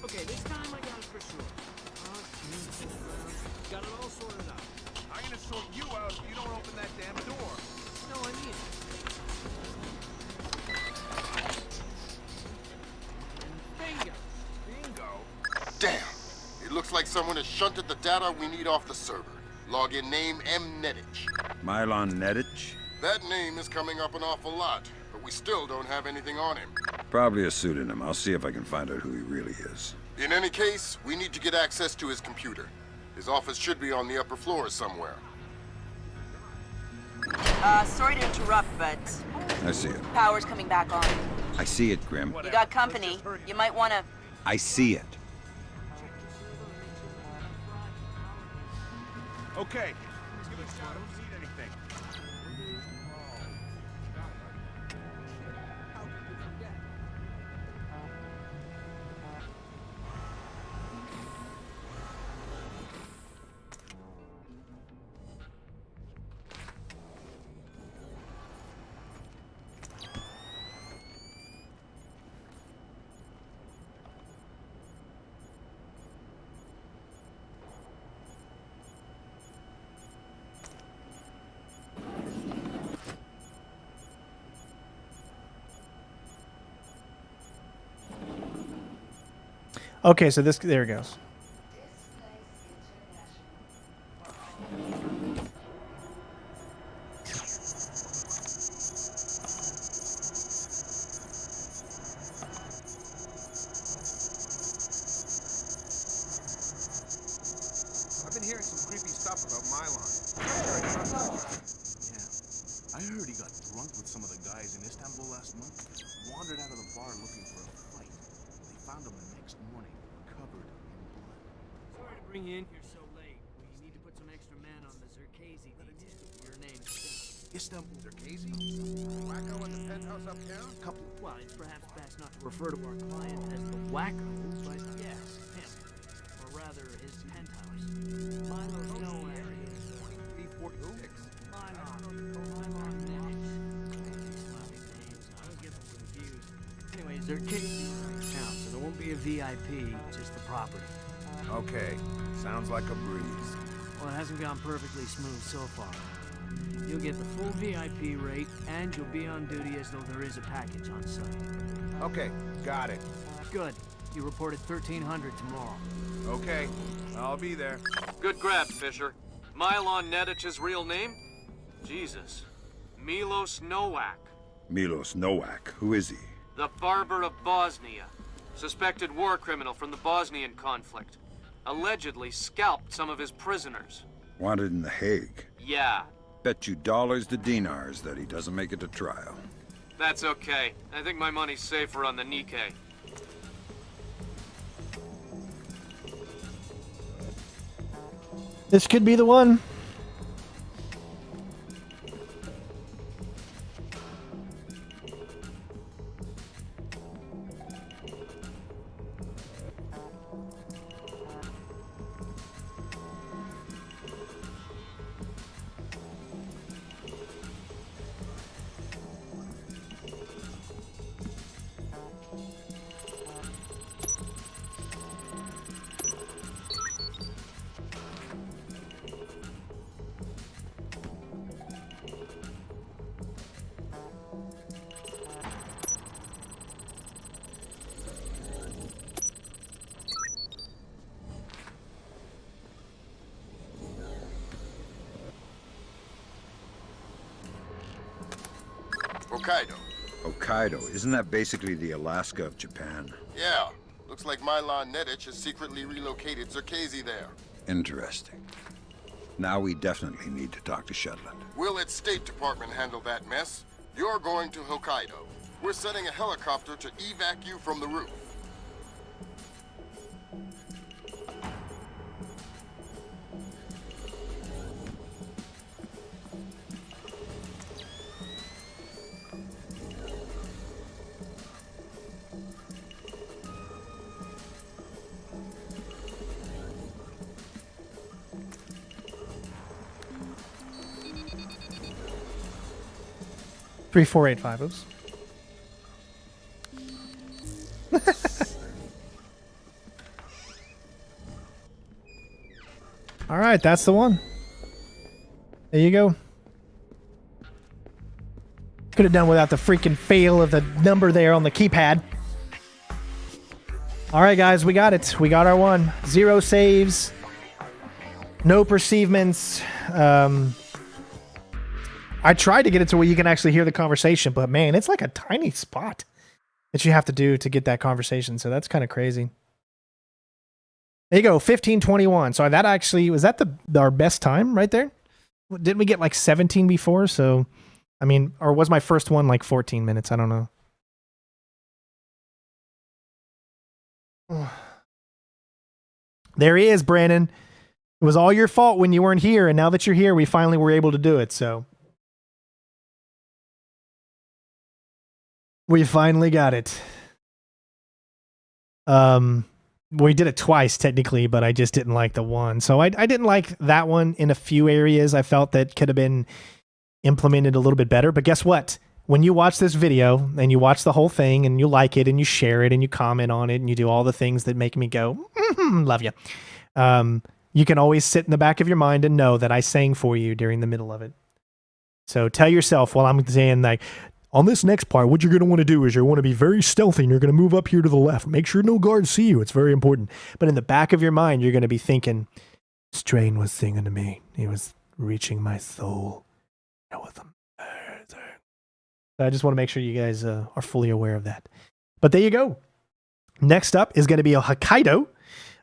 Okay, this time I got it for sure. Got it all sorted out. I'm gonna sort you out if you don't open that damn door. No, I mean it. Bingo. Damn. It looks like someone has shunted the data we need off the server. Login name Mnetich. Mylon Nedich? That name is coming up an awful lot, but we still don't have anything on him. Probably a pseudonym. I'll see if I can find out who he really is. In any case, we need to get access to his computer. His office should be on the upper floor somewhere. Sorry to interrupt, but I see it. power's coming back on. I see it, Grim. You got company. You might want to... I see it. Okay. Give it a shot. I don't see anything. Okay, so there it goes. I've been hearing some creepy stuff about Mylon. Yeah. I heard he got drunk with some of the guys in Istanbul last month. Wandered out of the bar looking for a fight. They found him the next morning, covered in blood. Sorry to bring you in here so late. We need to put some extra men on the Zerkazi detail. Your name. Istanbul Zerkazi? Wacko in the penthouse uptown? Couple. Well, it's perhaps best not to refer to our client as the Wacko, but yes, him. Or rather, his penthouse. Milo's no area. 2346. Mylon Nedich. Slavic names. I always get them confused. Anyways, Zerkazi town, so there won't be a VIP, just the property. Okay. Sounds like a breeze. Well, it hasn't gone perfectly smooth so far. You'll get the full VIP rate, and you'll be on duty as though there is a package on site. Okay, got it. Good. You reported 1300 tomorrow. Okay, I'll be there. Good grab, Fisher. Mylon Nedich's real name? Jesus. Milos Nowak. Milos Nowak. Who is he? The Barber of Bosnia. Suspected war criminal from the Bosnian conflict. Allegedly scalped some of his prisoners. Wanted in The Hague. Yeah. Bet you dollars to dinars that he doesn't make it to trial. That's okay. I think my money's safer on the Nikkei. This could be the one. Hokkaido. Hokkaido. Isn't that basically the Alaska of Japan? Yeah. Looks like Mylon Nedich has secretly relocated Zerkazi there. Interesting. Now we definitely need to talk to Shetland. We'll let State Department handle that mess. You're going to Hokkaido. We're sending a helicopter to evac you from the roof. Three, 4, 8, 5. Oops. All right, that's the one. There you go. Could have done without the freaking fail of the number there on the keypad. All right, guys, we got it. We got our one. 0 saves. No perceivements. I tried to get it to where you can actually hear the conversation, but man, it's like a tiny spot that you have to do to get that conversation. So that's kind of crazy. There you go, 15:21. So that actually, was that our best time right there? Didn't we get like 17 before? So, I mean, or was my first one like 14 minutes? I don't know. There he is, Brandon. It was all your fault when you weren't here, and now that you're here, we finally were able to do it, so. We finally got it. We did it twice, technically, but I just didn't like the one. So I didn't like that one in a few areas. I felt that could have been implemented a little bit better. But guess what? When you watch this video and you watch the whole thing and you like it and you share it and you comment on it and you do all the things that make me go, love you. You can always sit in the back of your mind and know that I sang for you during the middle of it. So tell yourself while I'm saying like, on this next part, what you're going to want to do is you want to be very stealthy and you're going to move up here to the left. Make sure no guards see you. It's very important. But in the back of your mind, you're going to be thinking, Strain was singing to me. He was reaching my soul. That was amazing. So I just want to make sure you guys are fully aware of that. But there you go. Next up is going to be a Hokkaido,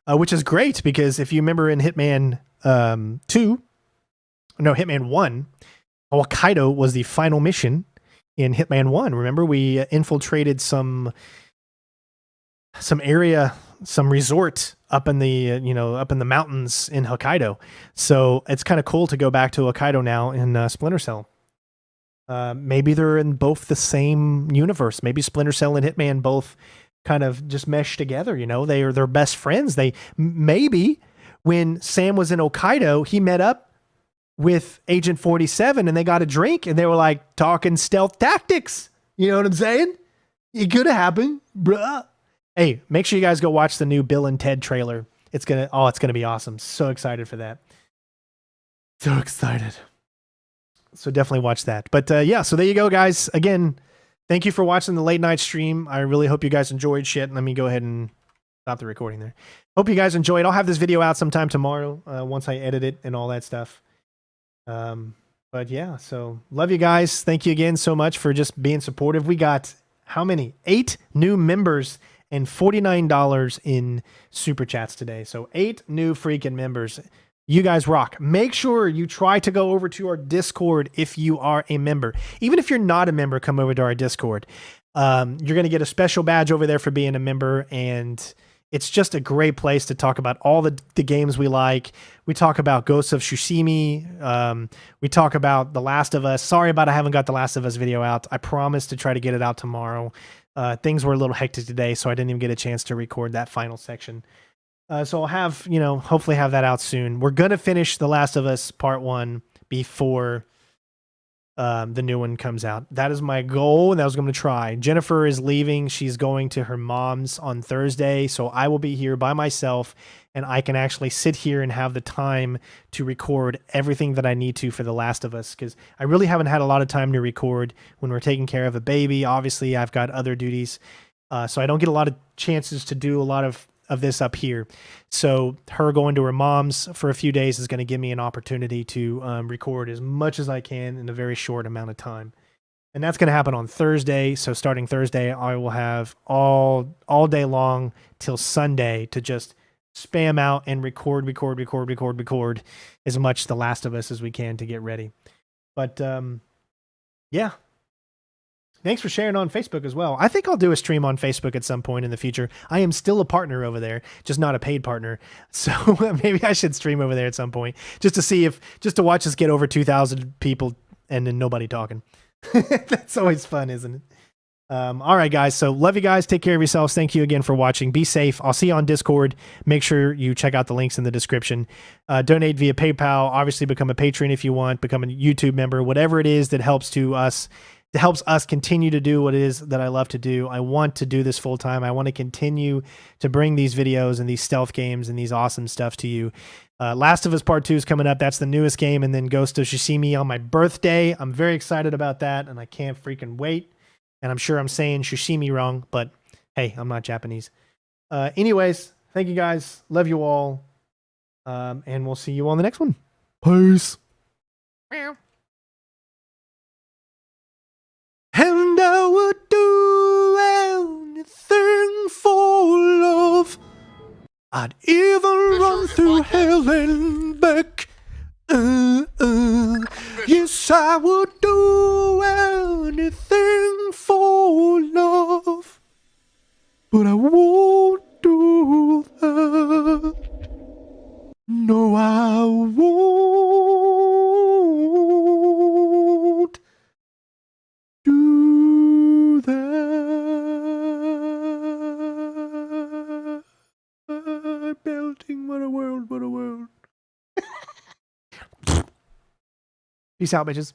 which is great because if you remember in Hitman 1, Hokkaido was the final mission in Hitman 1. Remember, we infiltrated some area, some resort up in the up in the mountains in Hokkaido. So it's kind of cool to go back to Hokkaido now in Splinter Cell. Maybe they're in both the same universe. Maybe Splinter Cell and Hitman both kind of just mesh together. They're best friends. Maybe when Sam was in Hokkaido, he met up with Agent 47 and they got a drink and they were like talking stealth tactics. You know what I'm saying? It could have happened, bruh. Hey, make sure you guys go watch the new Bill and Ted trailer. It's gonna be awesome. So excited for that. So excited. So definitely watch that. But yeah, so there you go, guys. Again, thank you for watching the late night stream. I really hope you guys enjoyed shit. Let me go ahead and stop the recording there. Hope you guys enjoyed. I'll have this video out sometime tomorrow once I edit it and all that stuff. But yeah, so love you guys. Thank you again so much for just being supportive. We got how many? 8 new members and $49 in super chats today. So 8 new freaking members. You guys rock. Make sure you try to go over to our Discord if you are a member. Even if you're not a member, come over to our Discord. You're going to get a special badge over there for being a member, and it's just a great place to talk about all the games we like. We talk about Ghosts of Tsushima. We talk about The Last of Us. Sorry about I haven't got The Last of Us video out. I promise to try to get it out tomorrow. Things were a little hectic today, so I didn't even get a chance to record that final section. So I'll have, hopefully have that out soon. We're going to finish The Last of Us Part 1 before the new one comes out. That is my goal, and that was going to try. Jennifer is leaving. She's going to her mom's on Thursday, so I will be here by myself, and I can actually sit here and have the time to record everything that I need to for The Last of Us, because I really haven't had a lot of time to record when we're taking care of a baby. Obviously, I've got other duties, so I don't get a lot of chances to do a lot of this up here. So her going to her mom's for a few days is going to give me an opportunity to record as much as I can in a very short amount of time. And that's going to happen on Thursday. So starting Thursday, I will have all day long till Sunday to just spam out and record as much The Last of Us as we can to get ready. But yeah. Thanks for sharing on Facebook as well. I think I'll do a stream on Facebook at some point in the future. I am still a partner over there, just not a paid partner. So maybe I should stream over there at some point just to watch us get over 2,000 people and then nobody talking. That's always fun, isn't it? All right, guys. So love you guys. Take care of yourselves. Thank you again for watching. Be safe. I'll see you on Discord. Make sure you check out the links in the description. Donate via PayPal. Obviously, become a patron if you want. Become a YouTube member. Whatever it is that helps us continue to do what it is that I love to do. I want to do this full time. I want to continue to bring these videos and these stealth games and these awesome stuff to you. Last of Us Part 2 is coming up. That's the newest game. And then Ghost of Tsushima on my birthday. I'm very excited about that, and I can't freaking wait. And I'm sure I'm saying Shushimi wrong, but hey, I'm not Japanese. Anyways, thank you guys. Love you all. And we'll see you on the next one. Peace. Meow. And I would do anything for love. I'd even run through hell and back. Yes, I would do anything for love. But I won't do that. No, I won't do that. Belting, what a world, what a world. Peace out, bitches.